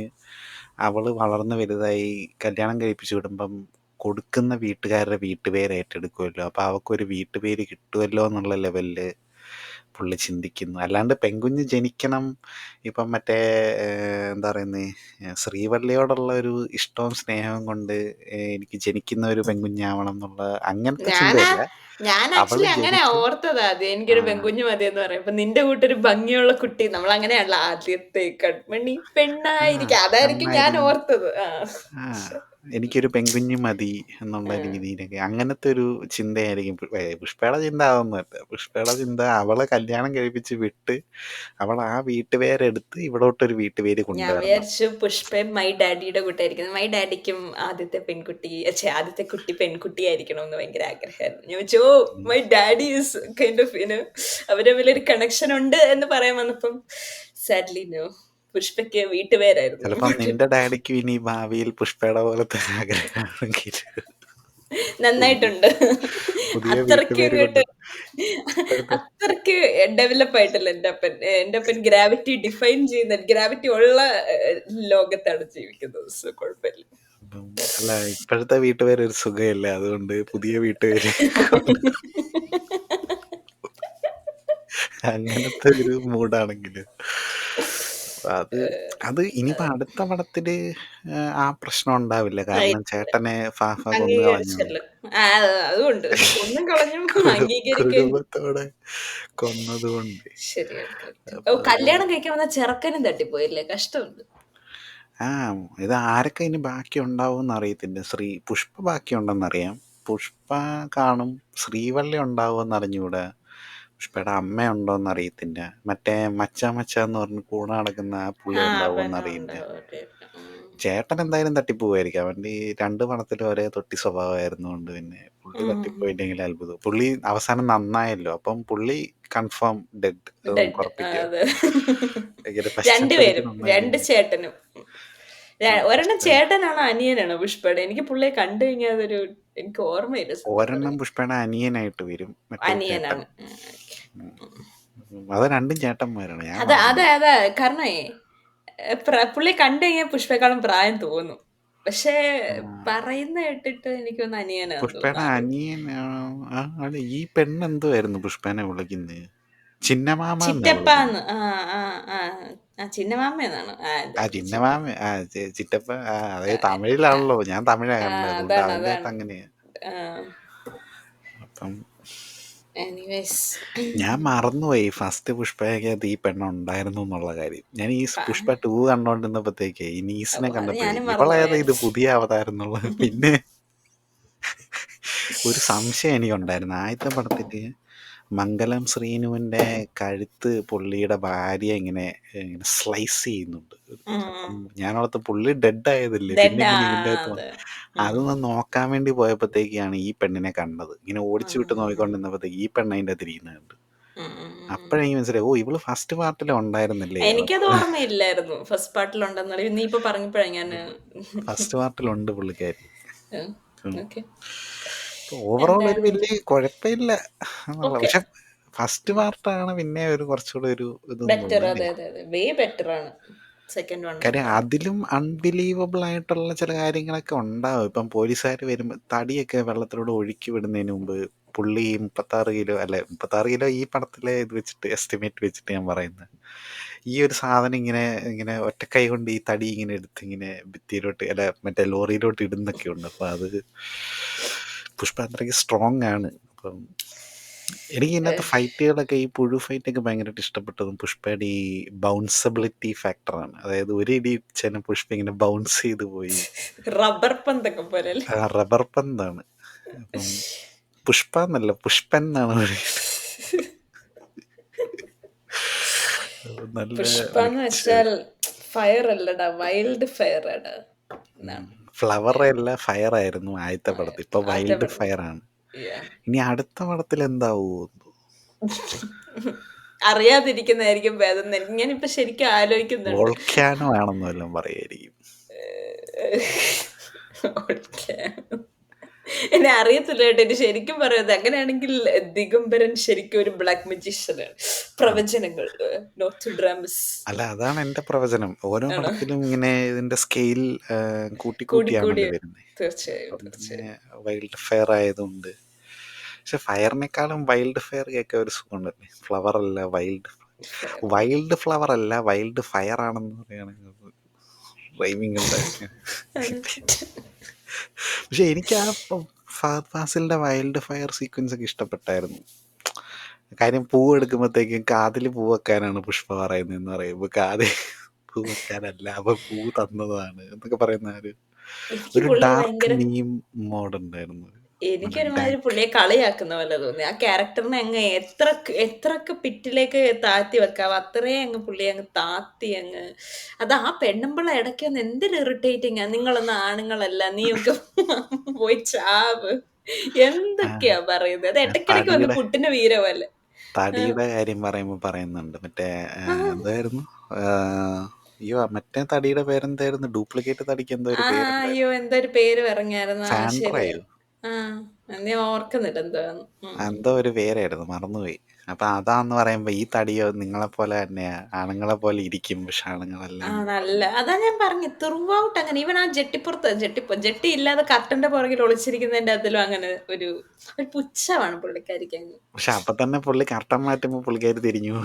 A: അവള് വളർന്ന് വലുതായി കല്യാണം കഴിപ്പിച്ചു വിടുമ്പം കൊടുക്കുന്ന വീട്ടുകാരുടെ വീട്ടുപേര് ഏറ്റെടുക്കുമല്ലോ, അപ്പോൾ അവൾക്കൊരു വീട്ടുപേര് കിട്ടുമല്ലോ എന്നുള്ള ലെവലിൽ പുള്ളി ചിന്തിക്കുന്നു. അല്ലാണ്ട് പെൺകുഞ്ഞ് ജനിക്കണം, ഇപ്പം മറ്റേ എന്താ പറയുന്നത്, ശ്രീവള്ളിയോടുള്ള ഒരു ഇഷ്ടവും സ്നേഹവും കൊണ്ട് എനിക്ക് ജനിക്കുന്ന ഒരു പെൺകുഞ്ഞാവണം എന്നുള്ള അങ്ങനത്തെ
B: ഞാനാ
A: ചിന്തയല്ല.
B: ഞാൻ
A: അവള്
B: ആക്ച്വലി അങ്ങനെ
A: ജനിച്ച്
B: ഓർത്തത് ആദ്യം.
A: ആ
B: എനിക്കൊരു പെൺകുഞ്ഞ് മതിയെന്ന് പറയും. അപ്പൊ നിന്റെ കൂട്ടൊരു ഭംഗിയുള്ള കുട്ടി നമ്മൾ അങ്ങനെയാണല്ലോ ആദ്യത്തെ കൺമണി
A: ആ
B: പെണ്ണായിരിക്കും അതായിരിക്കും ഞാൻ
A: കണ്ണായിരിക്കും.
B: ഓർത്തത്.
A: ആ
B: പക്ഷെ
A: എനിക്കൊരു പെൺകുഞ്ഞ് മതി എന്നുള്ള
B: ആ,
A: രീതിയിലൊക്കെ അങ്ങനത്തെ ഒരു ചിന്തയായിരിക്കും. പുഷ്പയുടെ ചിന്ത അതൊന്നുമല്ല. പുഷ്പയുടെ ചിന്ത അവളെ കല്യാണം കഴിപ്പിച്ച് വിട്ട് അവൾ ആ വീട്ടുപേരെടുത്ത് ഇവിടോട്ടൊരു വീട്ടുപേര്
B: ഞാൻ
A: കൊണ്ടുവരണം.
B: വിചാരിച്ചു പുഷ്പയും മൈ ഡാഡിയുടെ കൂട്ടായിരിക്കുന്നത്. മൈ ഡാഡിക്കും ആദ്യത്തെ പെൺകുട്ടി ആദ്യത്തെ കുട്ടി പെൺകുട്ടി ആയിരിക്കണം എന്ന് ഭയങ്കര ആഗ്രഹമായിരുന്നു. ഞാൻ വെച്ചു
A: ഉം.
B: My daddy is kind of അവര് തമ്മിലൊരു കണക്ഷൻ ഉണ്ട് എന്ന് പറയാൻ വന്നപ്പം സാഡ്ലി നോ, പുഷ്പയ്ക്ക് വീട്ടുപേരായിരുന്നു
A: ചിലപ്പം
B: ഇമ്പോർട്ടന്റ്.
A: നിന്റെ ഡാഡിക്കും ഇനി ഭാവിയിൽ പുഷ്പയുടെ പോലത്തെ ആഗ്രഹമാണെങ്കിൽ പുതിയ
B: നന്നായിട്ടുണ്ട്.
A: പുതിയ
B: അത്രയ്ക്ക്
A: വീട്ടുപേര്
B: ഇങ്ങോട്ട്
A: കൊണ്ടുവരണം. ഇപ്പോഴത്തെ
B: അത്രയ്ക്ക് ഡെവലപ്പ് ആയിട്ടില്ല എൻ്റെ അപ്പൻ. എൻ്റെ അപ്പൻ ഗ്രാവിറ്റി ഡിഫൈൻ ചെയ്യുന്ന ഗ്രാവിറ്റി ഉള്ള ലോകത്താണ് ജീവിക്കുന്നത്. സോ കുഴപ്പമില്ല.
A: ഇപ്പം അല്ല, ഇപ്പോഴത്തെ വീട്ടുപേര് ഒരു സുഖമില്ല, അതുകൊണ്ട് പുതിയ വീട്ടുപേര് കൊണ്ട് അങ്ങനത്തെ ഒരു മൂഡാണെങ്കിൽ അത് അത് ഇനിയിപ്പോ അടുത്ത പടത്തില് ആ പ്രശ്നം ഉണ്ടാവില്ല. കാരണം ചേട്ടനെ ഫാഫ കൊന്നു കളഞ്ഞു.
B: അംഗീകരിച്ചല്ലോ. ആ, അതുകൊണ്ട് കൊന്നും കളഞ്ഞും അംഗീകരിക്കുകയും
A: കുടുംബത്തോടെ കൊന്നതുകൊണ്ട്
B: ശരിയാണ്. കറക്റ്റ്. ഓ,
A: അപ്പൊ അത്
B: കല്യാണം കഴിക്കാൻ വന്ന ചെറുക്കനും തട്ടിപ്പോയില്ലേ, കഷ്ടമുണ്ട്.
A: ആ ഇത് ആരൊക്കെ ഇനി ബാക്കി ഉണ്ടാവും അറിയത്തില്ല. പുഷ്പ ബാക്കിയുണ്ടെന്നറിയാം. പുഷ്പ കാണും. ശ്രീവള്ളി ഉണ്ടാവുമെന്ന് അറിഞ്ഞൂടാ. പുഷ്പയുടെ അമ്മയുണ്ടോന്ന് അറിയത്തില്ല. മറ്റേ മച്ച എന്ന് പറഞ്ഞ് കൂടെ നടക്കുന്ന ആ പുള്ളി
B: ആ,
A: ഉണ്ടാവുമെന്ന് അറിയില്ല.
B: അവനുണ്ടാവും.
A: ചേട്ടൻ എന്തായാലും തട്ടിപ്പോവായിരിക്കും. അവൻ്റെ ഈ 2 പടത്തിലും ഒരേ തൊട്ടി സ്വഭാവമായിരുന്നതുകൊണ്ട് പിന്നെ പുള്ളി തട്ടിപ്പോയില്ലെങ്കിൽ അത്ഭുതം. പുള്ളി അവസാനം നന്നായല്ലോ, അപ്പം പുള്ളി കൺഫേം ഡെഡ്, അത് നമുക്ക്
B: ഡെഡ്.
A: ഉറപ്പിക്കാം.
B: അതെ.
A: ഭയങ്കര പശ്ചാത്തലത്തിൽ
B: രണ്ടുപേരും രണ്ട്
A: നന്നായിരിക്കും.
B: ചേട്ടനും. ഒരെണ്ണം
A: പുഷ്പ
B: ചേട്ടനാണോ അനിയനാണോ പുഷ്പയുടെ? എനിക്ക് പുള്ളിയെ കണ്ടു കഴിഞ്ഞാൽ അതൊരു എനിക്ക് ഓർമ്മയില്ല സത്യം
A: ഒരെണ്ണം
B: പറഞ്ഞു.
A: പുഷ്പയുടെ അനിയനായിട്ട് വരും, മറ്റേ ചേട്ടൻ.
B: അനിയനാണ്. ഓക്കെ.
A: അത് രണ്ടും ചേട്ടന്മാരാണ്, ഞാൻ
B: അതെ അതെ
A: മറന്നുപോയി.
B: അതെ. കാരണമേ പുള്ളിയെ കണ്ടു കഴിഞ്ഞാൽ പുഷ്പയെക്കാളും പ്രായം തോന്നും. പക്ഷേ
A: ആ,
B: പറയുന്ന കേട്ടിട്ട് എനിക്കൊന്ന് അനിയനാന്ന് തോന്നുന്നു
A: പുഷ്പയുടെ
B: ആദ്യം.
A: അനിയൻ ആണ്. ഈ പെണ്ണ് എന്തുവായിരുന്നു പുഷ്പനെ വിളിക്കുന്നത്? ചിന്നമാമ എന്നാ വിളിക്കുന്നത്.
B: ചിറ്റപ്പാന്ന്. ആ, ആ, ആ. ആ, ചിന്നമാമയെന്നാണ്. ആ, എൻ്റെ
A: ആ
B: അമ്മച്ചി.
A: ചിന്നമാമ, ചിറ്റപ്പ.
B: ആ,
A: അതായത്
B: ആ,
A: തമിഴിലാണല്ലോ, ഞാൻ തമിഴാ
B: ആ,
A: കണ്ടത്, അതുകൊണ്ട്
B: അതാണ്
A: അതിൻ്റെ അകത്ത്
B: അതാണ്.
A: അങ്ങനെയാ.
B: ആ,
A: അപ്പം
B: എനിവേസ്.
A: ഞാൻ മറന്നുപോയി ഫസ്റ്റ് പുഷ്പയ്ക്കകത്ത് ഈ പെണ്ണുണ്ടായിരുന്നു എന്നുള്ള കാര്യം. ഞാൻ ഈ പുഷ്പ 2 കണ്ടോണ്ടിരുന്നപ്പോഴത്തേക്ക് ഈ നീസിനെ
B: അത്
A: കണ്ടപ്പോഴേ
B: ഞാനും
A: ഇവളേതാ
B: മറന്നുപോയാ.
A: ഇത് പുതിയ അവതാരം എന്നുള്ളത് പിന്നെ ഒരു സംശയം എനിക്കുണ്ടായിരുന്നു. ആദ്യത്തെ പടത്തില് മംഗലം ശ്രീനുവിന്റെ കഴുത്ത് പുള്ളിയുടെ ഭാര്യ ഇങ്ങനെ ഇങ്ങനെ സ്ലൈസ് ചെയ്യുന്നുണ്ട്. അപ്പം ഞാനോർത്ത് പുള്ളി ഡെഡ് ആയതല്ലേ, പിന്നെ
B: ഡെഡ്
A: ഇങ്ങനെ ഇതിൻ്റെ അകത്ത്
B: അതെ. ഉം.
A: അതൊന്ന് നോക്കാൻ വേണ്ടി പോയപ്പോഴത്തേക്കാണ് ഈ പെണ്ണിനെ കണ്ടത്. ഇങ്ങനെ ഓടിച്ചു വിട്ട് നോക്കിക്കൊണ്ടിരുന്നപ്പോഴത്തേക്ക് ഈ പെണ്ണ് അതിൻ്റെ അകത്ത് ഇരിക്കുന്നത് കണ്ടു. അപ്പോഴെനിക്ക് മനസ്സിലായി, ഓ ഇവള് ഫസ്റ്റ് പാർട്ടിൽ ഉണ്ടായിരുന്നല്ലേ.
B: എനിക്കത് ഓർമ്മയില്ലായിരുന്നു ഫസ്റ്റ് പാർട്ടിലുണ്ടെന്നുള്ള. നീ ഇപ്പൊ പറഞ്ഞപ്പോഴാണ് ഞാൻ
A: ഫസ്റ്റ് പാർട്ടിലുണ്ട് പുള്ളിക്കാരി.
B: ഓക്കെ
A: ഓവറോൾ ഒരു
B: എന്തായാലും
A: വലിയ കുഴപ്പമില്ല എന്നുള്ള.
B: ഓക്കെ
A: പക്ഷെ ഫസ്റ്റ് പാർട്ടാണ് പിന്നെ ഒരു കുറച്ചുകൂടെ ഒരു ഇതെന്ന്
B: ബെറ്റർ.
A: തോന്നുന്നു
B: അതെ
A: അല്ലേ.
B: അതെ അതെ, വേ ബെറ്റർ ആണ് സെക്കൻഡ്
A: കാര്യം
B: വണ്ണിനേക്കാളും.
A: അതിലും അൺബിലീവബിൾ ആയിട്ടുള്ള ചില കാര്യങ്ങളൊക്കെ ഉണ്ടാവും. ഇപ്പം പോലീസുകാർ വരുമ്പോൾ തടിയൊക്കെ വെള്ളത്തിലൂടെ ഒഴുക്കി വിടുന്നതിന് മുമ്പ് പുള്ളി 36 കിലോ അല്ലെ, 36 കിലോ ഈ പടത്തിലെ ഇത് വെച്ചിട്ട് എസ്റ്റിമേറ്റ് വെച്ചിട്ട് ഞാൻ പറയുന്നത്, ഈ ഒരു സാധനം ഇങ്ങനെ ഇങ്ങനെ ഒറ്റക്കൈ കൊണ്ട് ഈ തടി ഇങ്ങനെ എടുത്ത് ഇങ്ങനെ ഭിത്തിയിലോട്ട് അല്ല മറ്റേ ലോറിയിലോട്ട് ഇടുന്നൊക്കെ ഉണ്ട്. അപ്പം അത് പുഷ്പ അത്രയ്ക്ക് സ്ട്രോങ് ആണ്. അപ്പം എനിക്ക് ഇതിനകത്ത് ഫൈറ്റുകളൊക്കെ ഈ പുഴു ഫൈറ്റൊക്കെ ഭയങ്കരമായിട്ട് ഇഷ്ടപ്പെട്ടതും പുഷ്പയുടെ ഈ ബൗൺസബിലിറ്റി ഫാക്ടറാണ്. അതായത് ഒരു ഇടി ഇടിച്ചാലും പുഷ്പ ഇങ്ങനെ ബൗൺസ് ചെയ്ത് പോയി.
B: റബ്ബർ പന്തൊക്കെ പോലെ അല്ലേ?
A: റബ്ബർ പന്താണ്. അപ്പം പുഷ്പ എന്നല്ല പുഷ്പൻ എന്നാണ് പറയുന്നത്. നല്ല
B: പുഷ്പ എന്ന്
A: അടിച്ച്
B: വെച്ചാൽ ഫയർ അല്ലടാ, വൈൽഡ് ഫയർ ആടാ എന്നാണ്.
A: ഫ്ലവർ അല്ല ഫയർ ആയിരുന്നു ആദ്യത്തെ പടത്തിൽ. ഇപ്പൊ
B: ആദ്യത്തെ
A: വൈൽഡ്
B: പടം.
A: ഫയർ ആണ്.
B: Yeah.
A: ഇനി അടുത്ത പടത്തിൽ എന്താവോ.
B: അറിയാതിരിക്കുന്നതായിരിക്കും ഭേദം. ഞാനിപ്പോ ശരിക്കും ആലോചിക്കുന്നുണ്ട്.
A: വോൾക്കാനോ ആണെന്ന് വല്ലതും പറയായിരിക്കും.
B: എന്നെ അറിയത്തില്ല കേട്ടോ. എന്നെ ശരിക്കും പറയുന്നത് അങ്ങനെയാണെങ്കിൽ ദിഗംബരൻ ശരിക്കും ഒരു ബ്ലാക്ക് മജീഷ്യനാണ്. പ്രവചനങ്ങൾ, നോട്ട് ഡ്രാമസ്.
A: അല്ല, അതാണ് എന്റെ പ്രവചനം. ഓരോ
B: ആണോ?
A: പടത്തിലും ഇങ്ങനെ ഇതിന്റെ സ്കെയിൽ കൂട്ടി
B: കൂടി കൂടി
A: കൂട്ടിയാണല്ലോ വരുന്നത്.
B: തീർച്ചയായും
A: അപ്പം പിന്നെ
B: തീർച്ചയായും.
A: വൈൽഡ് ഫയർ ആയതുകൊണ്ട്. പക്ഷെ ഫയറിനേക്കാളും വൈൽഡ് ഫയർ കേൾക്കാൻ ഒരു സുഖമുണ്ടല്ലേ. ഫ്ലവർ അല്ല വൈൽഡ്,
B: Fair.
A: വൈൽഡ് ഫ്ലവർ അല്ല വൈൽഡ് ഫയർ ആണെന്ന് പറയുകയാണെങ്കിൽ റൈമിംഗ് ഉണ്ടായിരുന്നു. പക്ഷെ എനിക്ക് ആ ഫഹദ് ഫാസിലിന്റെ വൈൽഡ് ഫയർ സീക്വൻസ് ഒക്കെ ഇഷ്ടപ്പെട്ടായിരുന്നു. കാര്യം പൂ എടുക്കുമ്പോഴത്തേക്കും കാതിൽ പൂ വെക്കാനാണ് പുഷ്പ പറയുന്നതെന്ന് പറയുമ്പോൾ കാതിൽ പൂ വെക്കാനല്ല, അവ പൂ തന്നതാണ് എന്നൊക്കെ പറയുന്ന
B: എനിക്ക്
A: ഒരു
B: പുള്ളിയെ
A: ഡാർക്ക്
B: ഭയങ്കര
A: മീം മോഡ് ഉണ്ടായിരുന്നു.
B: എനിക്കൊരുമാതിരി പുള്ളിയെ കളിയാക്കുന്ന പോലെ തോന്നി. ആ ക്യാരക്ടറിനെ അങ്ങ് എത്രക്ക് പിറ്റിലേക്ക് താഴ്ത്തി വെക്കാവോ അത്രയും അങ്ങ് പുള്ളിയെ അങ്ങ് താത്തി അങ്ങ്. അത് ആ പെണ്ണുമ്പിള്ള ഇടയ്ക്ക് ഒന്ന് എന്തൊരു ഇറിറ്റേറ്റിംഗ് ആ. നിങ്ങളൊന്നും ആണുങ്ങളല്ല, നീയൊക്കെ പോയി ചാവ്, എന്തൊക്കെയാ പറയുന്നത്. അത് ഇടയ്ക്കിടയ്ക്ക് വന്ന്
A: തടിയുടെ
B: പുട്ടിന്റെ വീരമല്ലേ.
A: തടിയുടെ കാര്യം പറയുമ്പോൾ പറയുന്നുണ്ട് മറ്റേ
B: ആ
A: എന്തായിരുന്നു, അയ്യോ മറ്റേ തടിയുടെ പേരെന്തായിരുന്നു, ഡ്യൂപ്ലിക്കേറ്റ് തടിക്ക് എന്തോ ഒരു
B: ആ, അയ്യോ
A: പേരുണ്ടായിരുന്നു.
B: എന്തോ ഒരു പേര് പറഞ്ഞായിരുന്നു. ആ ശരിയാ.
A: സാൻഡ്രയോ
B: ആ, നീ ഓർക്കുന്നില്ല എന്താന്ന്.
A: എന്തോ ഒരു പേരായിരുന്നു, മറന്നുപോയി. അപ്പൊ അതാന്ന് പറയുമ്പോ ഈ തടിയോ നിങ്ങളെപ്പോലെ തന്നെയാ, ആണുങ്ങളെ പോലെ ഇരിക്കും പക്ഷെ ആണുങ്ങളല്ല
B: ആ,
A: എന്നൊക്കെ
B: നല്ല.
A: പറഞ്ഞു.
B: അതാ ഞാൻ പറഞ്ഞു ത്രൂ ഔട്ട് അങ്ങനെ. ഈവൻ ആ ജെട്ടി ഇല്ലാതെ കർട്ടന്റെ പുറകിൽ ഒളിച്ചിരിക്കുന്നതിന്റെ അതിലും അങ്ങനെ ഒരു ഒരു പുച്ഛമാണ് പുള്ളിക്കാരിക്ക് അങ്ങ്.
A: പക്ഷെ അപ്പൊ തന്നെ പുള്ളി കർട്ടൻ മാറ്റുമ്പോ പുള്ളിക്കാരി തിരിഞ്ഞു.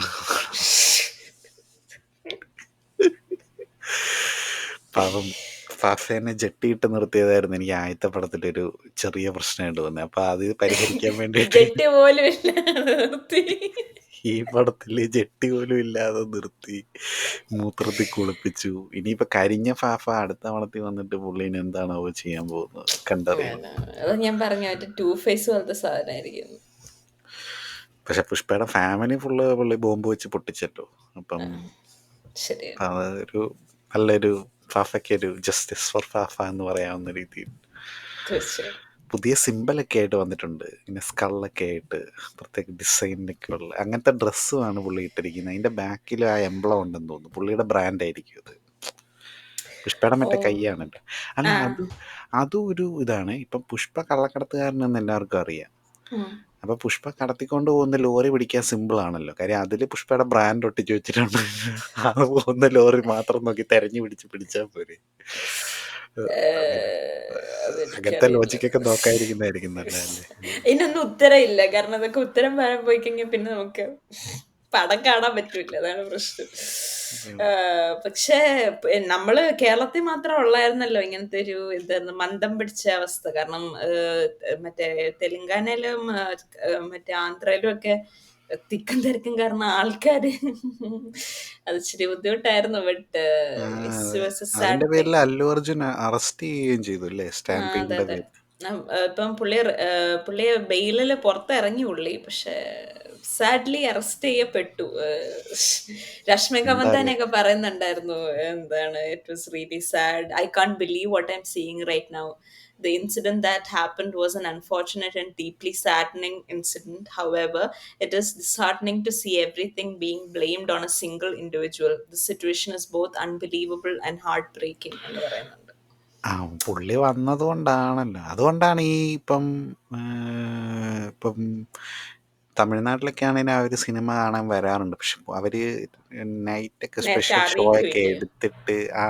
A: പാവം ഫാഫേനെ ജെട്ടിയിട്ട് നിർത്തിയതായിരുന്നു എനിക്ക് ആദ്യത്തെ പടത്തിലൊരു ചെറിയ പ്രശ്നമായിട്ട് തോന്നി. അപ്പൊ അത് പരിഹരിക്കാൻ വേണ്ടിയിട്ട്
B: ജെട്ടി പോലും ഇല്ലാതെ നിർത്തി.
A: ഈ പടത്തില് ജെട്ടി പോലും ഇല്ലാതെ നിർത്തി, മൂത്രത്തിൽ കുളിപ്പിച്ചു. ഇനിയിപ്പോ കരിഞ്ഞ ഫാഫ അടുത്ത പടത്തിൽ വന്നിട്ട് പുള്ളീനെ എന്താണാവോ ചെയ്യാൻ പോകുന്നത്, കണ്ടറിയണം.
B: അതാ ഞാൻ പറഞ്ഞു മറ്റേ ടൂ ഫേസ് പോലത്തെ സാധനമായിരിക്കും.
A: പക്ഷെ പുഷ്പയുടെ ഫാമിലി ഫുള്ള് പുള്ളി ബോംബ് വെച്ച് പൊട്ടിച്ചല്ലോ. അപ്പം
B: ശരിയാണ്.
A: അതൊരു നല്ലൊരു ഫാഫയ്ക്കൊരു ജസ്റ്റിസ് ഫോർ ഫാഫ എന്ന് പറയാവുന്ന രീതിയിൽ
B: തീർച്ചയായും.
A: പുതിയ സിമ്പലൊക്കെ ആയിട്ട് വന്നിട്ടുണ്ട്. ഇങ്ങനെ സ്കളൊക്കെ ആയിട്ട് പ്രത്യേക ഡിസൈനൊക്കെ ഉള്ള അങ്ങനത്തെ ഡ്രസ്സുമാണ് പുള്ളി ഇട്ടിരിക്കുന്നത്. അതിൻ്റെ ബാക്കിൽ ആ എംബ്ലം ഉണ്ടെന്ന് തോന്നുന്നു, പുള്ളിയുടെ ബ്രാൻഡ് ആയിരിക്കും അത്. പുഷ്പയുടെ
B: ഓ.
A: മറ്റേ കൈയാണല്ലോ. അല്ല,
B: ആ.
A: അതും ഒരു ഇതാണ്. ഇപ്പം പുഷ്പ കള്ളക്കടത്തുകാരനെന്ന് എല്ലാവർക്കും അറിയാം.
B: ഉം.
A: അപ്പൊ പുഷ്പ കടത്തിക്കൊണ്ട് പോകുന്ന ലോറി പിടിക്കാൻ സിമ്പിൾ ആണല്ലോ. കാര്യം അതില് പുഷ്പയുടെ ബ്രാൻഡ് ഒട്ടിച്ച് വെച്ചിട്ടുണ്ട്. അത് പോകുന്ന ലോറി മാത്രം നോക്കി തെരഞ്ഞു പിടിച്ചാൽ പോരെ. അങ്ങനത്തെ
B: അതെനിക്കറിയില്ല.
A: ലോജിക്കൊക്കെ നോക്കാതിരിക്കുന്നതായിരിക്കും നല്ലതല്ലേ.
B: ഇതിനൊന്നും ഉത്തരം ഇല്ല. കാരണം അതൊക്കെ ഉത്തരം പറയാൻ പോയി കഴിഞ്ഞാൽ പിന്നെ നമുക്ക് പടം കാണാൻ പറ്റൂല. അതാണ് പ്രശ്നം. പക്ഷേ നമ്മള് കേരളത്തിൽ മാത്രം ഉള്ളായിരുന്നല്ലോ ഇങ്ങനത്തെ ഒരു എന്തായിരുന്നു മന്ദം പിടിച്ച അവസ്ഥ. കാരണം മറ്റേ തെലുങ്കാനയിലും മറ്റേ ആന്ധ്രയിലും ഒക്കെ തിക്കും തിരക്കും കാരണം ആൾക്കാര് അത് ഇച്ചിരി ബുദ്ധിമുട്ടായിരുന്നു. But it's was A sad
A: അതിന്റെ പേരിൽ
B: തിങ്.
A: അല്ലു അർജുൻ അറസ്റ്റ് ചെയ്യുകയും ചെയ്തു അല്ലേ,
B: ആ, അതെ
A: സ്റ്റാമ്പീഡിന്റെ
B: അതെ.
A: പേരിൽ.
B: ഇപ്പം പുള്ളിയെ ബെയിലില് പുറത്തിറങ്ങി പുള്ളി. പക്ഷെ സാഡ്ലി അറസ്റ്റ് ചെയ്യപ്പെട്ടു. രശ്മിക
A: എന്താല്ലേ?
B: മന്ദാനയൊക്കെ പറയുന്നുണ്ടായിരുന്നു. എന്താണ് it was really sad. I can't believe what I am seeing right now. The incident that happened was an unfortunate and deeply saddening incident. However, it is disheartening to see everything being blamed on a single individual. The situation is both unbelievable and heartbreaking എന്ന് പറയുന്നുണ്ട്.
A: ആ പുള്ളി വന്നത് കൊണ്ടാണല്ലോ. അതുകൊണ്ടാണ് ഈ ഇപ്പം ഇപ്പം തമിഴ്നാട്ടിലൊക്കെ ആണെങ്കിൽ അവർ സിനിമ കാണാൻ വരാറുണ്ട്. പക്ഷെ അവര് നൈറ്റൊക്കെ
B: നേരത്തെ
A: സ്പെഷ്യൽ ഷോ ഒക്കെ
B: അറിയിക്കൂല്ലേ?
A: എടുത്തിട്ട്
B: ഓ.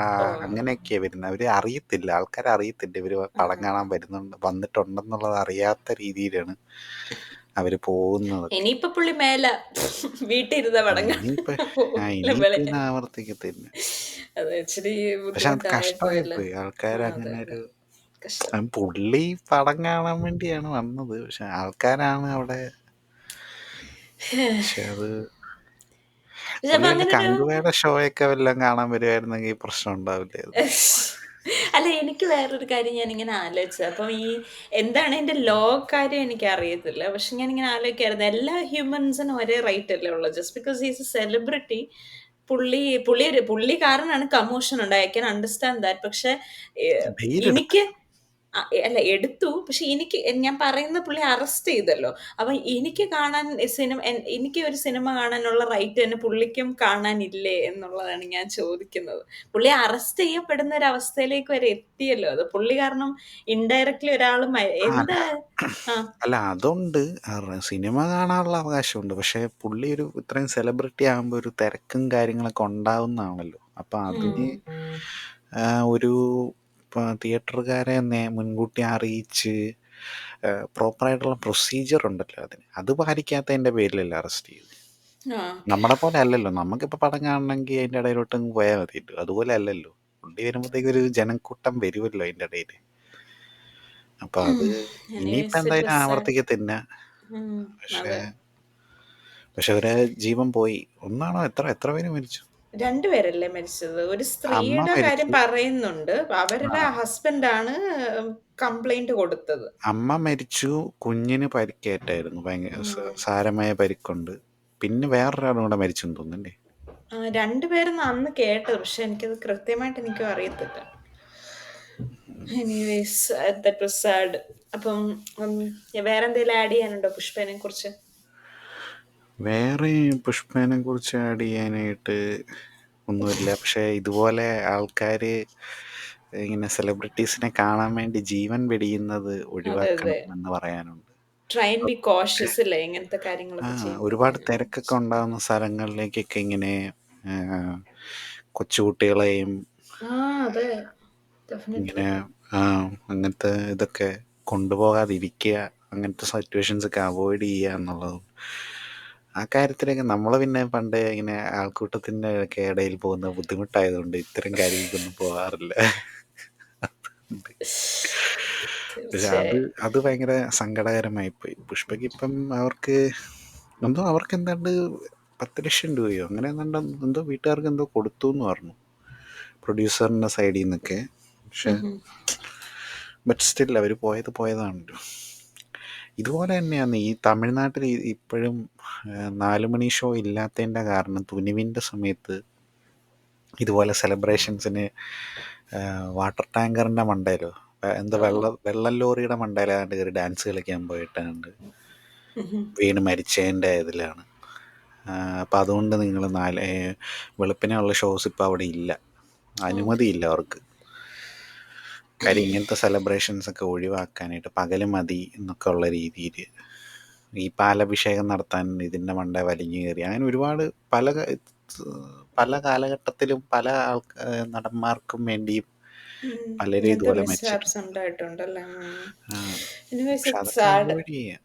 A: അങ്ങനെയൊക്കെയാ വരുന്നത്. അവര് അറിയത്തില്ല, ആൾക്കാർ അറിയത്തില്ല ഇവര് പടം കാണാൻ വന്നിട്ടുണ്ടെന്നുള്ളത് അറിയാത്ത രീതിയിലാണ് അവര് പോകുന്നതൊക്കെ.
B: ഇനിയിപ്പോ പുള്ളി മേല വീട്ടിലിരുന്ന
A: ആ
B: പടം
A: ഇനിയിപ്പ
B: പോകില്ല
A: ഇനിയിപ്പ
B: വെളിയിൽ.
A: ഇത് ആവർത്തിക്കത്തില്ല.
B: അത് ഇച്ചിരി
A: പക്ഷെ അത്
B: ബുദ്ധിമുട്ടായി
A: കഷ്ടമായി
B: പോയല്ലോ.
A: പോയി. ആൾക്കാർ
B: അതെ
A: അങ്ങനെ
B: അതെ,
A: ഒരു
B: കഷ്ടം.
A: പുള്ളി പടം കാണാൻ വേണ്ടിയാണ് വന്നത്. പക്ഷെ ആൾക്കാരാണ് അവിടെ. പക്ഷെ അത്
B: പക്ഷെ
A: പുള്ളി
B: അപ്പൊ
A: വല്ല
B: അങ്ങനൊരു
A: കങ്കുവയുടെ ഷോയൊക്കെ വല്ലതും കാണാൻ വരുമായിരുന്നെങ്കിൽ പ്രശ്നം ഉണ്ടാവില്ലായിരുന്നു.
B: അല്ല, എനിക്ക് വേറൊരു കാര്യം ഞാനിങ്ങനെ ആലോചിച്ചത്. അപ്പം ഈ എന്താണ് ഇതിന്റെ ലോ കാര്യം എനിക്ക് അറിയത്തില്ല. പക്ഷെ ഞാനിങ്ങനെ ആലോചിക്കായിരുന്നു, എല്ലാ ഹ്യൂമൻസിനും ഒരേ റൈറ്റ് അല്ലേ ഉള്ളൂ. Just because is A celebrity, പുള്ളി കാരണമാണ് കമോഷൻ ഉണ്ടായി. I can understand that. പക്ഷെ
A: ബെയിലെടുത്ത്
B: എനിക്ക് അല്ല, എടുത്തു. പക്ഷെ ഞാൻ പറയുന്ന, പുള്ളി അറസ്റ്റ് ചെയ്തല്ലോ. അപ്പൊ എനിക്ക് കാണാൻ എനിക്ക് ഒരു സിനിമ കാണാനുള്ള റൈറ്റ് തന്നെ പുള്ളിക്കും കാണാനില്ലേ എന്നുള്ളതാണ് ഞാൻ ചോദിക്കുന്നത്. പുള്ളി അറസ്റ്റ് ചെയ്യപ്പെടുന്ന ഒരു അവസ്ഥയിലേക്ക് വരെ എത്തിയല്ലോ. അത് പുള്ളി കാരണം ഇൻഡയറക്ട്ലി ഒരാൾ
A: അല്ല
B: എന്താ. ആ.
A: അല്ല അതുണ്ട്. സിനിമ കാണാനുള്ള അവകാശമുണ്ട്. പക്ഷെ പുള്ളി ഒരു ഇത്രയും സെലിബ്രിറ്റി ആകുമ്പോൾ ഒരു തിരക്കും കാര്യങ്ങളൊക്കെ ഉണ്ടാവുന്നതാണല്ലോ. അപ്പം അതിന്
B: ഉം.
A: ഒരു തിയേറ്ററുകാരെ മുൻകൂട്ടി അറിയിച്ച് പ്രോപ്പറായിട്ടുള്ള പ്രൊസീജിയർ ഉണ്ടല്ലോ അതിന്. അത് പാലിക്കാത്തതിൻ്റെ പേരിലല്ല അറസ്റ്റ് ചെയ്തത്.
B: ആ.
A: നമ്മളെ പോലെ അല്ലല്ലോ. നമുക്കിപ്പോൾ പടം കാണണമെങ്കിൽ അതിൻ്റെ ഇടയിലോട്ട് അങ്ങ് പോയാൽ മതിയല്ലോ. അതുപോലെ അല്ലല്ലോ. പുള്ളി വരുമ്പോഴത്തേക്ക് ഒരു ജനക്കൂട്ടം വരുമല്ലോ അതിൻ്റെ ഇടയിൽ. അപ്പം അത് ഇനിയിപ്പോൾ
B: എനിവേസ് ഇറ്റ്
A: എന്തായാലും
B: വാസ് സാഡ്.
A: ആവർത്തിക്കത്തില്ല. പക്ഷേ
B: അതെ.
A: പക്ഷെ ഒരു ജീവൻ പോയി. ഒന്നാണോ എത്ര പേര് മരിച്ചു?
B: രണ്ടുപേരല്ലേ മരിച്ചത്? ഒരു
A: അമ്മ
B: സ്ത്രീയുടെ കാര്യം
A: മരിച്ചു.
B: പറയുന്നുണ്ട്. അവരുടെ
A: ആ
B: ഹസ്ബൻഡാണ് കംപ്ലൈന്റ് കൊടുത്തത്.
A: അമ്മ മരിച്ചു. കുഞ്ഞിന് പരിക്കേറ്റായിരുന്നു. ഭയങ്കര
B: ഉം.
A: സാരമായ പരിക്കുണ്ട്. പിന്നെ വേറൊരാളും കൂടെ മരിച്ചെന്ന് തോന്നുന്നല്ലേ?
B: രണ്ടുപേരെന്ന് അന്ന് കേട്ടത്. പക്ഷെ എനിക്കത് കൃത്യമായിട്ട് എനിക്കും അറിയത്തില്ല. Anyways that was sad. അപ്പം ഉം, വേറെ എന്തെങ്കിലും ആഡ് ചെയ്യാനുണ്ടോ പുഷ്പനെ കുറിച്ച്?
A: വേറെ പുഷ്പനെ കുറിച്ച് ആഡ് ചെയ്യാനായിട്ട് ഒന്നുമില്ല. പക്ഷെ ഇതുപോലെ ആൾക്കാർ ഇങ്ങനെ സെലിബ്രിറ്റീസിനെ കാണാൻ വേണ്ടി ജീവൻ വെടിയുന്നത്
B: അതെ അതെ.
A: ഒഴിവാക്കണം എന്ന് പറയാനുണ്ട്.
B: ട്രൈ ആൻഡ് ബി
A: ഒക്കെ
B: കോഷ്യസ് അല്ലേ ഇങ്ങനത്തെ
A: ആ
B: കാര്യങ്ങളൊക്കെ
A: ഒരുപാട്
B: ചെയ്യുമ്പോഴത്തേനും.
A: തിരക്കൊക്കെ ഉണ്ടാകുന്ന സ്ഥലങ്ങളിലേക്കൊക്കെ ഇങ്ങനെ ആ, കൊച്ചുകുട്ടികളെയും
B: ആ അതെ,
A: ഇങ്ങനെ
B: ഡെഫിനറ്റ്ലി.
A: ആ, അങ്ങനത്തെ ഇതൊക്കെ കൊണ്ടുപോകാതിരിക്കുക. അങ്ങനത്തെ സിറ്റുവേഷൻസ് ഒക്കെ അവോയ്ഡ് ചെയ്യുക എന്നുള്ളതും. ആ കാര്യത്തിലൊക്കെ നമ്മൾ പിന്നെ പണ്ട് ഇങ്ങനെ ആൾക്കൂട്ടത്തിൻ്റെ ഒക്കെ ഇടയിൽ പോകുന്ന ബുദ്ധിമുട്ടായതുകൊണ്ട് ഇത്തരം കാര്യങ്ങൾക്കൊന്നും പോകാറില്ല. പക്ഷെ അത്
B: തീർച്ചയായും.
A: അത് ഭയങ്കര സങ്കടകരമായി പോയി. പുഷ്പയ്ക്ക് ഇപ്പം അവർക്ക് എന്താണ്ട് 10 ലക്ഷം രൂപയോ അങ്ങനെ എന്താണ്ട് എന്തോ വീട്ടുകാർക്ക് എന്തോ കൊടുത്തു എന്ന് പറഞ്ഞു, പ്രൊഡ്യൂസറിൻ്റെ സൈഡിൽ നിന്നൊക്കെ. പക്ഷെ
B: ഉം ഉം.
A: ബട്ട് സ്റ്റിൽ അവർ പോയതാണല്ലോ. ഇതുപോലെ തന്നെയാണ് ഈ തമിഴ്നാട്ടിൽ ഇപ്പോഴും 4 മണി ഷോ ഇല്ലാത്തതിൻ്റെ കാരണം തുനിവിൻ്റെ സമയത്ത് ഇതുപോലെ സെലിബ്രേഷൻസിന് വാട്ടർ ടാങ്കറിൻ്റെ മണ്ടയിലോ എന്താ
B: ഓ.
A: വെള്ളം ലോറിയുടെ മണ്ടയിലാണ്ട് കയറി ഡാൻസ് കളിക്കാൻ പോയിട്ടാണ്ട്
B: ഉം ഉം.
A: വീണ് മരിച്ചതിൻ്റെ ഇതിലാണ്. അപ്പം അതുകൊണ്ട് നിങ്ങൾ വെളുപ്പിനുള്ള ഷോസ് ഇപ്പോൾ അവിടെ ഇല്ല,
B: ഓക്കെ.
A: അനുമതിയില്ല അവർക്ക്. കാര്യം ഇങ്ങനത്തെ സെലിബ്രേഷൻസ് ഒക്കെ ഒഴിവാക്കാനായിട്ട് പകല് മതി എന്നൊക്കെ ഉള്ള രീതിയിൽ ഈ പാലഭിഷേകം നടത്താൻ ഇതിൻ്റെ മണ്ട വലിഞ്ഞു കയറി അങ്ങനെ ഒരുപാട് പല കാലഘട്ടത്തിലും പല നടന്മാർക്കും വേണ്ടിയും പലരും
B: ഇങ്ങനത്തെ
A: ഇതുപോലെ
B: മിസ്ഹാപ്സ്
A: മരിച്ചിട്ടുണ്ട്.
B: ഉണ്ടായിട്ടുണ്ടല്ലേ.
A: ആ,
B: എനിവേസ്
A: പക്ഷെ
B: ഇറ്റ്സ്
A: അതൊക്കെ
B: സാഡ്.
A: അവോയ്ഡ് ചെയ്യാം.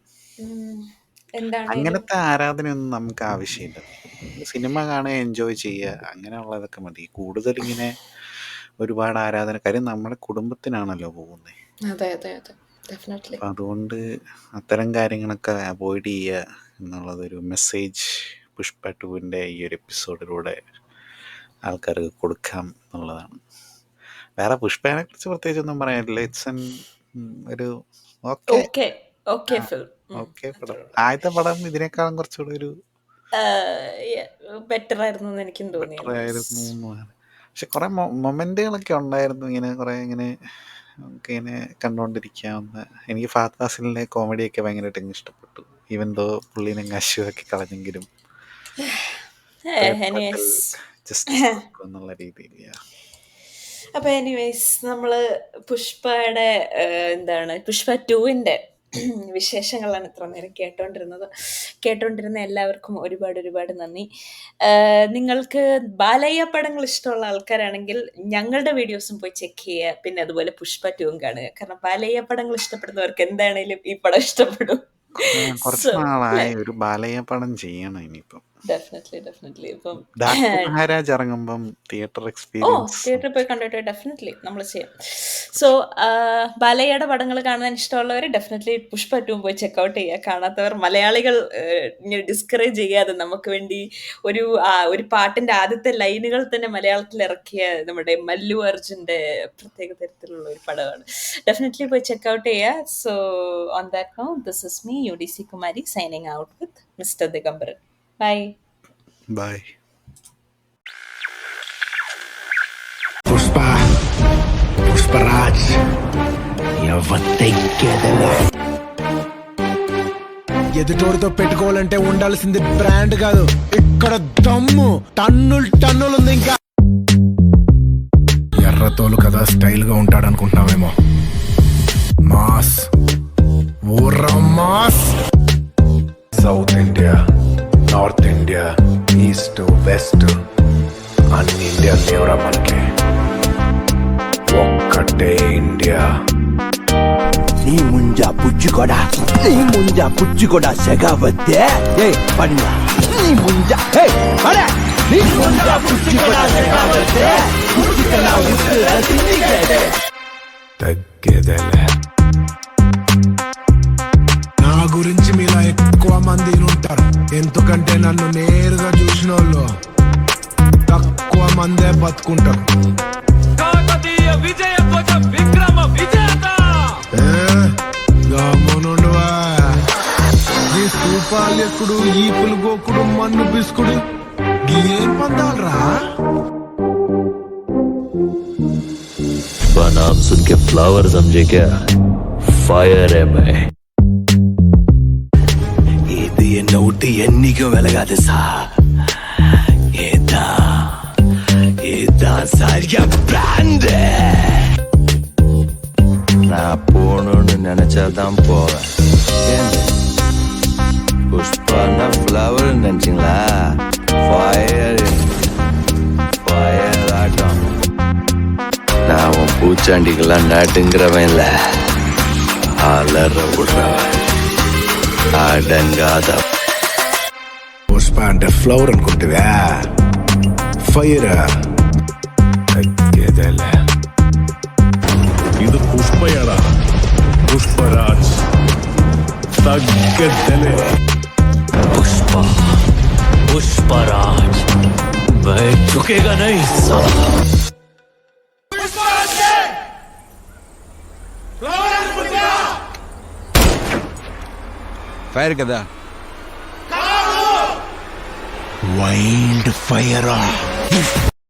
B: എന്താണേലും
A: അങ്ങനത്തെ ആരാധനയൊന്നും നമുക്ക് ആവശ്യമില്ല. സിനിമ കാണുക, എൻജോയ് ചെയ്യുക, അങ്ങനെയുള്ളതൊക്കെ മതി. കൂടുതൽ ഇങ്ങനെ ഒരുപാട് ആരാധന, കാര്യം നമ്മുടെ കുടുംബത്തിനാണല്ലോ പോകുന്നത്.
B: അതെ അതെ അതെ, ഡെഫിനറ്റ്ലി.
A: അപ്പം അതുകൊണ്ട് അത്തരം കാര്യങ്ങളൊക്കെ അവോയ്ഡ് ചെയ്യുക എന്നുള്ളതൊരു മെസ്സേജ് പുഷ്പ ടുവിൻ്റെ ഈ ഒരു എപ്പിസോഡിലൂടെ ആൾക്കാർക്ക് കൊടുക്കാം എന്നുള്ളതാണ്. വേറെ പുഷ്പേനെ കുറിച്ച് പ്രത്യേകിച്ച് ഒന്നും പറയാനില്ല. ഒരു okay.
B: Okay. Okay film.
A: Okay പടം.
B: അത്രേ ഉള്ളൂ.
A: ആദ്യത്തെ പടം ഇതിനേക്കാളും കുറച്ചുകൂടി ഒരു
B: ബെറ്റർ ആയിരുന്നു എന്ന് എനിക്കും തോന്നി.
A: ബെറ്റർ ആയിരുന്നു എന്നാണ്. പക്ഷെ കുറെ മൊമെന്റുകളൊക്കെ ഉണ്ടായിരുന്നു, ഇങ്ങനെ കുറെ ഇങ്ങനെ നമുക്ക് ഇങ്ങനെ കണ്ടുകൊണ്ടിരിക്കാവുന്ന. എനിക്ക് ഫഹദ് ഫാസിലിന്റെ കോമഡിയൊക്കെ ഭയങ്കരമായിട്ട് അങ്ങ് ഇഷ്ടപ്പെട്ടു. ഈവൻ ദോ പുള്ളിനെ അശ്വതൊക്കെ കളഞ്ഞെങ്കിലും പേപ്പറിൽ
B: എനിവേസ്
A: ജസ്റ്റിസ് കൊടുക്കും എന്നുള്ള രീതിയിൽ.
B: അപ്പൊ എനിവേസ് നമ്മള് പുഷ്പയുടെ എന്താണ് പുഷ്പ 2ന്റെ വിശേഷങ്ങളാണ് ഇത്ര നേരം കേട്ടോണ്ടിരുന്ന എല്ലാവർക്കും ഒരുപാട് നന്ദി. നിങ്ങൾക്ക് ബാലയ്യ പടങ്ങൾ ഇഷ്ടമുള്ള ആൾക്കാരാണെങ്കിൽ ഞങ്ങളുടെ വീഡിയോസും പോയി ചെക്ക് ചെയ്യുക. പിന്നെ അതുപോലെ പുഷ്പ 2 കാണുക. കാരണം ബാലയ്യ പടങ്ങൾ ഇഷ്ടപ്പെടുന്നവർക്ക് എന്താണേലും ഈ പടം ഇഷ്ടപ്പെടും.
A: കുറച്ച്
B: സോ
A: നാളായി ഒരു ബാലയ്യ പടം ചെയ്യണം ഇനിയിപ്പം.
B: ഡെഫിനറ്റ്ലി ഇപ്പം
A: ഡാക്ടർ മഹാരാജ് ഇറങ്ങുമ്പം തിയേറ്റർ എക്സ്പീരിയൻസ്
B: തിയേറ്ററിൽ പോയി കണ്ടിട്ട് ഡെഫിനറ്റ്ലി നമ്മൾ ചെയ്യാം. സോ ബാലയ്യയുടെ പടങ്ങൾ കാണാൻ ഇഷ്ടമുള്ളവർ ഡെഫിനറ്റ്ലി പുഷ്പ 2 പോയി ചെക്കൗട്ട് ചെയ്യുക. കാണാത്തവർ മലയാളികൾ ഡിസ്കറേജ് ചെയ്യാതെ നമുക്ക് വേണ്ടി ഒരു പാട്ടിന്റെ ആദ്യത്തെ ലൈനുകൾ തന്നെ മലയാളത്തിൽ ഇറക്കിയ നമ്മുടെ മല്ലു അർജുന്റെ പ്രത്യേക തരത്തിലുള്ള ഒരു പടമാണ്. ഡെഫിനറ്റ്ലി പോയി ചെക്കൗട്ട് ചെയ്യുക. So on that note, this is me UDC Kumari signing out with mister Digambaran. Bye.
A: Bye.
C: Pushparaj ఎదుటోడితో పెట్టుకోవాలంటే ఉండాల్సింది బ్రాండ్ కాదు, ఇక్కడ దమ్ము టన్నులు ఉంది. ఇంకా ఎర్రతోలు కదా స్టైల్ గా ఉంటాడు అనుకుంటున్నావేమో. మాస్ ఊర్రా mass. South India, north India, east west అన్ని ఇండియా లేవరా మనకి. ఒక్కటే ఇండియా.
D: నీ ముంజా పుచ్చి కూడా సెగవద్దే. పడినా నీ ముంజా నీ ముంజా పుచ్చి కూడా సెగవద్దే.
C: తగ్గేదేలే. నా గురించి మీలో ఎక్కువ మంది ఉంటారు, ఎందుకంటే నన్ను నేరుగా చూసిన వాళ్ళు తక్కువ మందే బతుకుంటారు. గమ్మునుండువా. ఈ స్థూపాలెక్కుడు, ఈపులు గోకుడు, మన్ను బిస్కుడు ఏం పందాలరా?
E: नाम सुन के फ्लावर समझे क्या? फायर है मैं.
D: ఇది నోటి ఎన్నిక వెలగాది సా. ఏదా సారిగా బ్రాండ్.
E: நான் போகணும்னு நினைச்சாதான் போவேன். புஷ்பானா ஃப்ளவர் நினைச்சிங்களா? ஃபயர் ஆட்டம். நான் உன் பூச்சாண்டிக்கெல்லாம் நாட்டுங்கிறவன் இல்லை, அலற விடுறவன், அடங்காத.
C: పుష్ప అంటే ఫ్లవర్ అనుకుంటువా? ఫైర్ తగ్గేదేలే.
F: ಇದು ಪುಷ್ಪಯಡ ಪುಷ್ಪರಾಜ್ ತಗ್ಗೆದ್ದಲೆ.
E: पुष्पराज मैं झुकेगा नहीं साला.
D: ఫైర్ కదా,
C: వైల్డ్ ఫైర్.